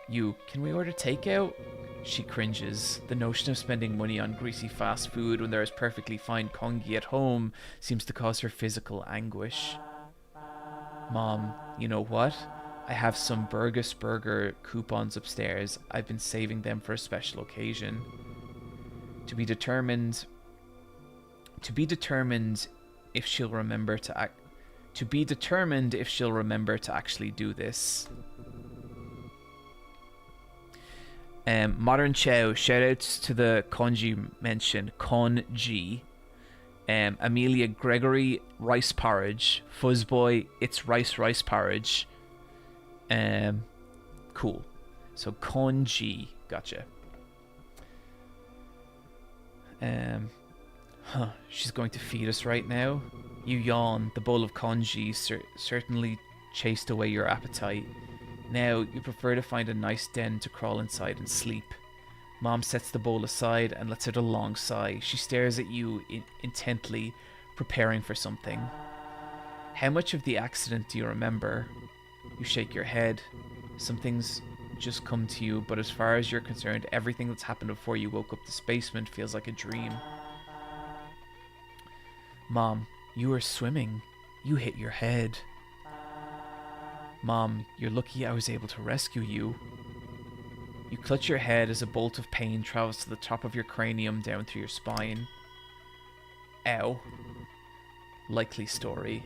Speaker 1: You, can we order takeout? She cringes. The notion of spending money on greasy fast food when there is perfectly fine kongi at home seems to cause her physical anguish. Mom, you know what? I have some Burgess Burger coupons upstairs. I've been saving them for a special occasion. To be determined if she'll remember to actually do this. Modern Chow, shoutouts to the Konji mention, Konji. Amelia Gregory, rice porridge. Fuzzboy, it's rice porridge. Cool. So Konji, gotcha. She's going to feed us right now. You yawn. The bowl of konji certainly chased away your appetite. Now, you prefer to find a nice den to crawl inside and sleep. Mom sets the bowl aside and lets out a long sigh. She stares at you intently, preparing for something. How much of the accident do you remember? You shake your head. Some things just come to you, but as far as you're concerned, everything that's happened before you woke up this basement feels like a dream. Mom, you were swimming. You hit your head. Mom, you're lucky I was able to rescue you. You clutch your head as a bolt of pain travels to the top of your cranium down through your spine. Ow. Likely story.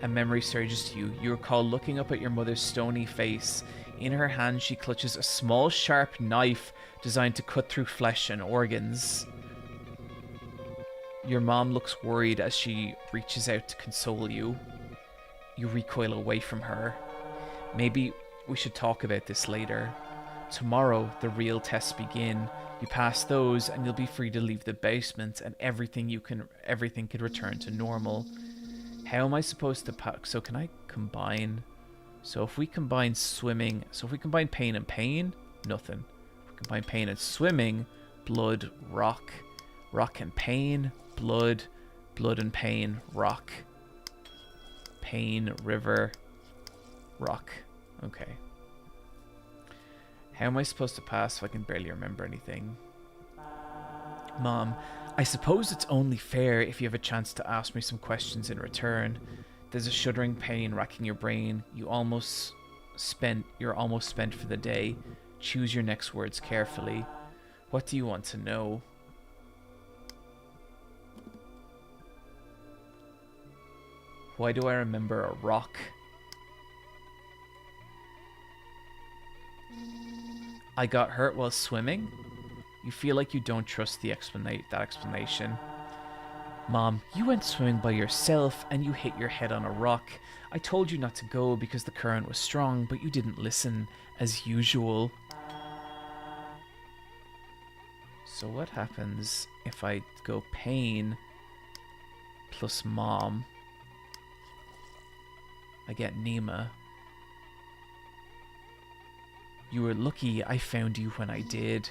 Speaker 1: A memory surges to you. You recall looking up at your mother's stony face. In her hand, she clutches a small, sharp knife designed to cut through flesh and organs. Your mom looks worried as she reaches out to console you. You recoil away from her. Maybe we should talk about this later. Tomorrow, the real tests begin. You pass those, and you'll be free to leave the basement, and everything can return to normal. How am I supposed to so can I combine? So if we combine swimming, if we combine pain and pain, nothing. If we combine pain and swimming, blood, rock, rock and pain, blood, blood and pain, rock, pain, river, rock. Okay. How am I supposed to pass if I can barely remember anything? Mom, I suppose it's only fair if you have a chance to ask me some questions in return. There's a shuddering pain racking your brain. You're almost spent for the day. Choose your next words carefully. What do you want to know? Why do I remember a rock? I got hurt while swimming? You feel like you don't trust that explanation. Mom, you went swimming by yourself and you hit your head on a rock. I told you not to go because the current was strong, but you didn't listen, as usual. So what happens if I go pain plus mom? I get Nima. You were lucky I found you when I did.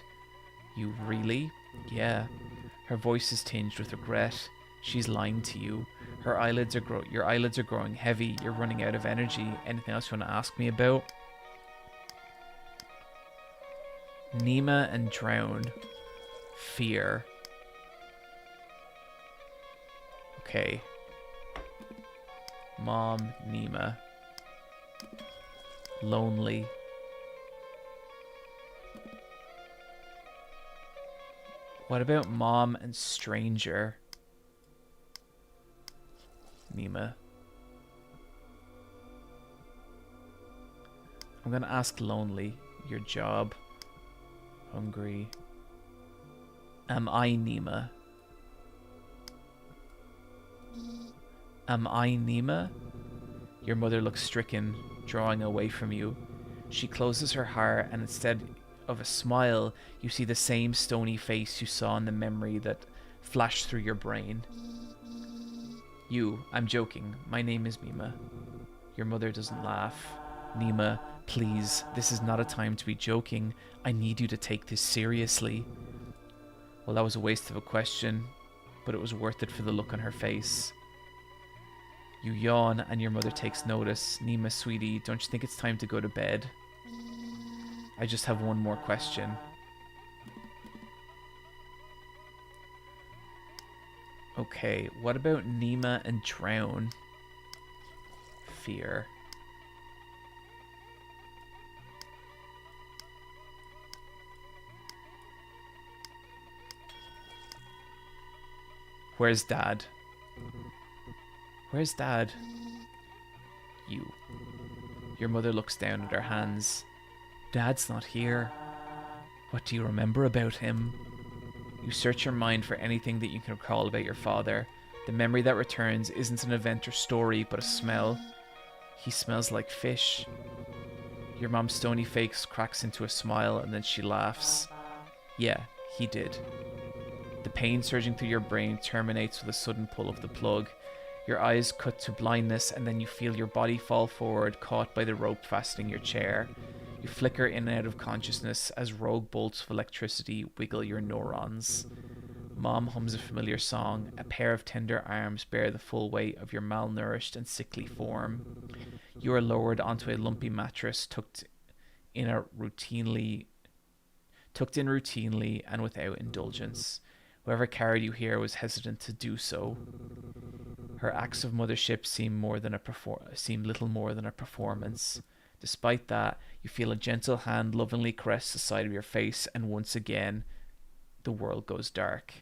Speaker 1: You really? Yeah. Her voice is tinged with regret. She's lying to you. Your eyelids are growing heavy. You're running out of energy. Anything else you want to ask me about? Nima and drown. Fear. Okay. Mom, Nima. Lonely. What about mom and stranger? Nima. I'm gonna ask lonely. Your job. Hungry. Am I Nima? Am I Nima? Your mother looks stricken, drawing away from you. She closes her heart, and instead of a smile, you see the same stony face you saw in the memory that flashed through your brain. I'm joking. My name is Mima. Your mother doesn't laugh. Nima, please, this is not a time to be joking. I need you to take this seriously. Well, that was a waste of a question, but it was worth it for the look on her face. You yawn and your mother takes notice. Nima, sweetie, don't you think it's time to go to bed? I just have one more question. Okay, what about Nima and drown? Fear. Where's Dad? Where's Dad? You. Your mother looks down at her hands. Dad's not here. What do you remember about him? You search your mind for anything that you can recall about your father. The memory that returns isn't an event or story, but a smell. He smells like fish. Your mom's stony face cracks into a smile, and then she laughs. Yeah, he did. The pain surging through your brain terminates with a sudden pull of the plug. Your eyes cut to blindness, and then you feel your body fall forward, caught by the rope fastening your chair. You flicker in and out of consciousness as rogue bolts of electricity wiggle your neurons. Mom hums a familiar song. A pair of tender arms bear the full weight of your malnourished and sickly form. You are lowered onto a lumpy mattress tucked in routinely and without indulgence. Whoever carried you here was hesitant to do so. Her acts of mothership seem little more than a performance. Despite that, you feel a gentle hand lovingly caress the side of your face, and once again, the world goes dark.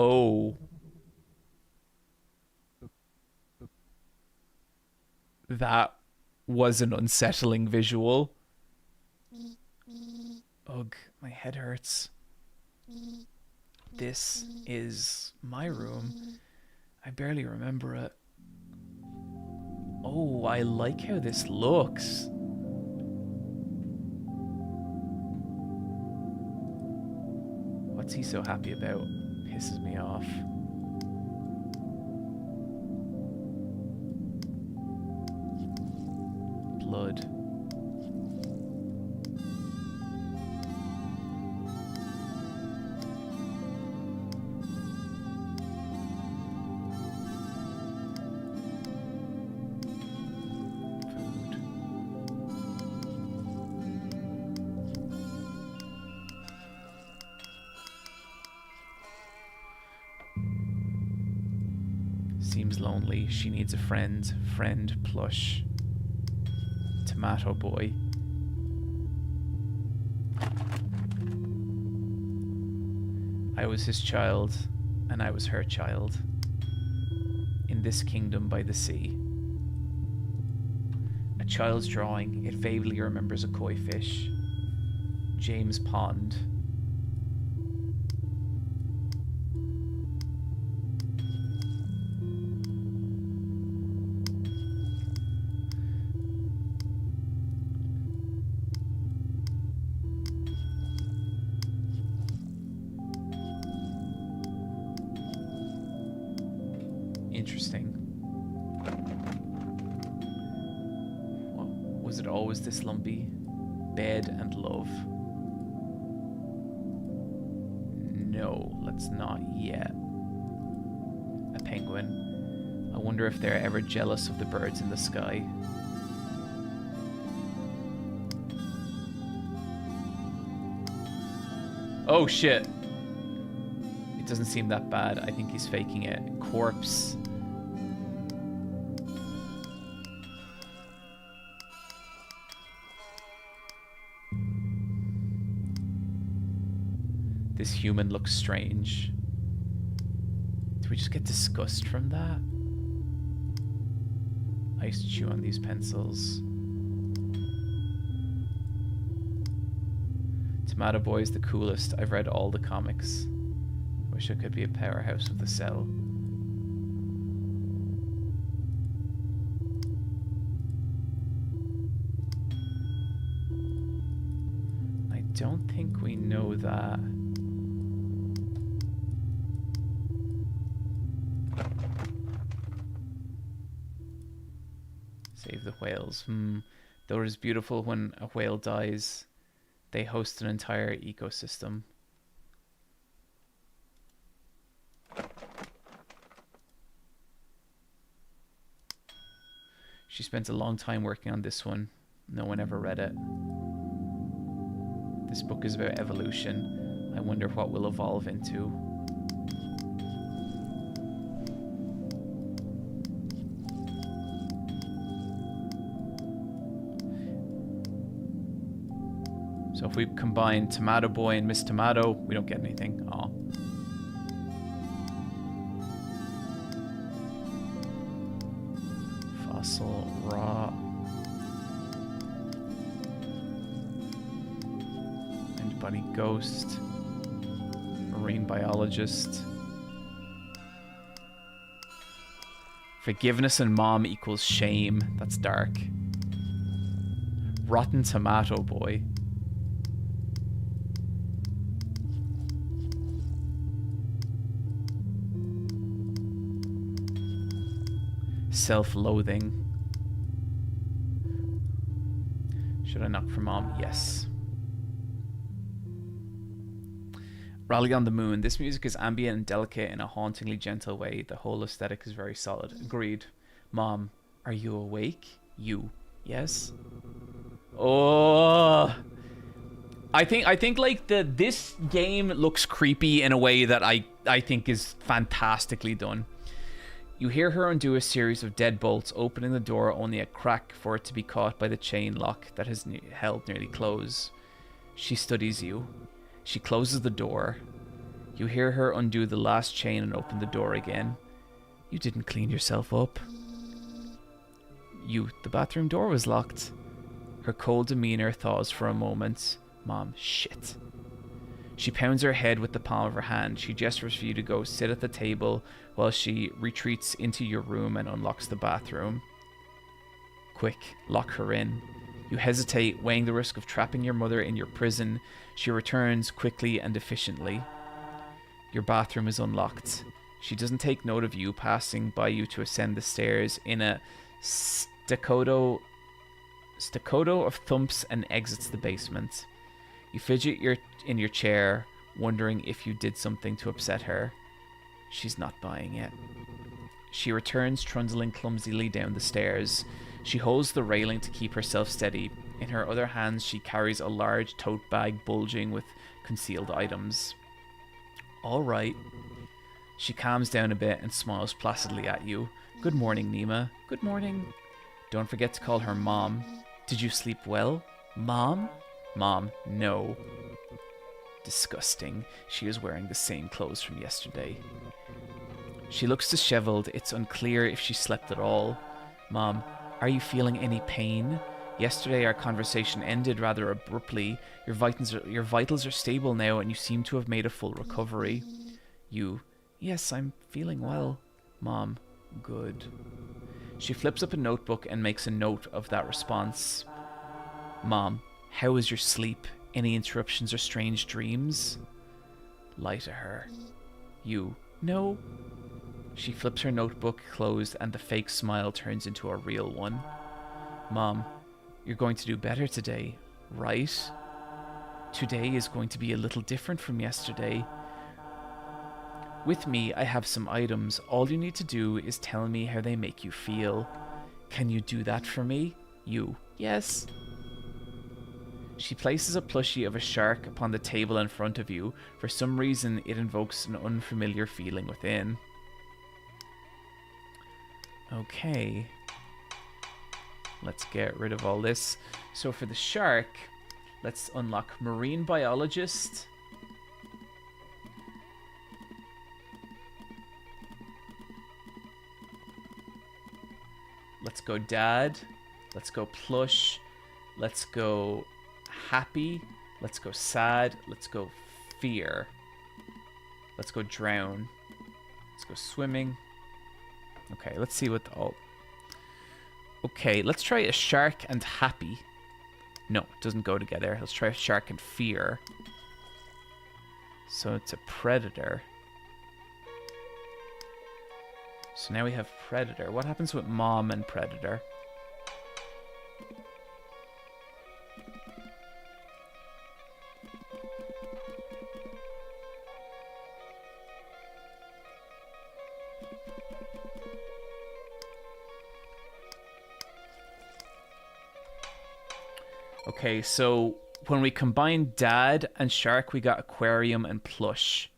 Speaker 1: Oh. That was an unsettling visual. Ugh, my head hurts. This is my room. I barely remember it. Oh, I like how this looks. What's he so happy about? Pisses me off. Blood. Seems lonely. She needs a friend. Friend plush. Tomato boy. I was his child, and I was her child. In this kingdom by the sea. A child's drawing. It vaguely remembers a koi fish. James Pond. Interesting. What, was it always this lumpy? Bed and love. No, let's not yet. A penguin. I wonder if they're ever jealous of the birds in the sky. Oh shit. It doesn't seem that bad. I think he's faking it. Corpse. This human looks strange. Do we just get disgust from that? I used to chew on these pencils. Tomato Boy is the coolest. I've read all the comics. Wish I could be a powerhouse of the cell. I don't think we know that. Save the whales. Though it is beautiful when a whale dies, they host an entire ecosystem. She spent a long time working on this one. No one ever read it. This book is about evolution. I wonder what we'll evolve into. So if we combine Tomato Boy and Miss Tomato, we don't get anything. Aw. Fossil, raw. And bunny ghost. Marine biologist. Forgiveness and mom equals shame. That's dark. Rotten Tomato Boy. Self-loathing. Should I knock for mom? Yes. Rally on the Moon. This music is ambient and delicate in a hauntingly gentle way. The whole aesthetic is very solid. Agreed. Mom, are you awake? You. Yes? Oh. I think like this game looks creepy in a way that I think is fantastically done. You hear her undo a series of deadbolts, opening the door only a crack for it to be caught by the chain lock that has held nearly closed. She studies you. She closes the door. You hear her undo the last chain and open the door again. You didn't clean yourself up. The bathroom door was locked. Her cold demeanor thaws for a moment. Mom, shit. She pounds her head with the palm of her hand. She gestures for you to go sit at the table while she retreats into your room and unlocks the bathroom. Quick, lock her in. You hesitate, weighing the risk of trapping your mother in your prison. She returns quickly and efficiently. Your bathroom is unlocked. She doesn't take note of you passing by you to ascend the stairs in a staccato of thumps and exits the basement. You fidget in your chair, wondering if you did something to upset her. She's not buying it. She returns, trundling clumsily down the stairs. She holds the railing to keep herself steady. In her other hands, she carries a large tote bag bulging with concealed items. All right. She calms down a bit and smiles placidly at you. Good morning, Nima. Good morning. Don't forget to call her Mom. Did you sleep well? Mom? Mom, no. Disgusting. She is wearing the same clothes from yesterday. She looks disheveled. It's unclear if she slept at all. Mom, are you feeling any pain? Yesterday our conversation ended rather abruptly. Your vitals are stable now and you seem to have made a full recovery. Yes, I'm feeling well. Mom, good. She flips up a notebook and makes a note of that response. Mom, how is your sleep? Any interruptions or strange dreams? Lie to her. No. She flips her notebook closed and the fake smile turns into a real one. Mom, you're going to do better today, right? Today is going to be a little different from yesterday. With me, I have some items. All you need to do is tell me how they make you feel. Can you do that for me? Yes. She places a plushie of a shark upon the table in front of you. For some reason, it invokes an unfamiliar feeling within. Okay. Let's get rid of all this. So for the shark, let's unlock Marine Biologist. Let's go Dad. Let's go Plush. Let's go Happy. Let's go Sad. Let's go Fear. Let's go Drown. Let's go Swimming. Okay, let's see what all... Okay, let's try a Shark and Happy. No, it doesn't go together. Let's try a Shark and Fear. So it's a Predator. So now we have Predator. What happens with Mom and Predator? Okay, so when we combine Dad and Shark, we got Aquarium and Plush.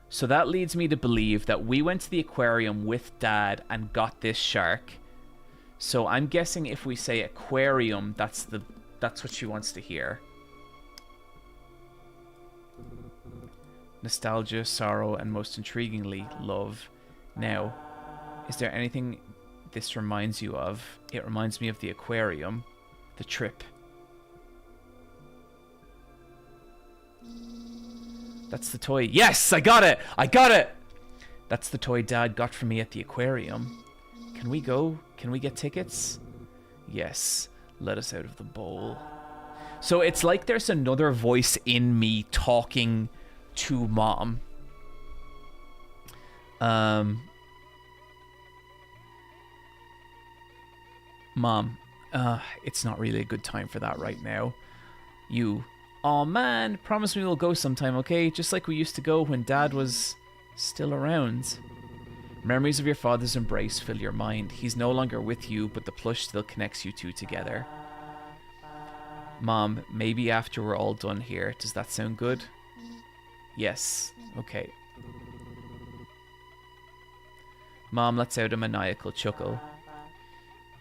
Speaker 1: So that leads me to believe that we went to the aquarium with Dad and got this shark. So I'm guessing if we say aquarium, that's what she wants to hear. Nostalgia, sorrow, and most intriguingly, love. Now, is there anything this reminds you of? It reminds me of the aquarium, the trip. That's the toy. Yes, I got it! I got it! That's the toy Dad got for me at the aquarium. Can we go? Can we get tickets? Yes. Let us out of the bowl. So it's like there's another voice in me talking to Mom. Mom, it's not really a good time for that right now. Aw man, promise me we'll go sometime, okay? Just like we used to go when Dad was still around. Memories of your father's embrace fill your mind. He's no longer with you, but the plush still connects you two together. Mom, maybe after we're all done here. Does that sound good? Yes. Okay. Mom lets out a maniacal chuckle.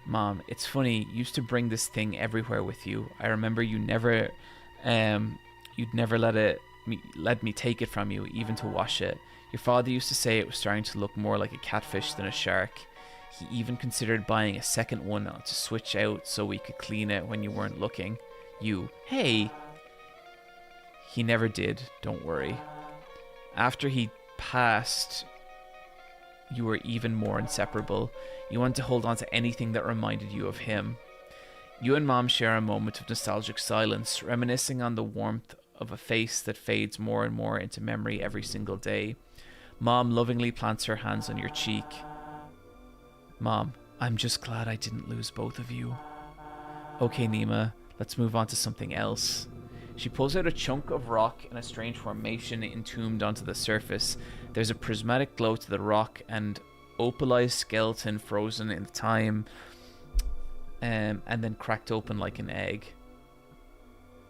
Speaker 1: Mom, it's funny, you used to bring this thing everywhere with you. I remember you'd never let it let me take it from you, even to wash it. Your father used to say it was starting to look more like a catfish than a shark. He even considered buying a second one to switch out so we could clean it when you weren't looking. You, hey! He never did, don't worry. After he passed, you were even more inseparable. You wanted to hold on to anything that reminded you of him. You and Mom share a moment of nostalgic silence, reminiscing on the warmth of a face that fades more and more into memory every single day. Mom lovingly plants her hands on your cheek. Mom, I'm just glad I didn't lose both of you. Okay, Nima, let's move on to something else. She pulls out a chunk of rock in a strange formation entombed onto the surface. There's a prismatic glow to the rock and opalized skeleton frozen in time, and then cracked open like an egg.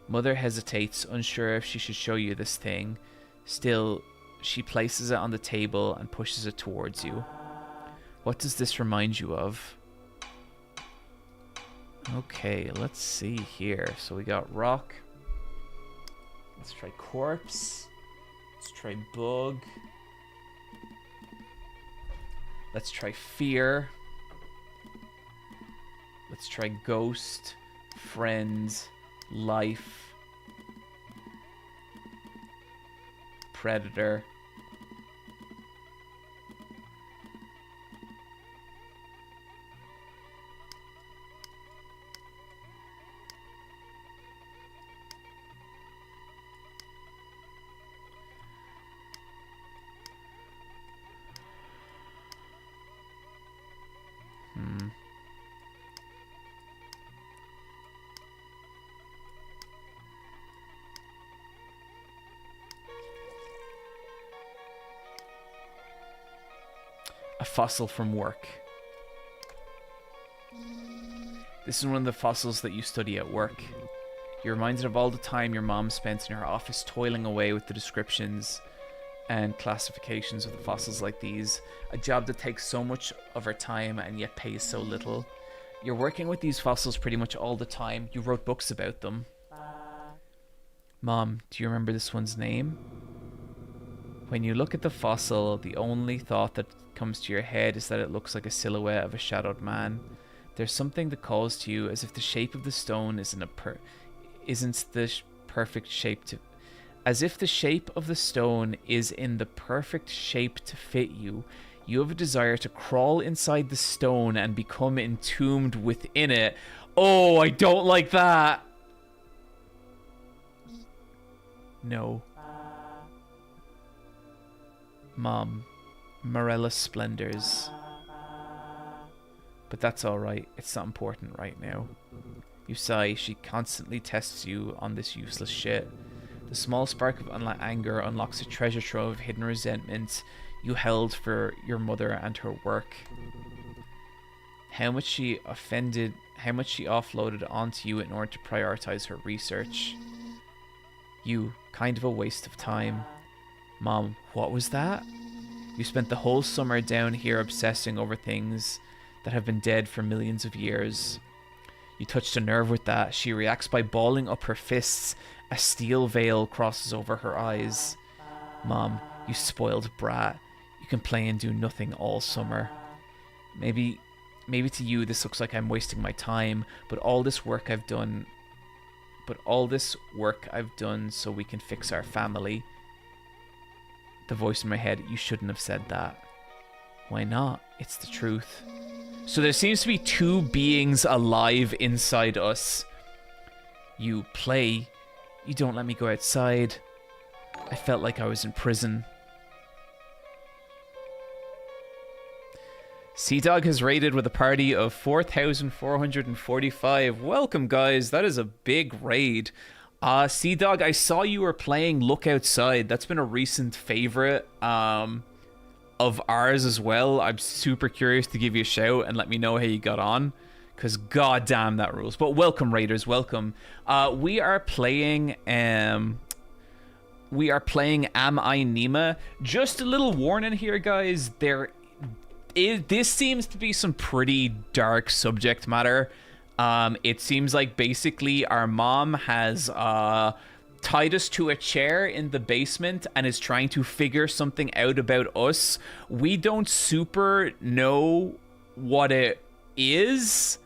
Speaker 1: Mother hesitates, unsure if she should show you this thing. Still, she places it on the table and pushes it towards you. What does this remind you of? Okay, let's see here. So we got rock. Let's try corpse. Let's try bug. Let's try fear. Let's try ghost, friends, life, predator. A fossil from work. This is one of the fossils that you study at work. You're reminded of all the time your mom spent in her office toiling away with the descriptions and classifications of the fossils like these. A job that takes so much of her time and yet pays so little. You're working with these fossils pretty much all the time. You wrote books about them. Mom, do you remember this one's name? When you look at the fossil, the only thought that comes to your head is that it looks like a silhouette of a shadowed man. There's something that calls to you as if the shape of the stone isn't the perfect shape to... As if the shape of the stone is in the perfect shape to fit you. You have a desire to crawl inside the stone and become entombed within it. Oh, I don't like that! No. Mom, Morella splendors. But that's alright, it's not important right now. You sigh, she constantly tests you on this useless shit. The small spark of anger unlocks a treasure trove of hidden resentment you held for your mother and her work. How much she offloaded onto you in order to prioritize her research. You, kind of a waste of time. Mom, what was that? You spent the whole summer down here obsessing over things that have been dead for millions of years. You touched a nerve with that. She reacts by balling up her fists. A steel veil crosses over her eyes. Mom, you spoiled brat. You can play and do nothing all summer. Maybe to you this looks like I'm wasting my time, but all this work I've done so we can fix our family. The voice in my head, you shouldn't have said that. Why not? It's the truth. So there seems to be two beings alive inside us. You play. You don't let me go outside. I felt like I was in prison. Sea-Dog has raided with a party of 4,445. Welcome, guys. That is a big raid. Sea-Dog, I saw you were playing Look Outside. That's been a recent favorite of ours as well. I'm super curious to give you a shout and let me know how you got on, because goddamn that rules. But welcome, raiders, welcome. We are playing Am I Nima. Just a little warning here, guys. This seems to be some pretty dark subject matter. It seems like basically our mom has tied us to a chair in the basement and is trying to figure something out about us. We don't super know what it is,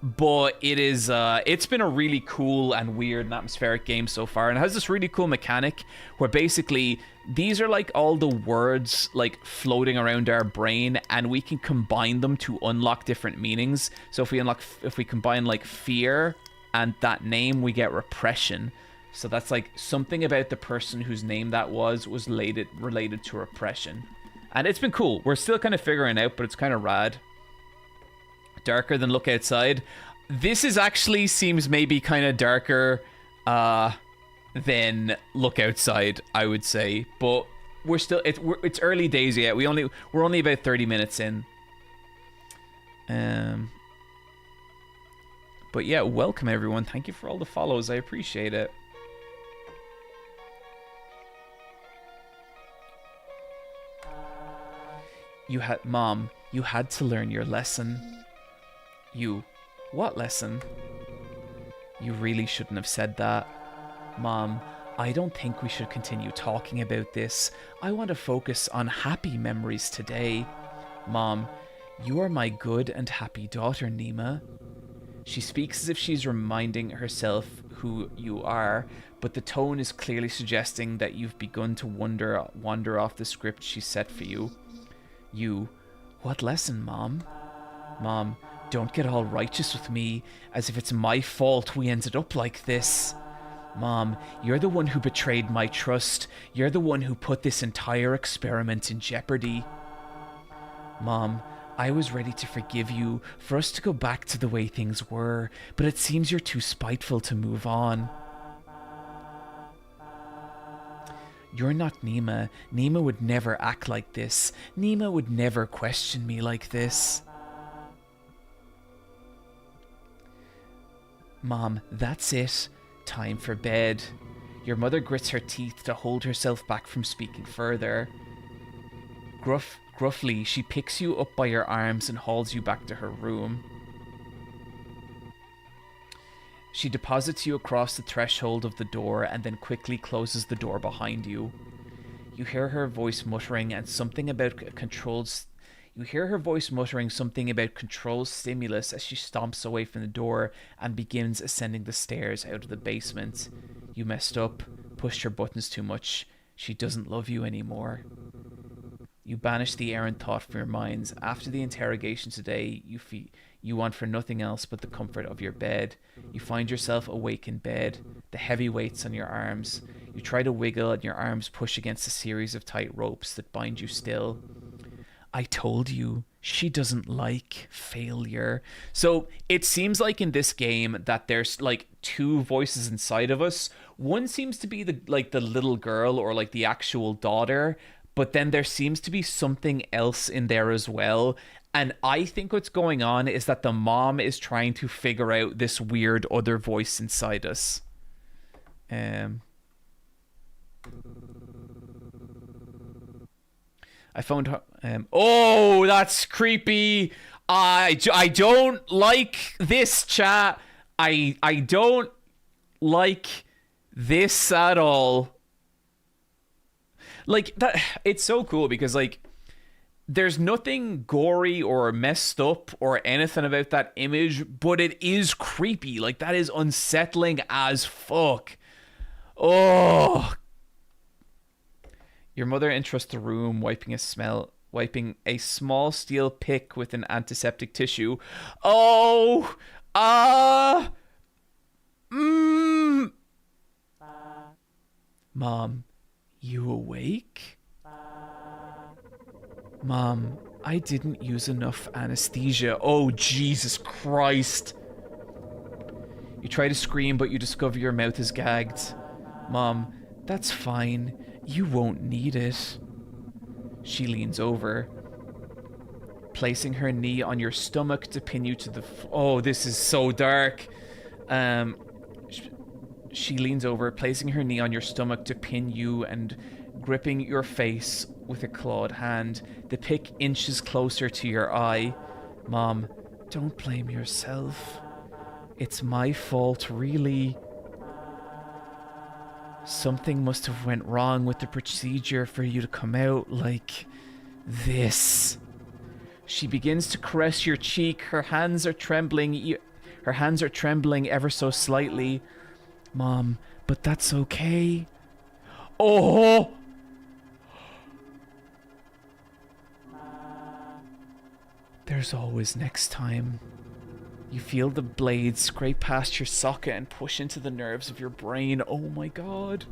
Speaker 1: but it is it's been a really cool and weird and atmospheric game so far, and it has this really cool mechanic where basically these are like all the words like floating around our brain, and we can combine them to unlock different meanings. So if we combine like fear and that name, we get repression. So that's like something about the person whose name that was related to repression. And it's been cool. We're still kind of figuring it out, but it's kind of rad. Darker than Look Outside. This is actually seems maybe kind of darker than Look Outside, I would say. But we're still it's early days yet. We're only about 30 minutes in. But yeah, welcome everyone. Thank you for all the follows. I appreciate it. Mom, you had to learn your lesson. What lesson? You really shouldn't have said that. Mom, I don't think we should continue talking about this. I want to focus on happy memories today. Mom, you are my good and happy daughter, Nima. She speaks as if she's reminding herself who you are, but the tone is clearly suggesting that you've begun to wander off the script she set for you. What lesson, Mom? Mom, don't get all righteous with me, as if it's my fault we ended up like this. Mom, you're the one who betrayed my trust. You're the one who put this entire experiment in jeopardy. Mom, I was ready to forgive you, for us to go back to the way things were, but it seems you're too spiteful to move on. You're not Nima. Nima would never act like this. Nima would never question me like this. Mom, that's it. Time for bed. Your mother grits her teeth to hold herself back from speaking further. Gruffly, she picks you up by your arms and hauls you back to her room. She deposits you across the threshold of the door and then quickly closes the door behind you. You hear her voice muttering something about controlled stimulus as she stomps away from the door and begins ascending the stairs out of the basement. You messed up, pushed her buttons too much. She doesn't love you anymore. You banish the errant thought from your minds. After the interrogation today, you want for nothing else but the comfort of your bed. You find yourself awake in bed, the heavy weights on your arms. You try to wiggle and your arms push against a series of tight ropes that bind you still. I told you, she doesn't like failure. So it seems like in this game that there's like two voices inside of us. One seems to be the little girl or like the actual daughter, but then there seems to be something else in there as well. And I think what's going on is that the mom is trying to figure out this weird other voice inside us. I found... oh, that's creepy. I don't like this, chat. I don't like this at all. Like, that, it's so cool because, like, there's nothing gory or messed up or anything about that image, but it is creepy. Like, that is unsettling as fuck. Oh. Your mother entrusts the room, wiping a small steel pick with an antiseptic tissue. Oh. Mom, you awake? Mom, I didn't use enough anesthesia. Oh, Jesus Christ. You try to scream, but you discover your mouth is gagged. Mom, that's fine. You won't need it. She leans over, placing her knee on your stomach to pin you to the... oh, this is so dark. She leans over, placing her knee on your stomach to pin you and gripping your face with a clawed hand. The pick inches closer to your eye. Mom, don't blame yourself. It's my fault, really. Something must have went wrong with the procedure for you to come out like this. She begins to caress your cheek. Her hands are trembling. Her hands are trembling ever so slightly. Mom, but that's okay. Oh! There's always next time. You feel the blade scrape past your socket and push into the nerves of your brain. Oh my god.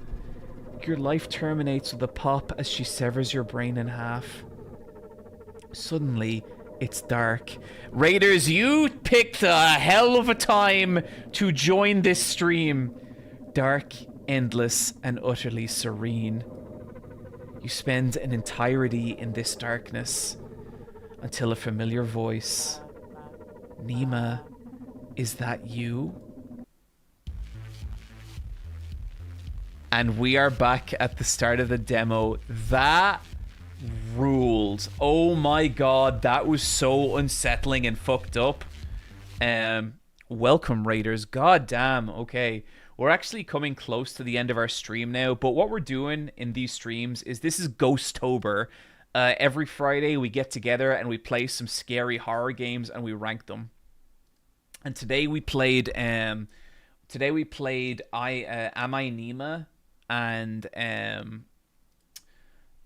Speaker 1: Your life terminates with a pop as she severs your brain in half. Suddenly, it's dark. Raiders, you picked a hell of a time to join this stream. Dark, endless, and utterly serene. You spend an entirety in this darkness until a familiar voice... Nima, is that you? And we are back at the start of the demo. That ruled. Oh my god, that was so unsettling and fucked up. Welcome, Raiders. God damn. Okay, we're actually coming close to the end of our stream now, but what we're doing in these streams is this is Ghost-Tober. Every Friday we get together and we play some scary horror games and we rank them. And today we played Am I Nima and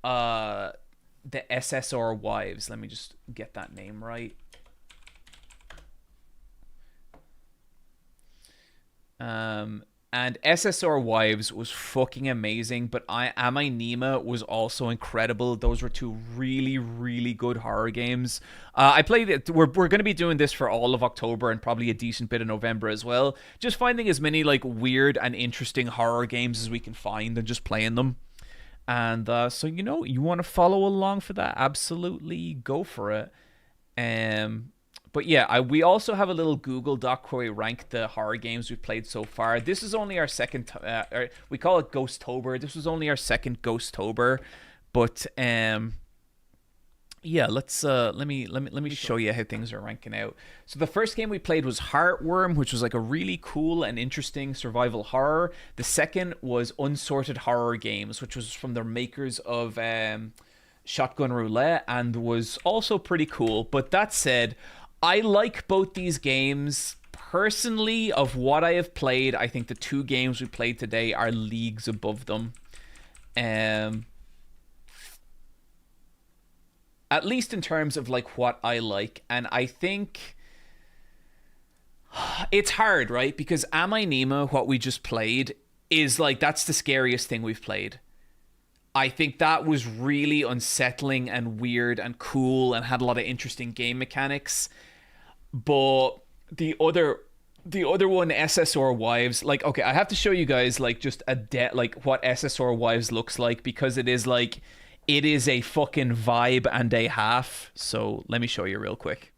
Speaker 1: the SSR Wives. Let me just get that name right. And SSR Wives was fucking amazing, but Am I Nima was also incredible. Those were two really, really good horror games. I played it. We're going to be doing this for all of October and probably a decent bit of November as well. Just finding as many like weird and interesting horror games as we can find and just playing them. And so you want to follow along for that? Absolutely, go for it. But yeah, we also have a little Google Doc where we rank the horror games we've played so far. This is only our second, we call it Ghost-Tober. This was only our second Ghost-Tober, but yeah, let's let me show you how things are ranking out. So the first game we played was Heartworm, which was like a really cool and interesting survival horror. The second was Unsorted Horror Games, which was from the makers of Shotgun Roulette and was also pretty cool. But that said, I like both these games. Personally, of what I have played, I think the two games we played today are leagues above them. At least in terms of like what I like. And I think it's hard, right? Because Am I Nima, what we just played, is like, that's the scariest thing we've played. I think that was really unsettling and weird and cool and had a lot of interesting game mechanics. But the other one, SSR Wives, like, okay, I have to show you guys like just like what SSR Wives looks like, because it is a fucking vibe and a half. So let me show you real quick.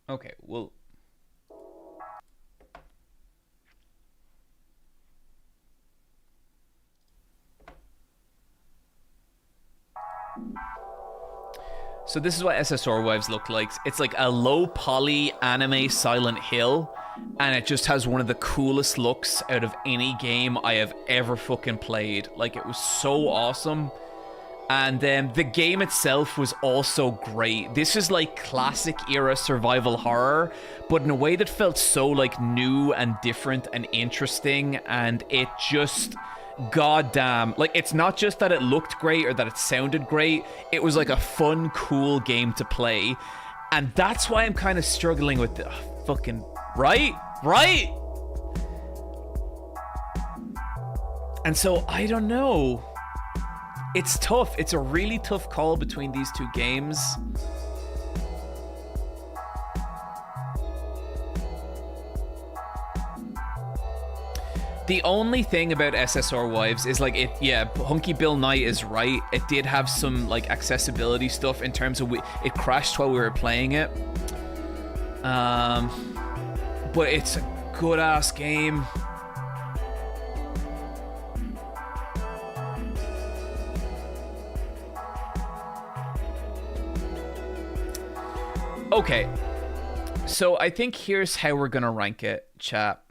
Speaker 1: Okay, well, so this is what SSR Wives look like. It's like a low poly anime Silent Hill, and it just has one of the coolest looks out of any game I have ever fucking played. Like, it was so awesome. And the game itself was also great. This is like classic era survival horror, but in a way that felt so like new and different and interesting. And it just, goddamn, like, it's not just that it looked great or that it sounded great. It was like a fun, cool game to play. And that's why I'm kind of struggling with the fucking, right? And so I don't know. It's tough. It's a really tough call between these two games. The only thing about SSR Wives is like Hunky Bill Knight is right. It did have some like accessibility stuff in terms of it crashed while we were playing it. But it's a good ass game. Okay, so I think here's how we're gonna rank it, chat.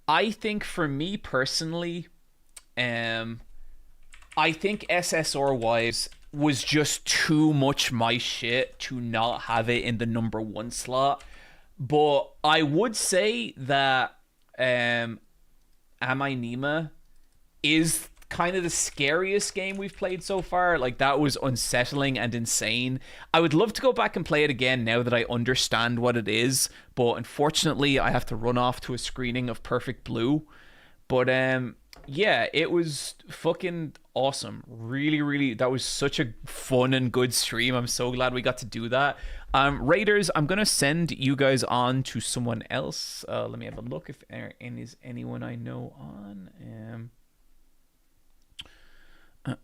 Speaker 1: I think for me personally, I think SSR wise was just too much my shit to not have it in the number one slot. But I would say that Am I Nima is kind of the scariest game we've played so far. Like, that was unsettling and insane. I would love to go back and play it again now that I understand what it is, but unfortunately I have to run off to a screening of Perfect Blue. But yeah, it was fucking awesome. Really, really, that was such a fun and good stream. I'm so glad we got to do that. Raiders, I'm gonna send you guys on to someone else. Let me have a look if there is anyone I know on. Okay,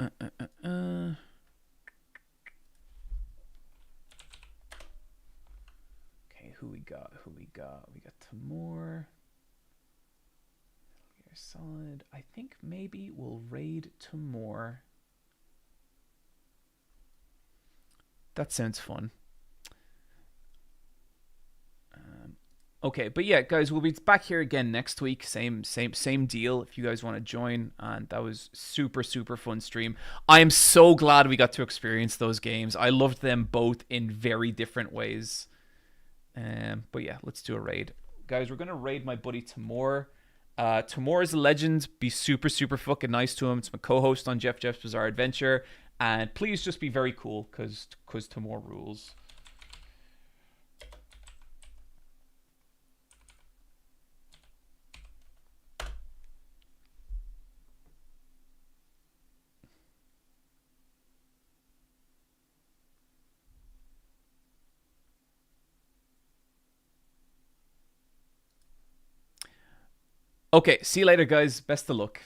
Speaker 1: who we got? We got Tamor. You're solid. I think maybe we'll raid Tamor. That sounds fun. Okay, but yeah, guys, we'll be back here again next week. Same deal. If you guys want to join, and that was super fun stream. I am so glad we got to experience those games. I loved them both in very different ways. But yeah, let's do a raid, guys. We're gonna raid my buddy Tamor. Tamor is a legend. Be super fucking nice to him. It's my co-host on Jeff's Bizarre Adventure, and please just be very cool, cause Tamor rules. Okay, see you later, guys. Best of luck.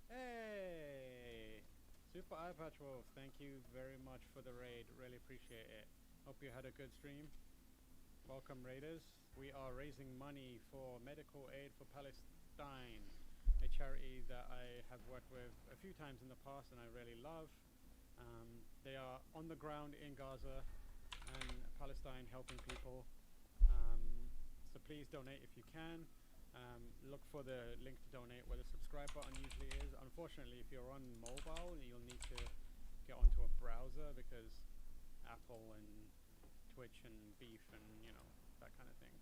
Speaker 5: Hey! Super Eye Patch Wolf, thank you very much for the raid. Really appreciate it. Hope you had a good stream. Welcome, Raiders. We are raising money for medical aid for Palestine, a charity that I have worked with a few times in the past and I really love. They are on the ground in Gaza and Palestine helping people. So please donate if you can. Look for the link to donate where the subscribe button usually is. Unfortunately, if you're on mobile, you'll need to get onto a browser because Apple and Twitch and beef and, you know, that kind of thing.